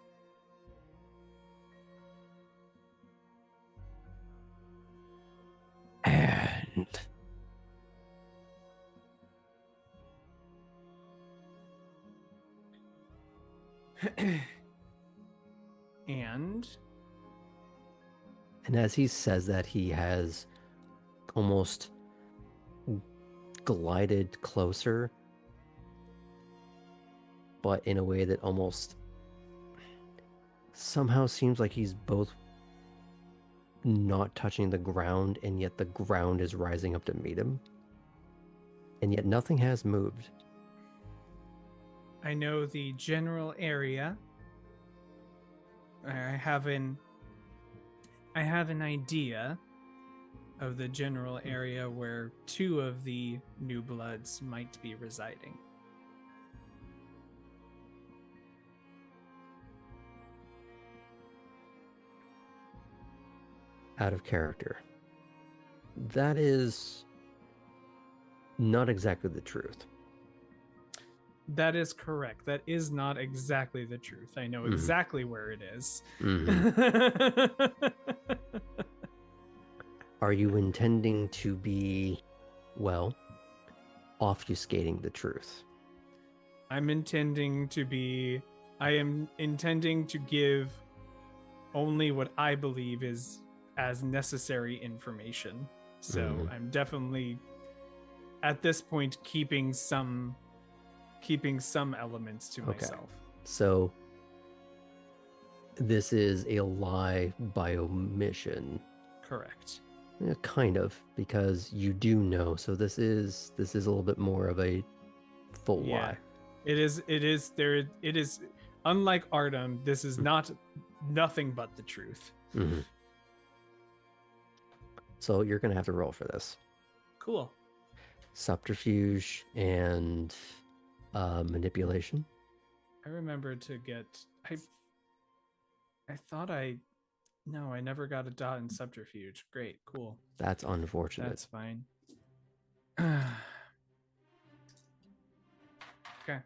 And and as he says that, he has almost glided closer, but in a way that almost somehow seems like he's both not touching the ground, and yet the ground is rising up to meet him. And yet nothing has moved. I know the general area. I have an idea of the general area where two of the new bloods might be residing. Out of character. That is not exactly the truth. That is correct. That is not exactly the truth. I know Mhm. exactly where it is. Mhm. Are you intending to be, well, obfuscating the truth? I am intending to give only what I believe is as necessary information. So Mhm. I'm definitely at this point keeping some elements to Okay. myself. So this is a lie by omission. Correct. Kind of, because you do know. So this is a little bit more of a full lie. It is unlike Artem, this is not nothing but the truth. Mm-hmm. So you're gonna have to roll for this. Cool. Subterfuge and manipulation. I remember to get I thought I never got a dot in subterfuge. Great, cool. That's unfortunate. That's fine. Okay.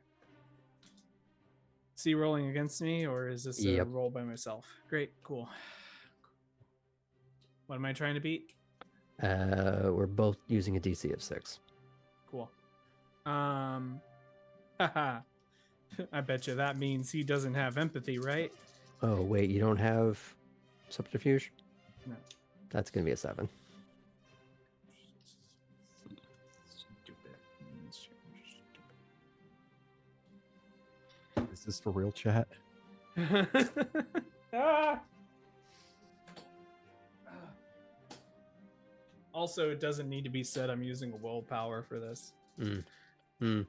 Is he rolling against me, or is this a Yep. roll by myself? Great, cool. What am I trying to beat? We're both using a DC of 6. Cool. Haha. I bet you that means he doesn't have empathy, right? Oh wait, you don't have subterfuge? No. That's gonna be a 7. Stupid. Is this for real, chat? Ah! Also, it doesn't need to be said I'm using a willpower for this. Hmm.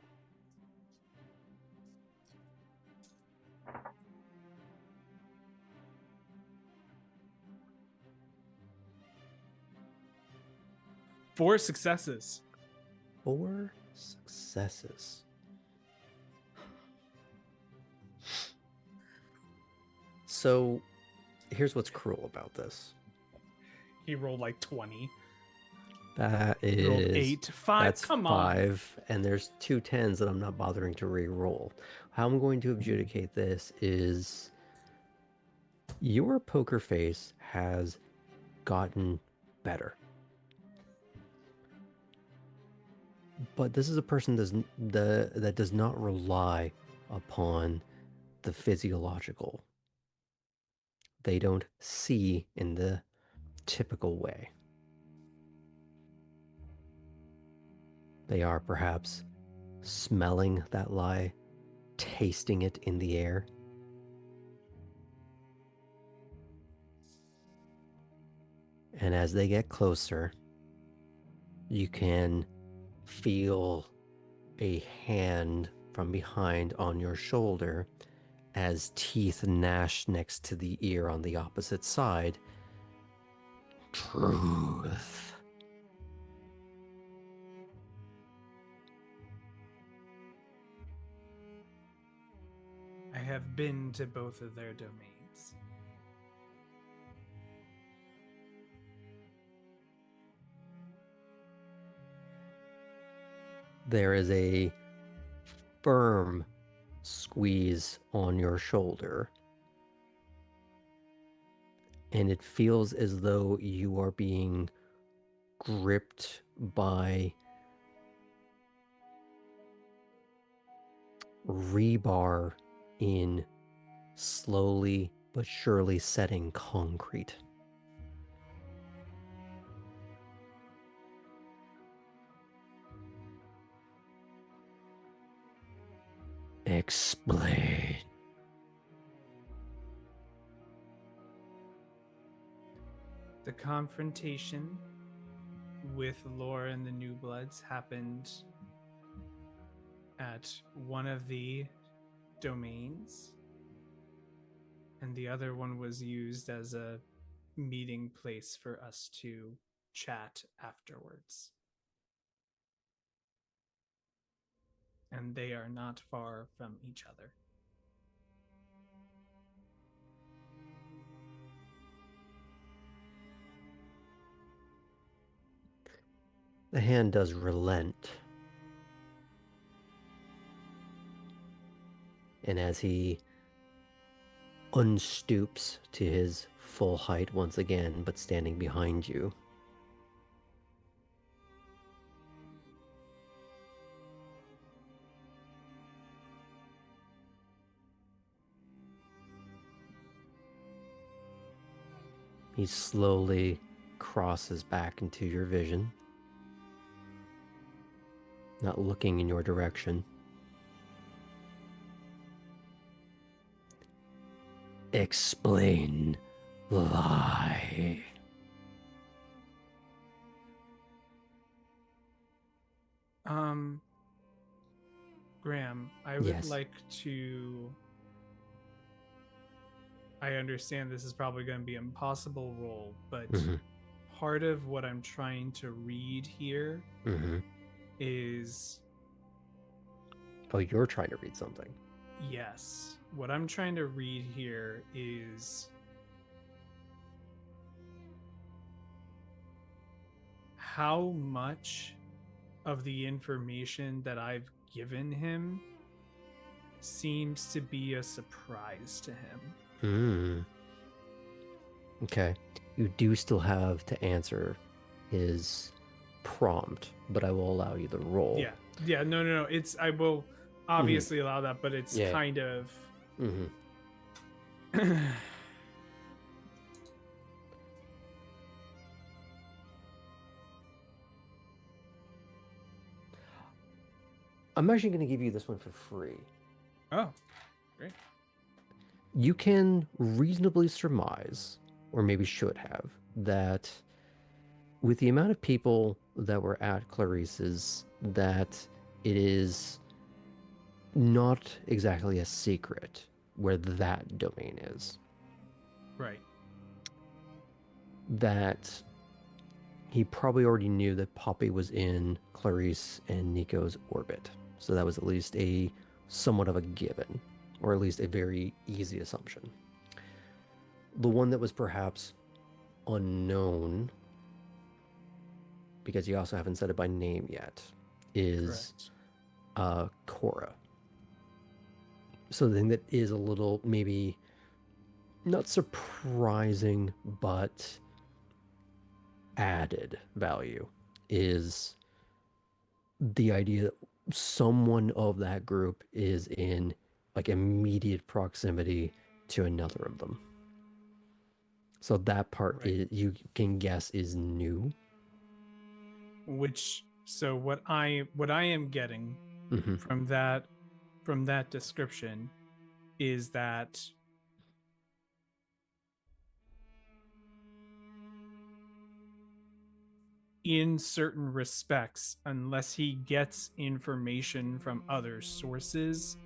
4 successes. 4 successes. So here's what's cruel about this. He rolled like 20. That He rolled is 8. 5. That's Come 5, and there's 2 10s that I'm not bothering to re-roll. How I'm going to adjudicate this is your poker face has gotten better. But this is a person that does not rely upon the physiological. They don't see in the typical way. They are perhaps smelling that lie, tasting it in the air. And as they get closer, you can feel a hand from behind on your shoulder as teeth gnash next to the ear on the opposite side. Truth. I have been to both of their domains. There is a firm squeeze on your shoulder, and it feels as though you are being gripped by rebar in slowly but surely setting concrete. Explain. The confrontation with Laura and the New Bloods happened at one of the domains, and the other one was used as a meeting place for us to chat afterwards. And they are not far from each other. The hand does relent And as he unstoops to his full height once again, but standing behind you, he slowly crosses back into your vision, not looking in your direction. Explain why. Graham, I would Yes. like to. I understand this is probably going to be an impossible role, but part of what I'm trying to read here is. Oh, you're trying to read something. Yes. What I'm trying to read here is how much of the information that I've given him seems to be a surprise to him. Okay. You do still have to answer his prompt, but I will allow you the roll. Yeah. No. I will obviously allow that, but it's kind of. I'm actually going to give you this one for free. Oh, great. You can reasonably surmise, or maybe should have, that with the amount of people that were at Clarice's, that it is not exactly a secret where that domain is. Right. That he probably already knew that Poppy was in Clarice and Nico's orbit. So that was at least a somewhat of a given, or at least a very easy assumption. The one that was perhaps unknown, because you also haven't said it by name yet, is Cora. So the thing that is a little maybe not surprising, but added value is the idea that someone of that group is in like immediate proximity to another of them. So that part is, you can guess, is new. So what I am getting from that description is that in certain respects, unless he gets information from other sources,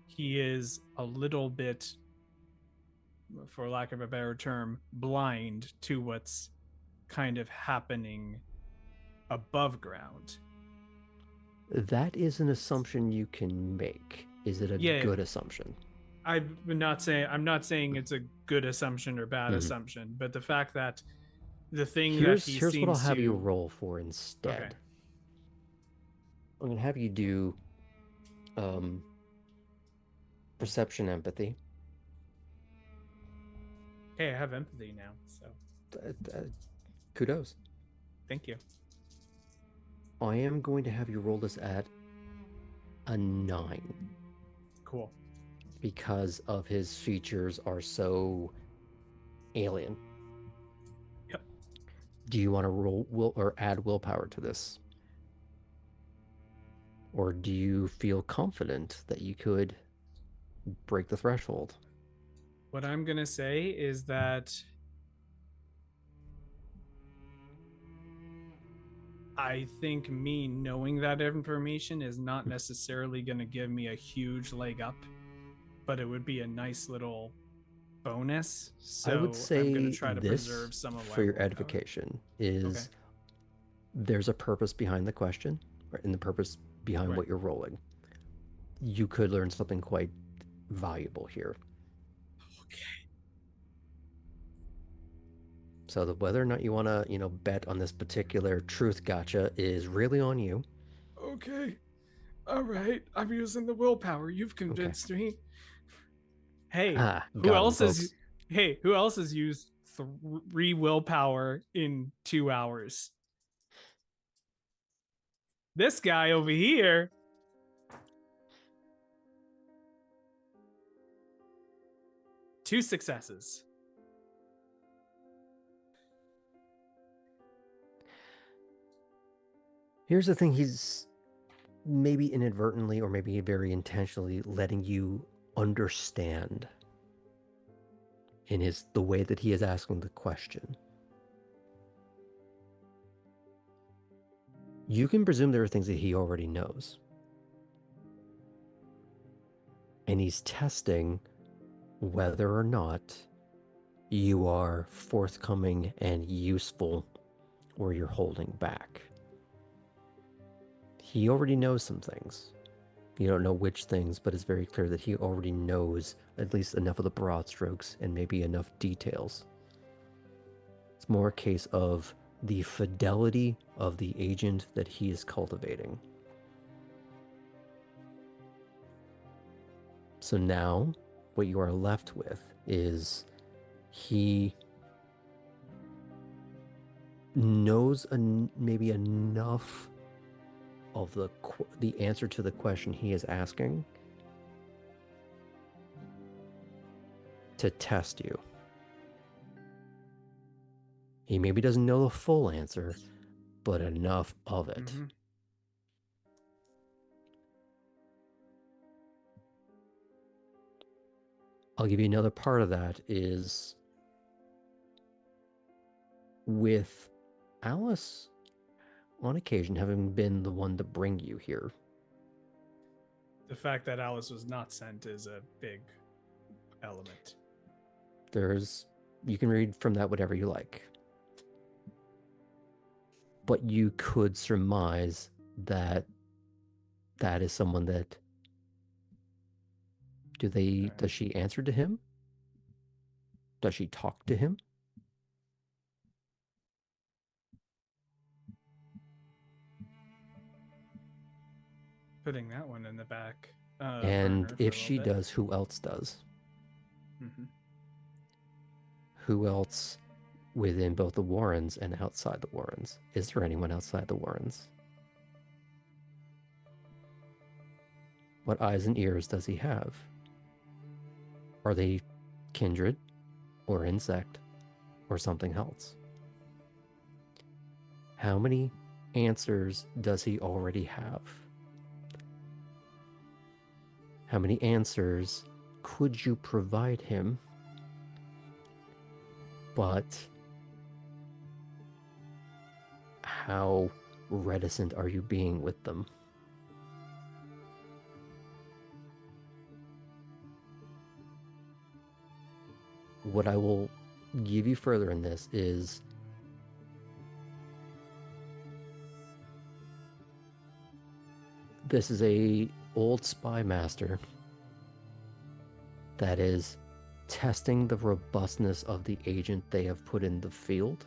he is a little bit, for lack of a better term, blind to what's kind of happening above ground. That is an assumption you can make. Is it a good assumption? I'm not saying it's a good assumption or bad assumption, but the fact that the thing here's that he here's what I'll seems have to you roll for instead. Okay. I'm gonna have you do perception empathy. Hey, I have empathy now, so kudos. Thank you. I am going to have you roll this at a 9. Cool. Because of his features are so alien. Yep. Do you want to roll or add willpower to this? Or do you feel confident that you could break the threshold? What I'm going to say is that I think me knowing that information is not necessarily going to give me a huge leg up, but it would be a nice little bonus. So I would say I'm going to try to this, preserve some of for your edification, is there's a purpose behind the question, and the purpose behind what you're rolling. You could learn something quite valuable here. Okay. So whether or not you want to, bet on this particular truth gotcha is really on you. Okay. All right, I'm using the willpower. You've convinced me. Hey, Ah, who got him, else has folks. who else has used 3 willpower in 2 hours? This guy over here. Two successes. Here's the thing, he's maybe inadvertently or maybe very intentionally letting you understand in the way that he is asking the question. You can presume there are things that he already knows. And he's testing whether or not you are forthcoming and useful or you're holding back. He already knows some things. You don't know which things, but it's very clear that he already knows at least enough of the broad strokes and maybe enough details. It's more a case of the fidelity of the agent that he is cultivating. So now, what you are left with is he knows maybe enough of the answer to the question he is asking to test you. He maybe doesn't know the full answer, but enough of it. Mm-hmm. I'll give you another part of that is with Alice on occasion having been the one to bring you here. The fact that Alice was not sent is a big element. You can read from that whatever you like. But you could surmise that that is someone that does she answer to him? Does she talk to him? Putting that one in the back. And Burner if for a she little bit. does, who else does? Mm-hmm. Who else within both the Warrens and outside the Warrens? Is there anyone outside the Warrens? What eyes and ears does he have? Are they kindred or insect or something else? How many answers does he already have? How many answers could you provide him? But how reticent are you being with them? What I will give you further in this is this is a old spy master that is testing the robustness of the agent they have put in the field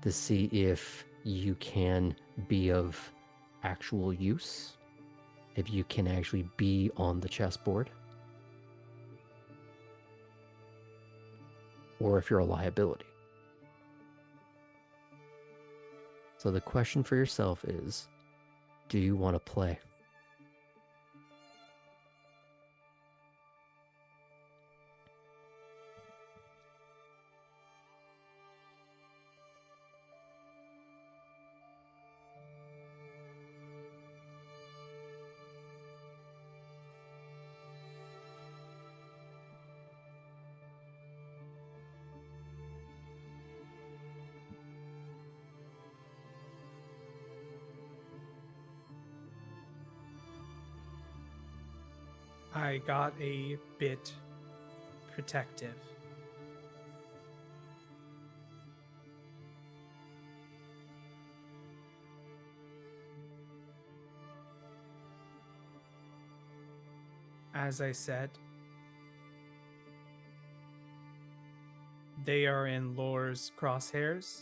to see if you can be of actual use, if you can actually be on the chessboard, or if you're a liability. So the question for yourself is, do you want to play? I got a bit protective. As I said, they are in Lore's crosshairs.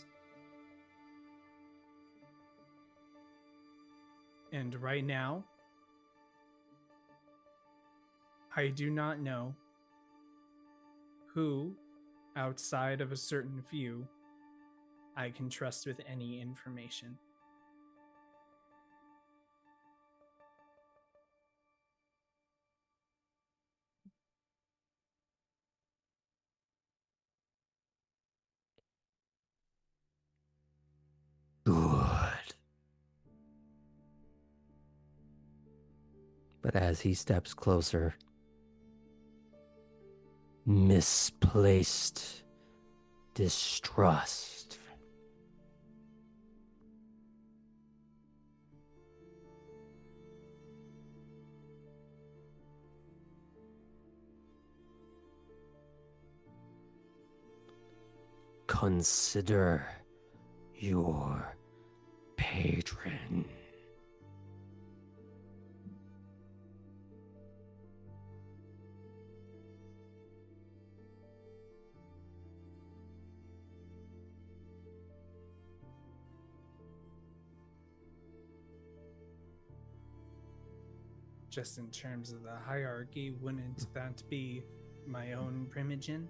And right now, I do not know who, outside of a certain few, I can trust with any information. Good. But as he steps closer, misplaced distrust. Consider your patron. Just in terms of the hierarchy, wouldn't that be my own primogen?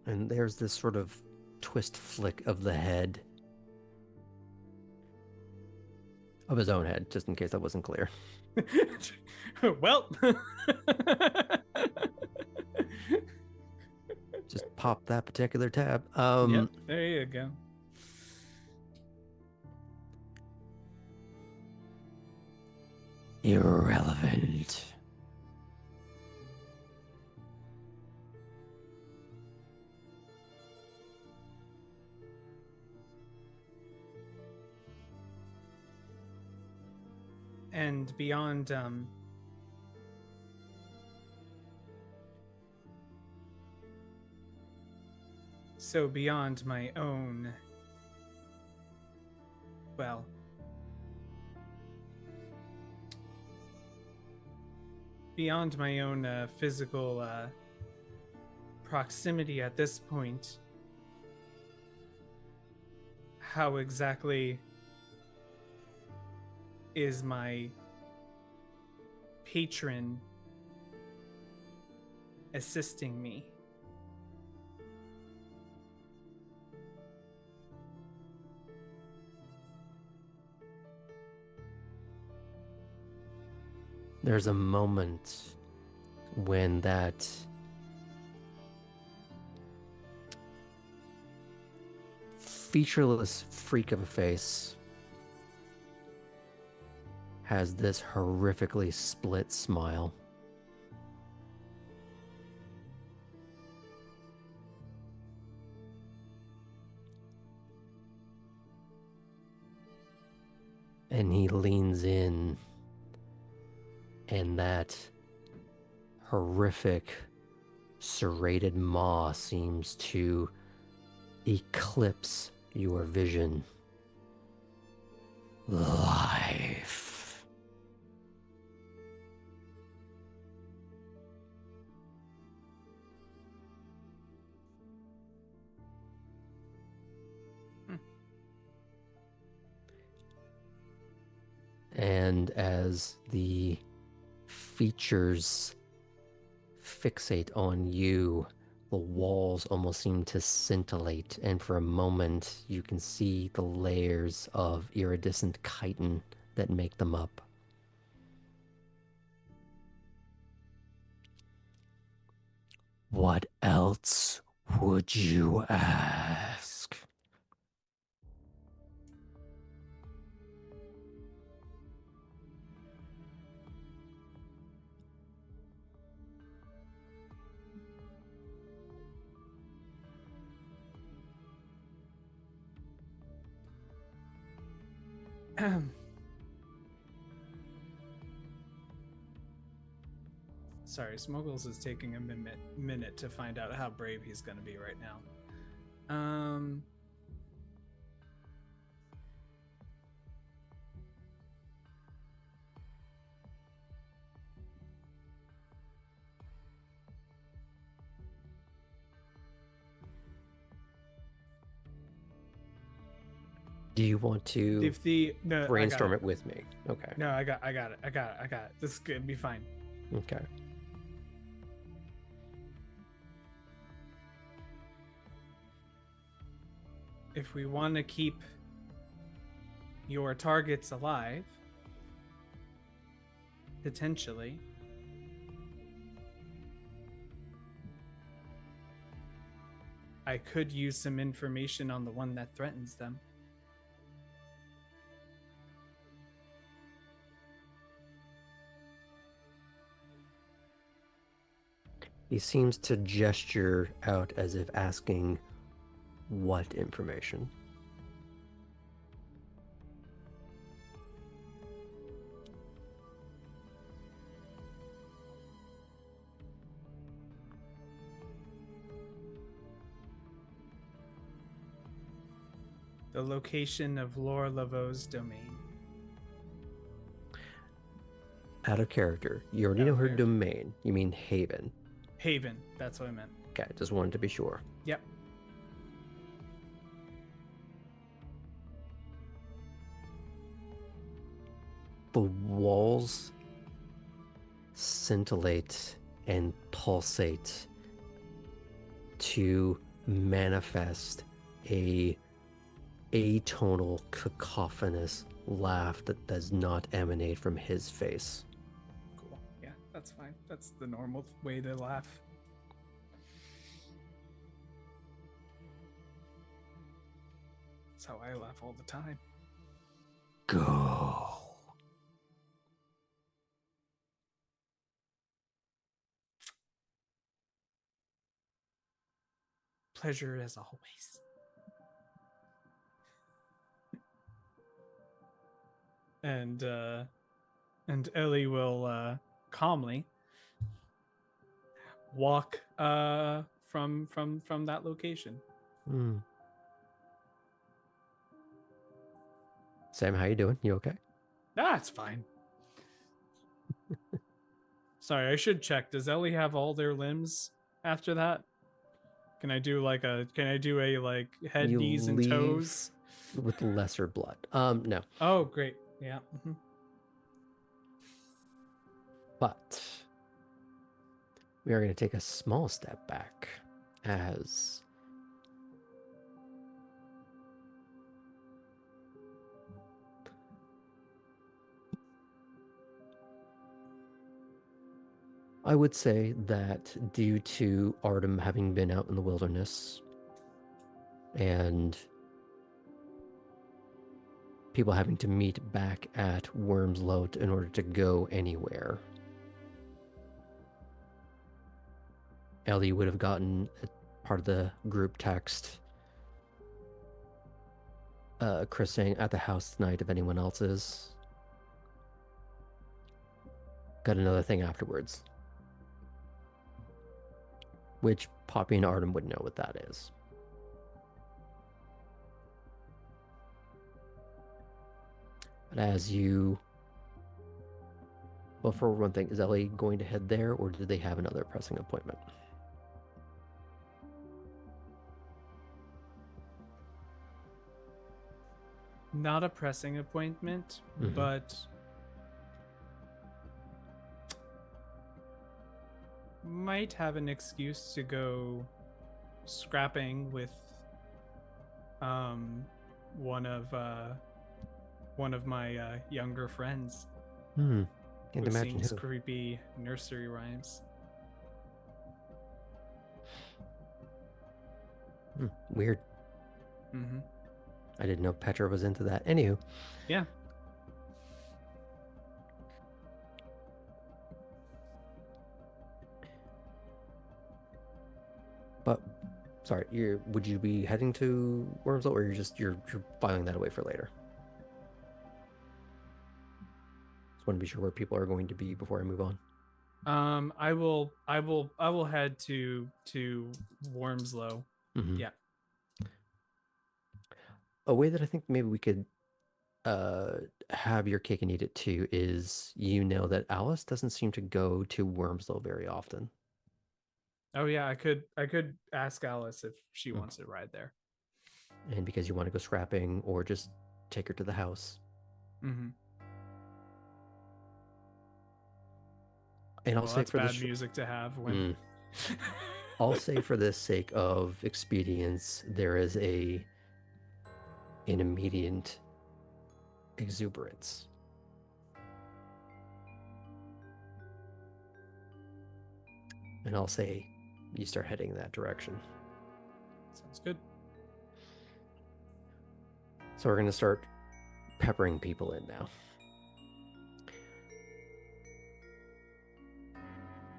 And there's this sort of twist flick of the head. Of his own head, just in case that wasn't clear. Well, Just pop that particular tab. yep, there you go. Irrelevant. And beyond so beyond my own, well, beyond my own physical proximity at this point, how exactly is my patron assisting me? There's a moment when that featureless freak of a face has this horrifically split smile. And he leans in, and that horrific serrated maw seems to eclipse your vision. Life. And as the features fixate on you, the walls almost seem to scintillate, and for a moment you can see the layers of iridescent chitin that make them up. What else would you ask? Sorry, Smuggles is taking a minute to find out how brave he's going to be right now. Do you want to If the no, I got brainstorm it. it with me? Okay. No, I got it. This is good. Be fine. Okay. If we want to keep your targets alive, potentially, I could use some information on the one that threatens them. He seems to gesture out as if asking what information. The location of Laura Laveau's domain. Out of character. You already Out know of her character. domain. You mean Haven. Haven. That's what I meant. Okay, just wanted to be sure. Yep. The walls scintillate and pulsate to manifest a atonal, cacophonous laugh that does not emanate from his face. Cool. Yeah, that's fine. That's the normal way to laugh. That's how I laugh all the time. Go. Pleasure as always. And Elli will calmly walk from that location. Hmm. Sam, how you doing? You okay? That's fine. Sorry, I should check. Does Elli have all their limbs after that? Can I do a like head, You knees, and leave toes? with lesser blood. No. Oh, great. Yeah. Mm-hmm. But we are going to take a small step back as I would say that due to Artem having been out in the wilderness and people having to meet back at Wormslow in order to go anywhere, Ellie would have gotten a part of the group text. Chris saying at the house tonight if anyone else is. Got another thing afterwards. Which Poppy and Artem would know what that is. But as you... Well, for one thing, is Ellie going to head there or do they have another pressing appointment? Not a pressing appointment, Mhm. but might have an excuse to go scrapping with one of my younger friends Can't who imagine sings who. creepy nursery rhymes. Weird. Mm-hmm. I didn't know Petra was into that. Anywho. Yeah. But sorry, would you be heading to Wormslow or you're filing that away for later? Just want to be sure where people are going to be before I move on. I will head to Wormslow. Mhm. Yeah. A way that I think maybe we could have your cake and eat it too is that Alice doesn't seem to go to Wormslow very often. Oh yeah, I could ask Alice if she wants to ride there. And because you want to go scrapping or just take her to the house. Mm-hmm. And I'll Well, say that's for bad the music to have when. I'll say for the sake of expedience, there is an immediate exuberance. And I'll say you start heading that direction. Sounds good. So we're going to start peppering people in now.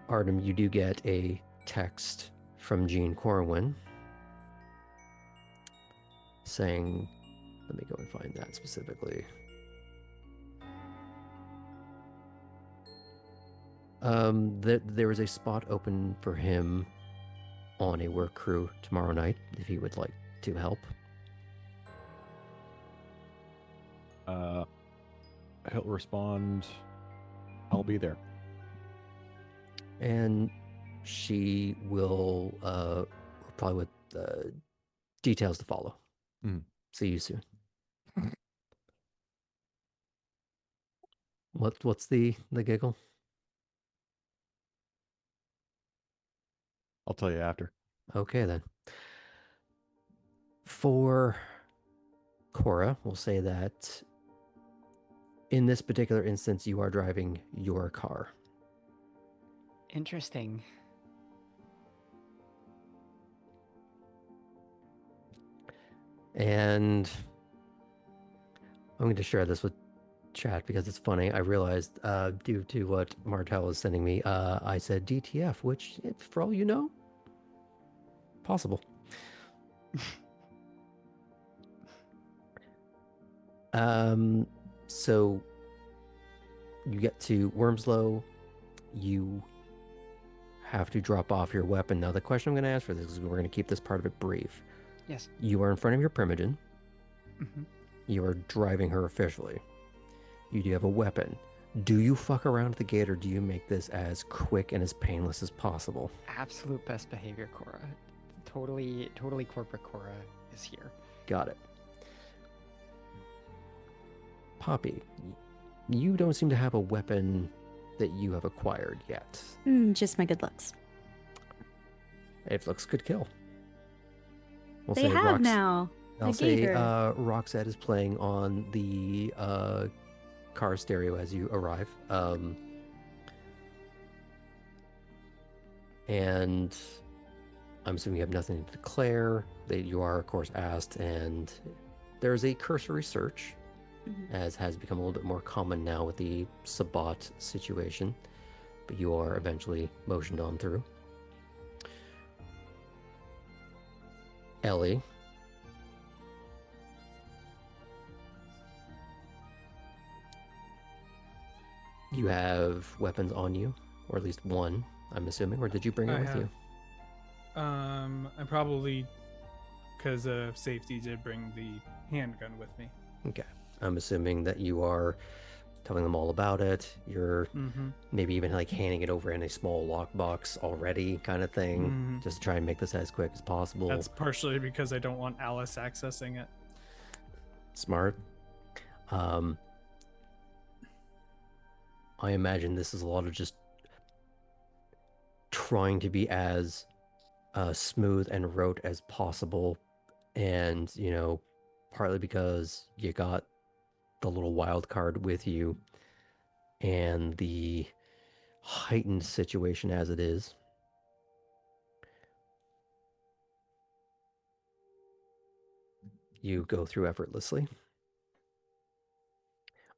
Artem, you do get a text from Jean Corwin saying, let me go and find that specifically. There is a spot open for him on a work crew tomorrow night if he would like to help. He'll respond, I'll be there. And she will reply with details to follow. See you soon. What's the giggle? I'll tell you after. Okay, then. For Cora, we'll say that in this particular instance, you are driving your car. Interesting. And I'm going to share this with chat because it's funny. I realized due to what Martel was sending me, I said DTF, which, for all you know, possible. So you get to Wormslow, you have to drop off your weapon. Now, the question I'm going to ask for this is we're going to keep this part of it brief. Yes. You are in front of your primogen. Mm-hmm. You are driving her officially. You do have a weapon. Do you fuck around at the gate, or do you make this as quick and as painless as possible? Absolute best behavior, Cora. Totally corporate Cora is here. Got it. Poppy, you don't seem to have a weapon that you have acquired yet. Just my good looks. If looks could kill. We'll They have now. I'll I say gave her. Roxette is playing on the car stereo as you arrive. And I'm assuming you have nothing to declare. That you are, of course, asked, and there's a cursory search, as has become a little bit more common now with the Sabbat situation. But you are eventually motioned on through. Elli. You have weapons on you, or at least one, I'm assuming, or did you bring it with you? I probably, because of safety, did bring the handgun with me. Okay. I'm assuming that you are telling them all about it. You're maybe even like handing it over in a small lockbox already, kind of thing, just to try and make this as quick as possible. That's partially because I don't want Alice accessing it. Smart. I imagine this is a lot of just trying to be as smooth and rote as possible, and partly because you got the little wild card with you and the heightened situation as it is. You go through effortlessly.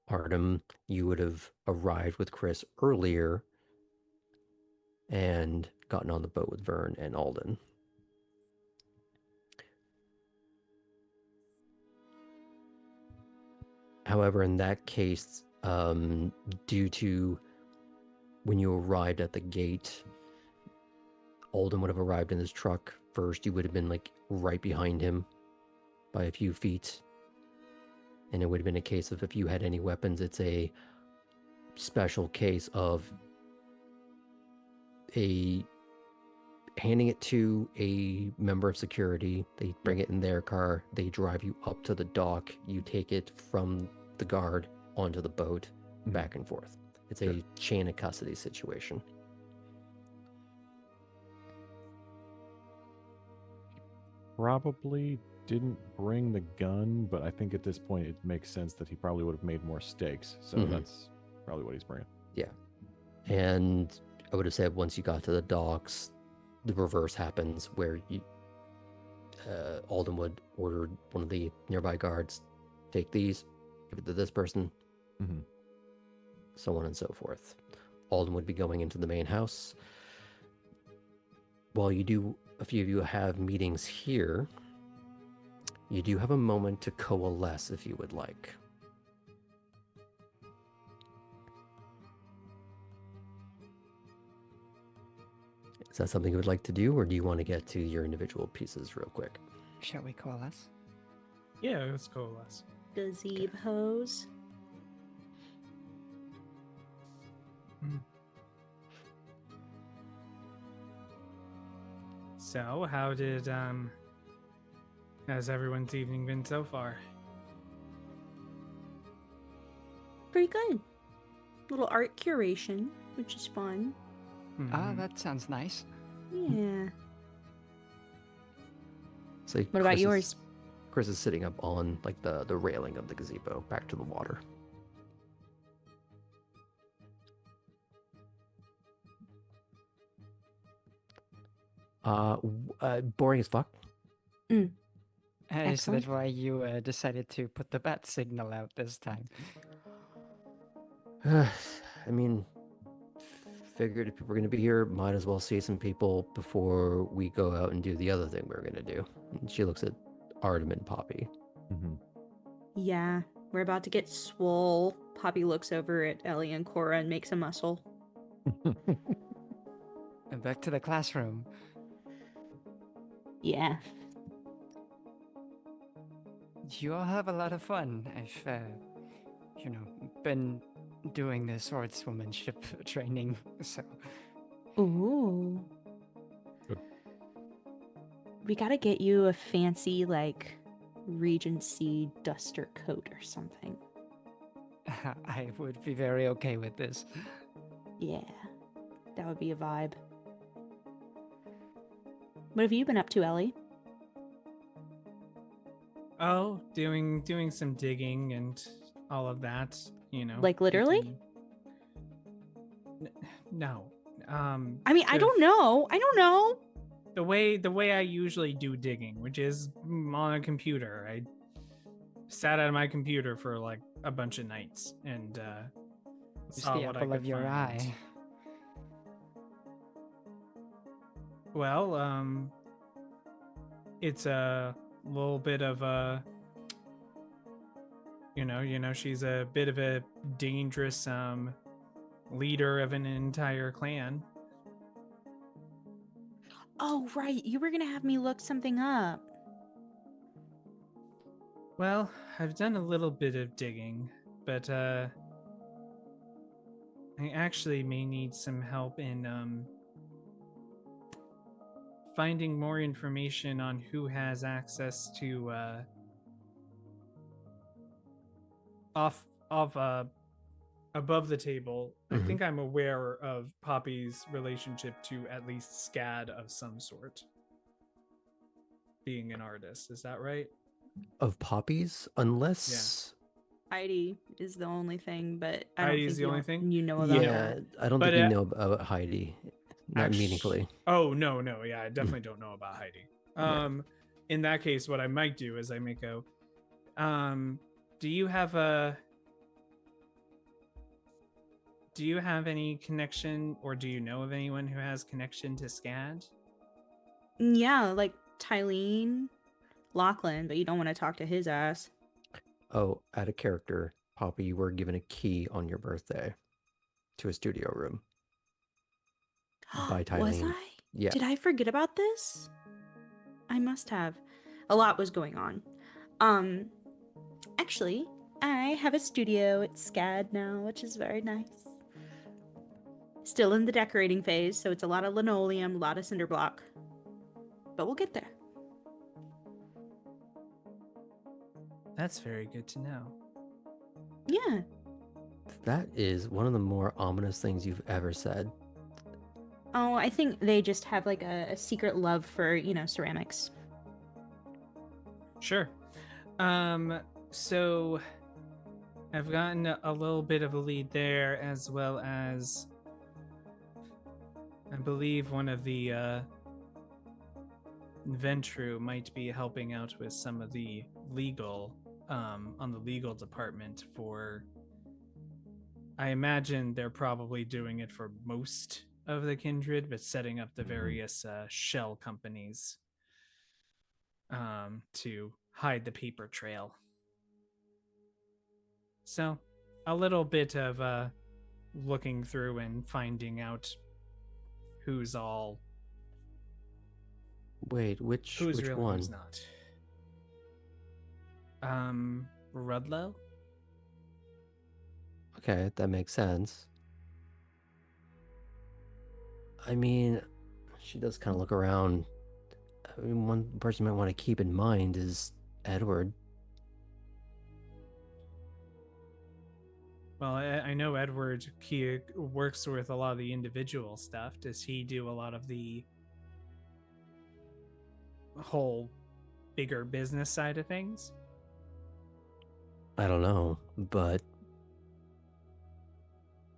Artem, you would have arrived with Chris earlier and gotten on the boat with Vern and Alden. However, in that case, due to when you arrived at the gate, Alden would have arrived in his truck first. You would have been like right behind him by a few feet. And it would have been a case of if you had any weapons, it's a special case of a handing it to a member of security. They bring it in their car. They drive you up to the dock. You take it from the guard onto the boat, back and forth. It's a chain of custody situation. Probably didn't bring the gun, but I think at this point it makes sense that he probably would have made more stakes. So that's probably what he's bringing. Yeah. And I would have said once you got to the docks, the reverse happens where Alden would order one of the nearby guards, take these, give it to this person, so on and so forth. Alden would be going into the main house. While a few of you have meetings here, you do have a moment to coalesce if you would like. Is that something you would like to do, or do you want to get to your individual pieces real quick? Shall we coalesce? Yeah, let's coalesce. Gazebos. So, how's everyone's evening been so far? Pretty good. Little art curation, which is fun. Ah, that sounds nice. Yeah. So What about yours? Chris is sitting up on like the railing of the gazebo, back to the water. Boring as fuck. So Excellent. that's why you decided to put the bat signal out this time. I mean, figured if people were going to be here, might as well see some people before we go out and do the other thing we're going to do. And she looks at Artem and Poppy. Yeah. We're about to get swole. Poppy looks over at Elli and Cora and makes a muscle. And back to the classroom. Yeah. You all have a lot of fun. I've, been doing the swordswomanship training, so... Ooh. Good. We gotta get you a fancy, like, Regency duster coat or something. I would be very okay with this. Yeah. That would be a vibe. What have you been up to, Elli? Oh, doing some digging and all of that, Like, literally? No. I mean, I don't know. The way I usually do digging, which is on a computer. I sat at my computer for like a bunch of nights and It's saw the what I apple could of your find. eye. Well, it's a little bit of a, she's a bit of a dangerous leader of an entire clan. Oh, right. You were gonna have me look something up. Well, I've done a little bit of digging, but I actually may need some help in finding more information on who has access to above the table. I think I'm aware of Poppy's relationship to at least SCAD of some sort. Being an artist, is that right? Of Poppy's, unless... Heidi is the only thing, but I Heidi's don't the think only thing? you know about Yeah, that. I don't But, think you know about Heidi. Not Actu- meaningfully. Oh, no, yeah, I definitely don't know about Heidi. Right. In that case, what I might do is I might go, do you have any connection, or do you know of anyone who has connection to SCAD? Yeah, like Tylene, Lachlan, but you don't want to talk to his ass. Oh, out of character, Poppy, you were given a key on your birthday to a studio room. By Was Tylene. I? Yeah. Did I forget about this? I must have. A lot was going on. Actually, I have a studio at SCAD now, which is very nice. Still in the decorating phase, so it's a lot of linoleum, a lot of cinder block. But we'll get there. That's very good to know. Yeah. That is one of the more ominous things you've ever said. Oh, I think they just have like a secret love for, ceramics. Sure. So I've gotten a little bit of a lead there, as well as I believe one of the Ventru might be helping out with some of the legal on the legal department for, I imagine they're probably doing it for most of the kindred, but setting up the various shell companies to hide the paper trail. So a little bit of looking through and finding out who's all Wait, which who's real one? and who's not. Rudlow? Okay, that makes sense. I mean, she does kind of look around. I mean, one person you might want to keep in mind is Edward. Well, I know Edward, he works with a lot of the individual stuff. Does he do a lot of the whole bigger business side of things? I don't know, but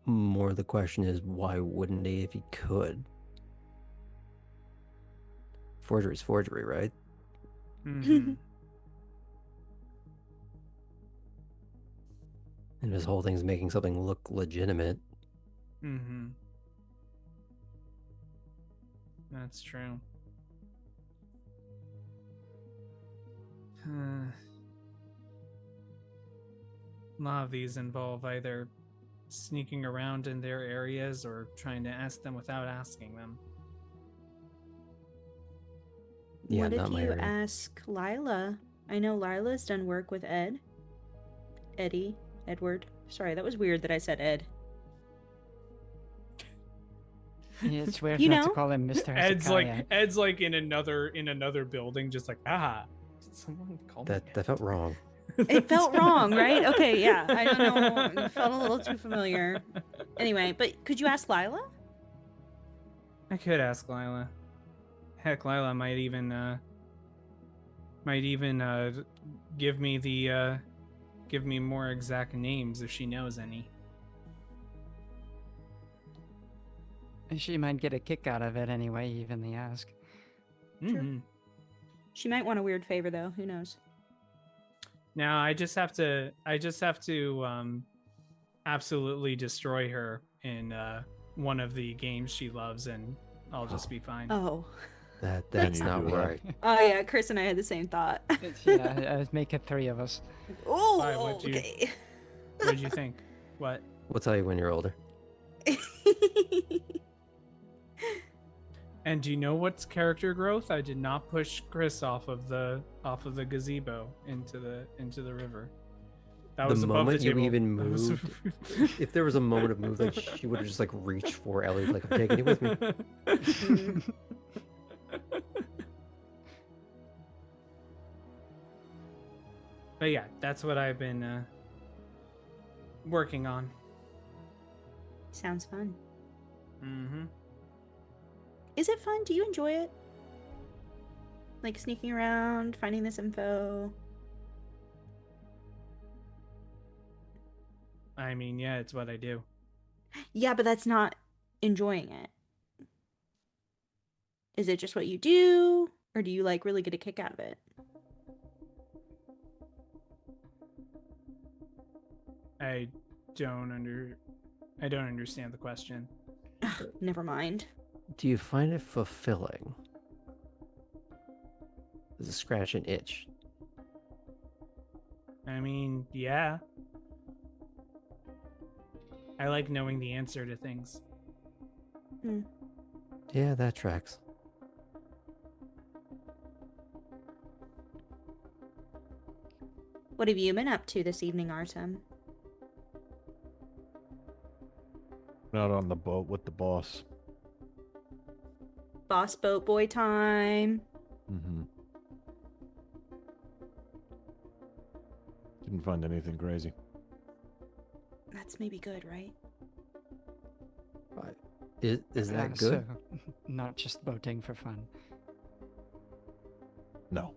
more the question is, why wouldn't he if he could? Forgery's forgery, right? Mm-hmm. And this whole thing's making something look legitimate. Mm-hmm. That's true. A lot of these involve either sneaking around in their areas or trying to ask them without asking them. Yeah, What if not my you area. ask Lila? I know Lila's done work with Edward. Sorry, that was weird that I said Ed. Yeah, it's weird You not to know? call him Mr. Ed's Hezekiah. like in another building, just like, did someone call me That felt wrong. It felt wrong, right? Okay, yeah. I don't know. It felt a little too familiar. Anyway, but could you ask Lila? I could ask Lila. Heck, Lila might even give me more exact names if she knows any. She might get a kick out of it anyway, even the ask. Mm-hmm. She might want a weird favor though. Who knows? Now I just have to absolutely destroy her in one of the games she loves, and I'll just be fine. Oh. That's you not do that? right. Oh yeah, Chris and I had the same thought. Yeah, make it 3 of us. Oh, Why, what'd you- okay. What did you think? What? We'll tell you when you're older. And do you know what's character growth? I did not push Chris off of the gazebo into the river. That The was above moment the you table. even That was- moved, if there was a moment of movement, she would have just like reached for Ellie, like, I'm taking you with me. But yeah, that's what I've been working on. Sounds fun. Mm-hmm. Is it fun? Do you enjoy it? Like sneaking around, finding this info? I mean, yeah, it's what I do. Yeah, but that's not enjoying it. Is it just what you do? Or do you like really get a kick out of it? I don't understand the question. Never mind. Do you find it fulfilling? Does it scratch an itch? I mean, yeah. I like knowing the answer to things. Yeah, that tracks. What have you been up to this evening, Artem? Out on the boat with the boss. Boss boat boy time. Mm-hmm. Didn't find anything crazy. That's maybe good, right? Right. Is that good? So, not just boating for fun. No.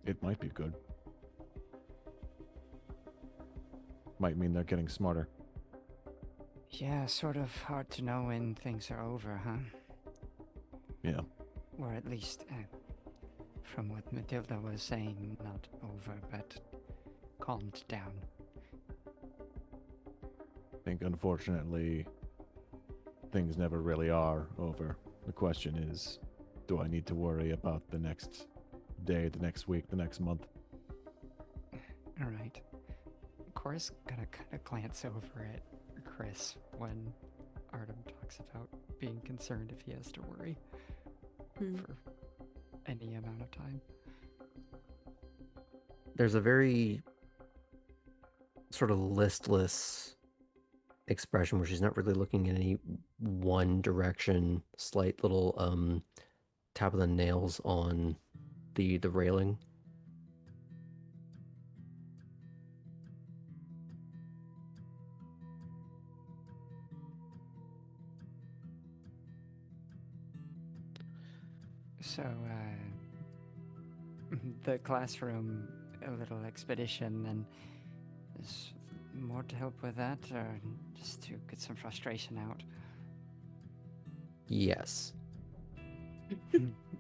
It might be good. Might mean they're getting smarter. Yeah, sort of hard to know when things are over, huh? Yeah. Or at least, from what Mathilda was saying, not over, but calmed down. I think, unfortunately, things never really are over. The question is, do I need to worry about the next day, the next week, the next month? All right. Cora's gonna kind of glance over at Chris when Artem talks about being concerned if he has to worry for any amount of time. There's a very sort of listless expression where she's not really looking in any one direction, slight little tap of the nails on the railing. So, the classroom, a little expedition, and is more to help with that, or just to get some frustration out? Yes.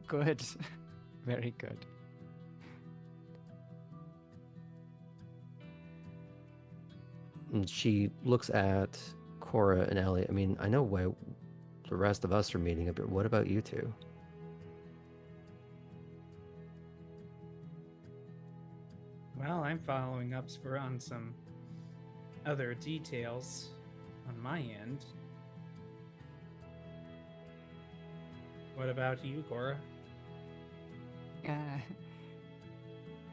Good. Very good. And she looks at Cora and Elli. I mean, I know why the rest of us are meeting up, but what about you two? Well, I'm following up on some other details on my end. What about you, Cora?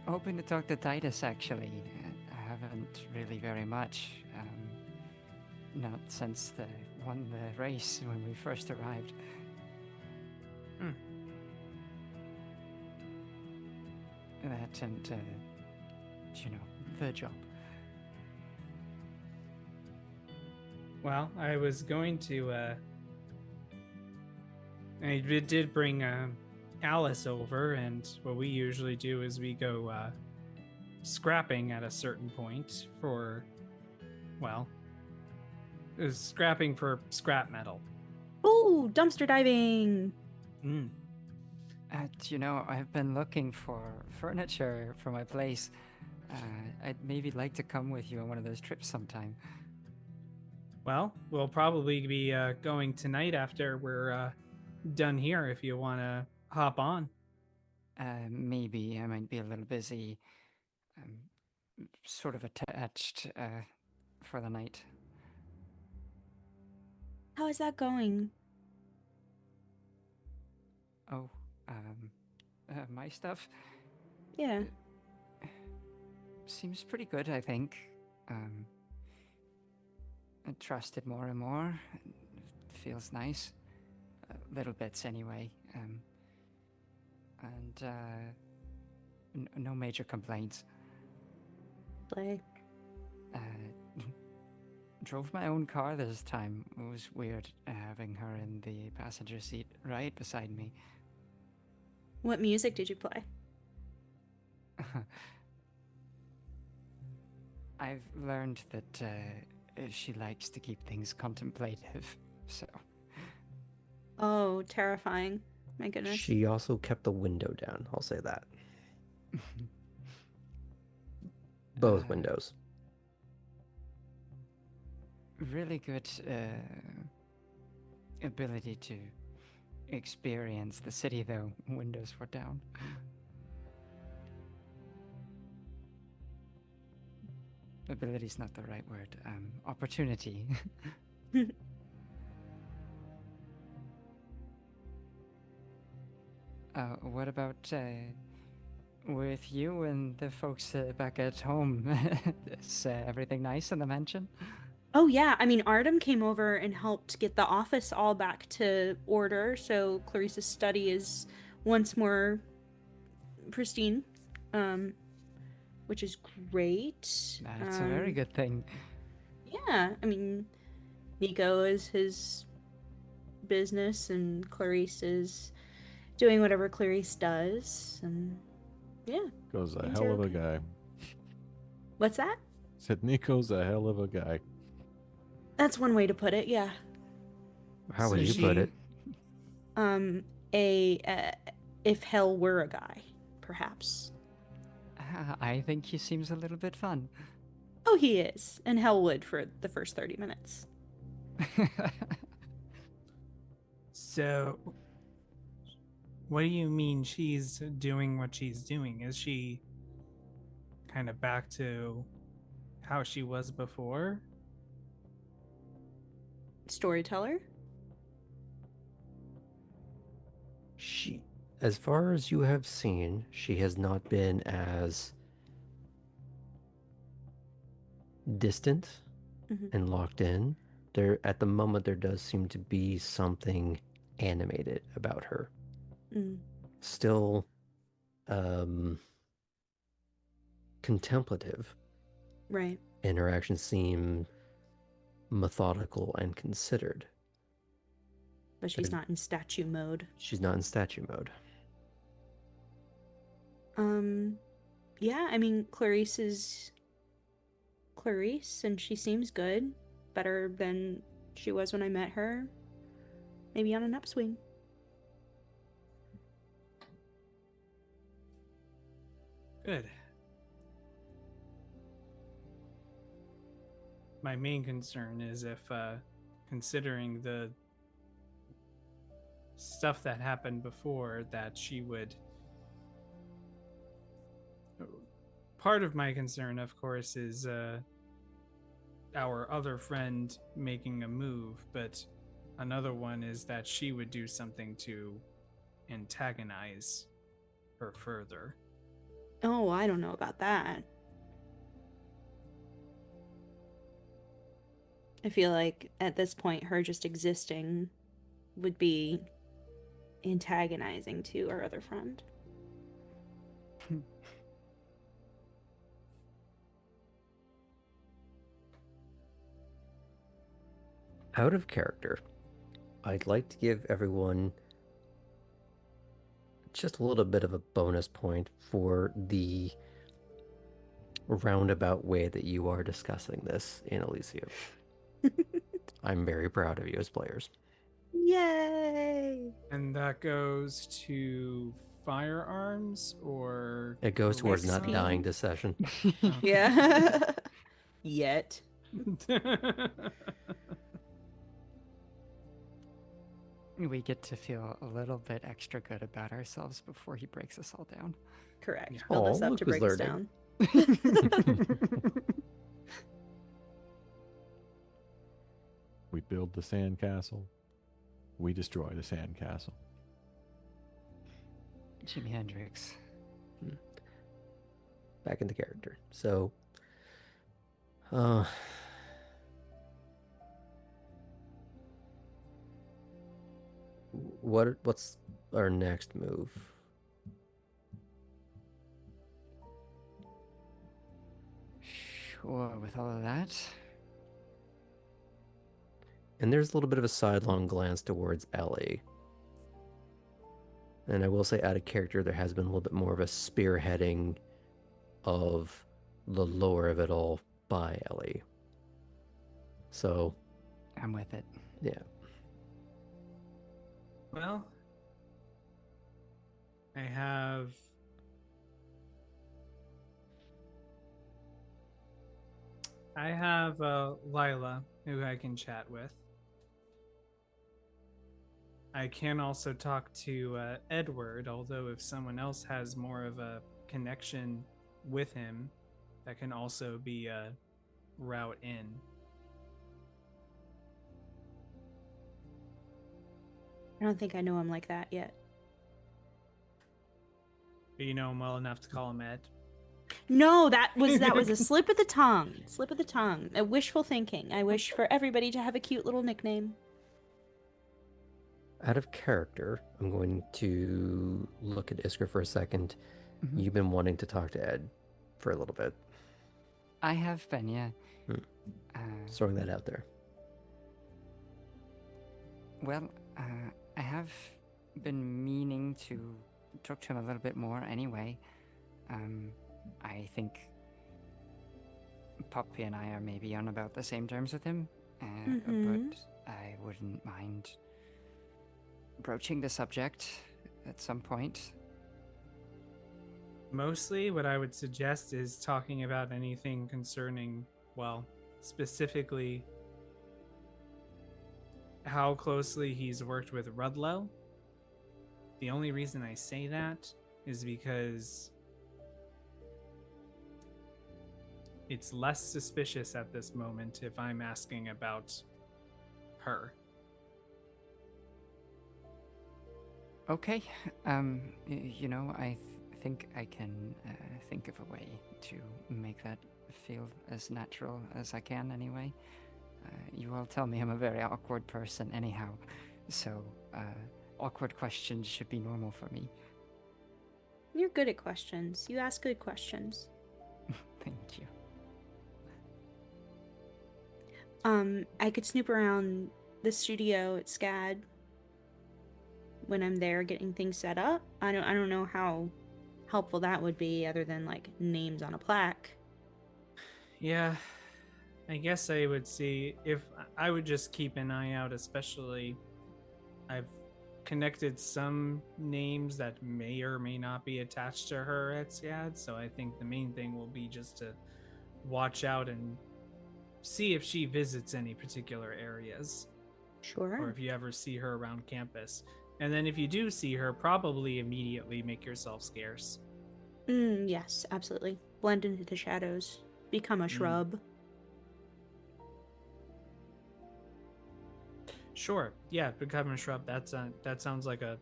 Hoping to talk to Titus, actually. I haven't really very much. Not since they won the race when we first arrived. That and, the job. Well, I was going to, I did bring Alice over, and what we usually do is we go scrapping at a certain point for, well, scrapping for scrap metal. Oh, dumpster diving. I've been looking for furniture for my place. I'd maybe like to come with you on one of those trips sometime. Well, we'll probably be going tonight after we're done here if you want to hop on. Maybe I might be a little busy. Sort of attached for the night. How is that going? Oh, my stuff? Yeah. Seems pretty good, I think. I trust it more and more. It feels nice. Little bits, anyway. No major complaints. Play. Drove my own car this time. It was weird having her in the passenger seat right beside me. What music did you play? I've learned that she likes to keep things contemplative, so... Oh, terrifying. My goodness. She also kept the window down, I'll say that. Both windows. Really good ability to experience the city, though. Windows were down. Ability's not the right word. Opportunity. What about with you and the folks back at home. Is everything nice in the mansion? Oh yeah, I mean Artem came over and helped get the office all back to order, so Clarissa's study is once more pristine, um, which is great. That's a very good thing. Yeah, I mean, Nico is his business, and Clarice is doing whatever Clarice does, and yeah. Nico's a Things hell are of a okay. guy. What's that? Said Nico's a hell of a guy. That's one way to put it. Yeah. How So would you put she- it? If hell were a guy, perhaps. I think he seems a little bit fun. Oh, he is, and hell would for the first 30 minutes. So, what do you mean she's doing what she's doing? Is she kind of back to how she was before? Storyteller? She, as far as you have seen, she has not been as distant Mhm. and locked in. There, at the moment, there does seem to be something animated about her. Mm, Still, contemplative, right. and her actions seem methodical and considered. But she's And- not in statue mode. She's not in statue mode. Yeah, I mean, Clarice is Clarice, and she seems good. Better than she was when I met her. Maybe on an upswing. Good. My main concern is if, considering the stuff that happened before, that she would. Part of my concern, of course, is our other friend making a move, but another one is that she would do something to antagonize her further. Oh, I don't know about that. I feel like at this point, her just existing would be antagonizing to our other friend. Out of character, I'd like to give everyone just a little bit of a bonus point for the roundabout way that you are discussing this in Elysium. I'm very proud of you as players. Yay! And that goes to firearms or It goes towards not XP? dying this session. Yeah. Yet. We get to feel a little bit extra good about ourselves before he breaks us all down. Correct. Yeah. Build Aw, us up Luke to was break us learning. down. We build the sandcastle. We destroy the sandcastle. Jimi Hendrix. Back into character. So, what's our next move? Sure, with all of that. And there's a little bit of a sidelong glance towards Elli. And I will say, out of character, there has been a little bit more of a spearheading of the lore of it all by Elli. So, I'm with it. yeah. Well, I have Lila, who I can chat with. I can also talk to Edward, although if someone else has more of a connection with him, that can also be a route in. I don't think I know him like that yet. But you know him well enough to call him Ed. No, that was a slip of the tongue. Slip of the tongue. A wishful thinking. I wish for everybody to have a cute little nickname. Out of character, I'm going to look at Iskra for a second. Mhm. You've been wanting to talk to Ed for a little bit. I have been, yeah. Hmm. Uh, Throwing that out there. Well, I have been meaning to talk to him a little bit more anyway. I think Poppy and I are maybe on about the same terms with him, Mhm. but I wouldn't mind broaching the subject at some point. Mostly, what I would suggest is talking about anything concerning, well, specifically how closely he's worked with Rudlow. The only reason I say that is because it's less suspicious at this moment if I'm asking about her. Okay, I think I can think of a way to make that feel as natural as I can anyway. You all tell me I'm a very awkward person anyhow, so awkward questions should be normal for me. You're good at questions. You ask good questions. Thank you. I could snoop around the studio at SCAD when I'm there getting things set up. I don't know how helpful that would be other than like names on a plaque. Yeah, I guess I would see if I would just keep an eye out, especially I've connected some names that may or may not be attached to her at SCAD, so I think the main thing will be just to watch out and see if she visits any particular areas Sure. or if you ever see her around campus. And then if you do see her, probably immediately make yourself scarce. Yes, absolutely. Blend into the shadows. Become a shrub. Sure. Yeah, become a shrub. That sounds like a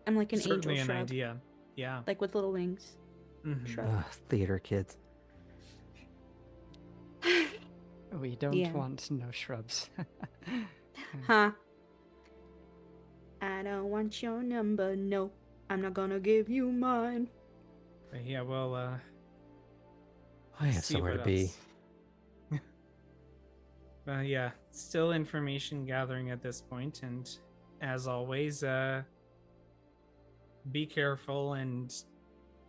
I'm like an certainly angel an shrub. idea. Yeah. Like with little wings. Mhm. Shrub. Theater kids. We don't Yeah. want no shrubs. Huh. I don't want your number. No, I'm not gonna give you mine. But yeah, well, I have see somewhere to what be. else. Yeah, still information gathering at this point, and as always, be careful and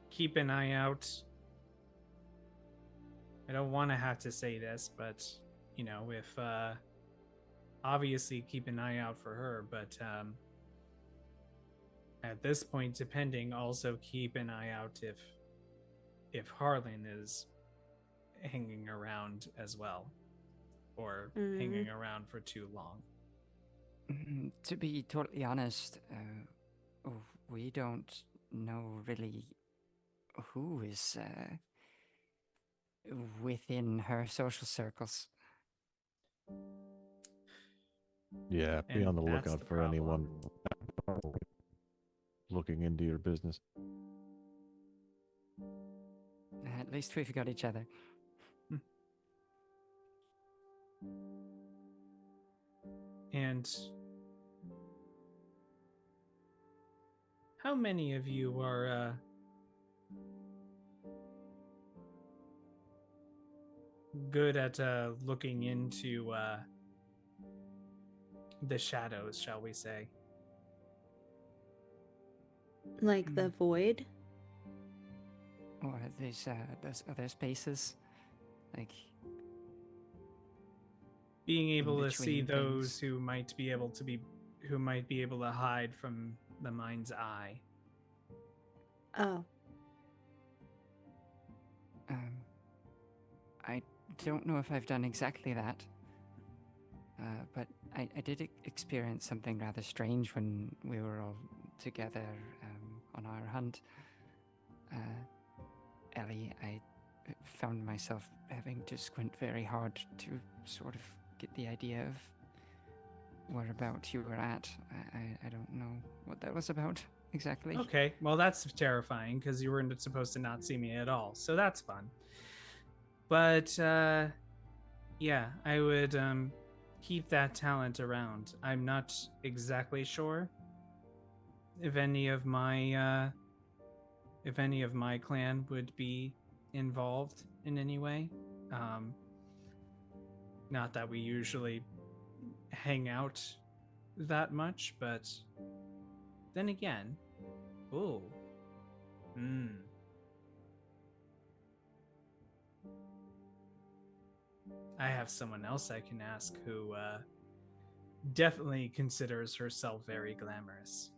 keep an eye out. I don't want to have to say this, but if obviously keep an eye out for her, but at this point, depending, also keep an eye out if Harlan is hanging around as well, or hanging around for too long. To be totally honest, we don't know really who is within her social circles. Yeah, be And on the that's lookout the for problem. anyone looking into your business. At least we've got each other. And how many of you are good at looking into the shadows, shall we say? Like the void. Or these other spaces, like Being able to see between those things. who might be able to hide from the mind's eye. Oh. I don't know if I've done exactly that, but I did experience something rather strange when we were all together on our hunt. Elli, I found myself having to squint very hard to sort of get the idea of whereabout you were at. I don't know what that was about exactly. Okay, well that's terrifying because you weren't supposed to not see me at all, so that's fun. But yeah, I would keep that talent around. I'm not exactly sure if any of my clan would be involved in any way. Not that we usually hang out that much, but then again, ooh, I have someone else I can ask who definitely considers herself very glamorous,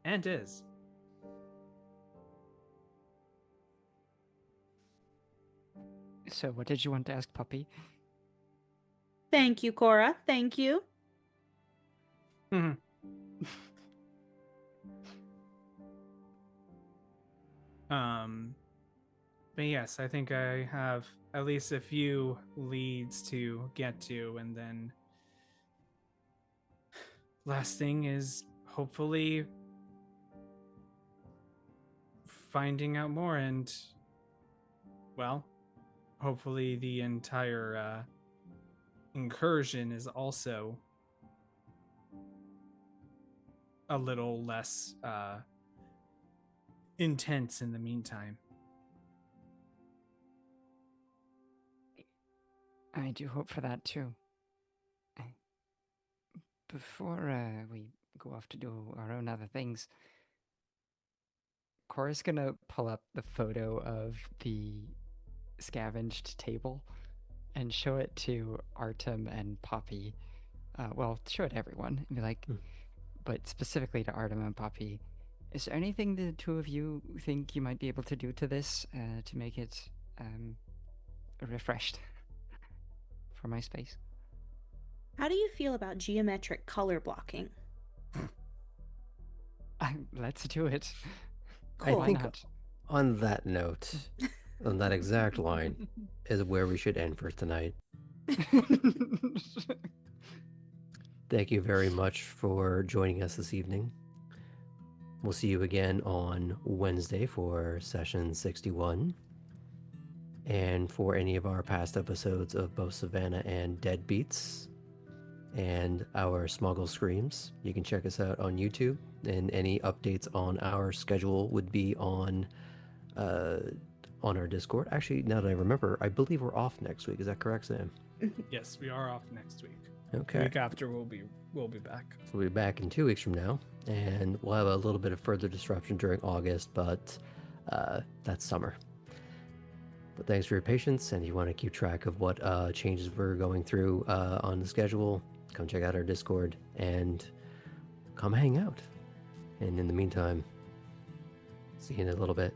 and is. So, what did you want to ask, Puppy? Thank you, Cora. Thank you. But yes, I think I have at least a few leads to get to, and then last thing is hopefully finding out more, and well, hopefully the entire incursion is also a little less intense in the meantime. I do hope for that too. Before we go off to do our own other things, Cora's gonna pull up the photo of the scavenged table and show it to Artem and Poppy. Well, show it to everyone and be like, but specifically to Artem and Poppy, is there anything the two of you think you might be able to do to this to make it refreshed for my space? How do you feel about geometric color blocking? Let's do it. I Why think not? on that note, on that exact line, is where we should end for tonight. Thank you very much for joining us this evening. We'll see you again on Wednesday for session 61. And for any of our past episodes of both Savannah and Deadbeats and our Smuggle Screams, you can check us out on YouTube. And any updates on our schedule would be on our Discord. Actually, now that I remember, I believe we're off next week. Is that correct, Sam? Yes, we are off next week. Okay. The week after we'll be back. So we'll be back in 2 weeks from now, and we'll have a little bit of further disruption during August, but that's summer. But thanks for your patience, and if you want to keep track of what changes we're going through on the schedule, come check out our Discord and come hang out. And in the meantime, see you in a little bit.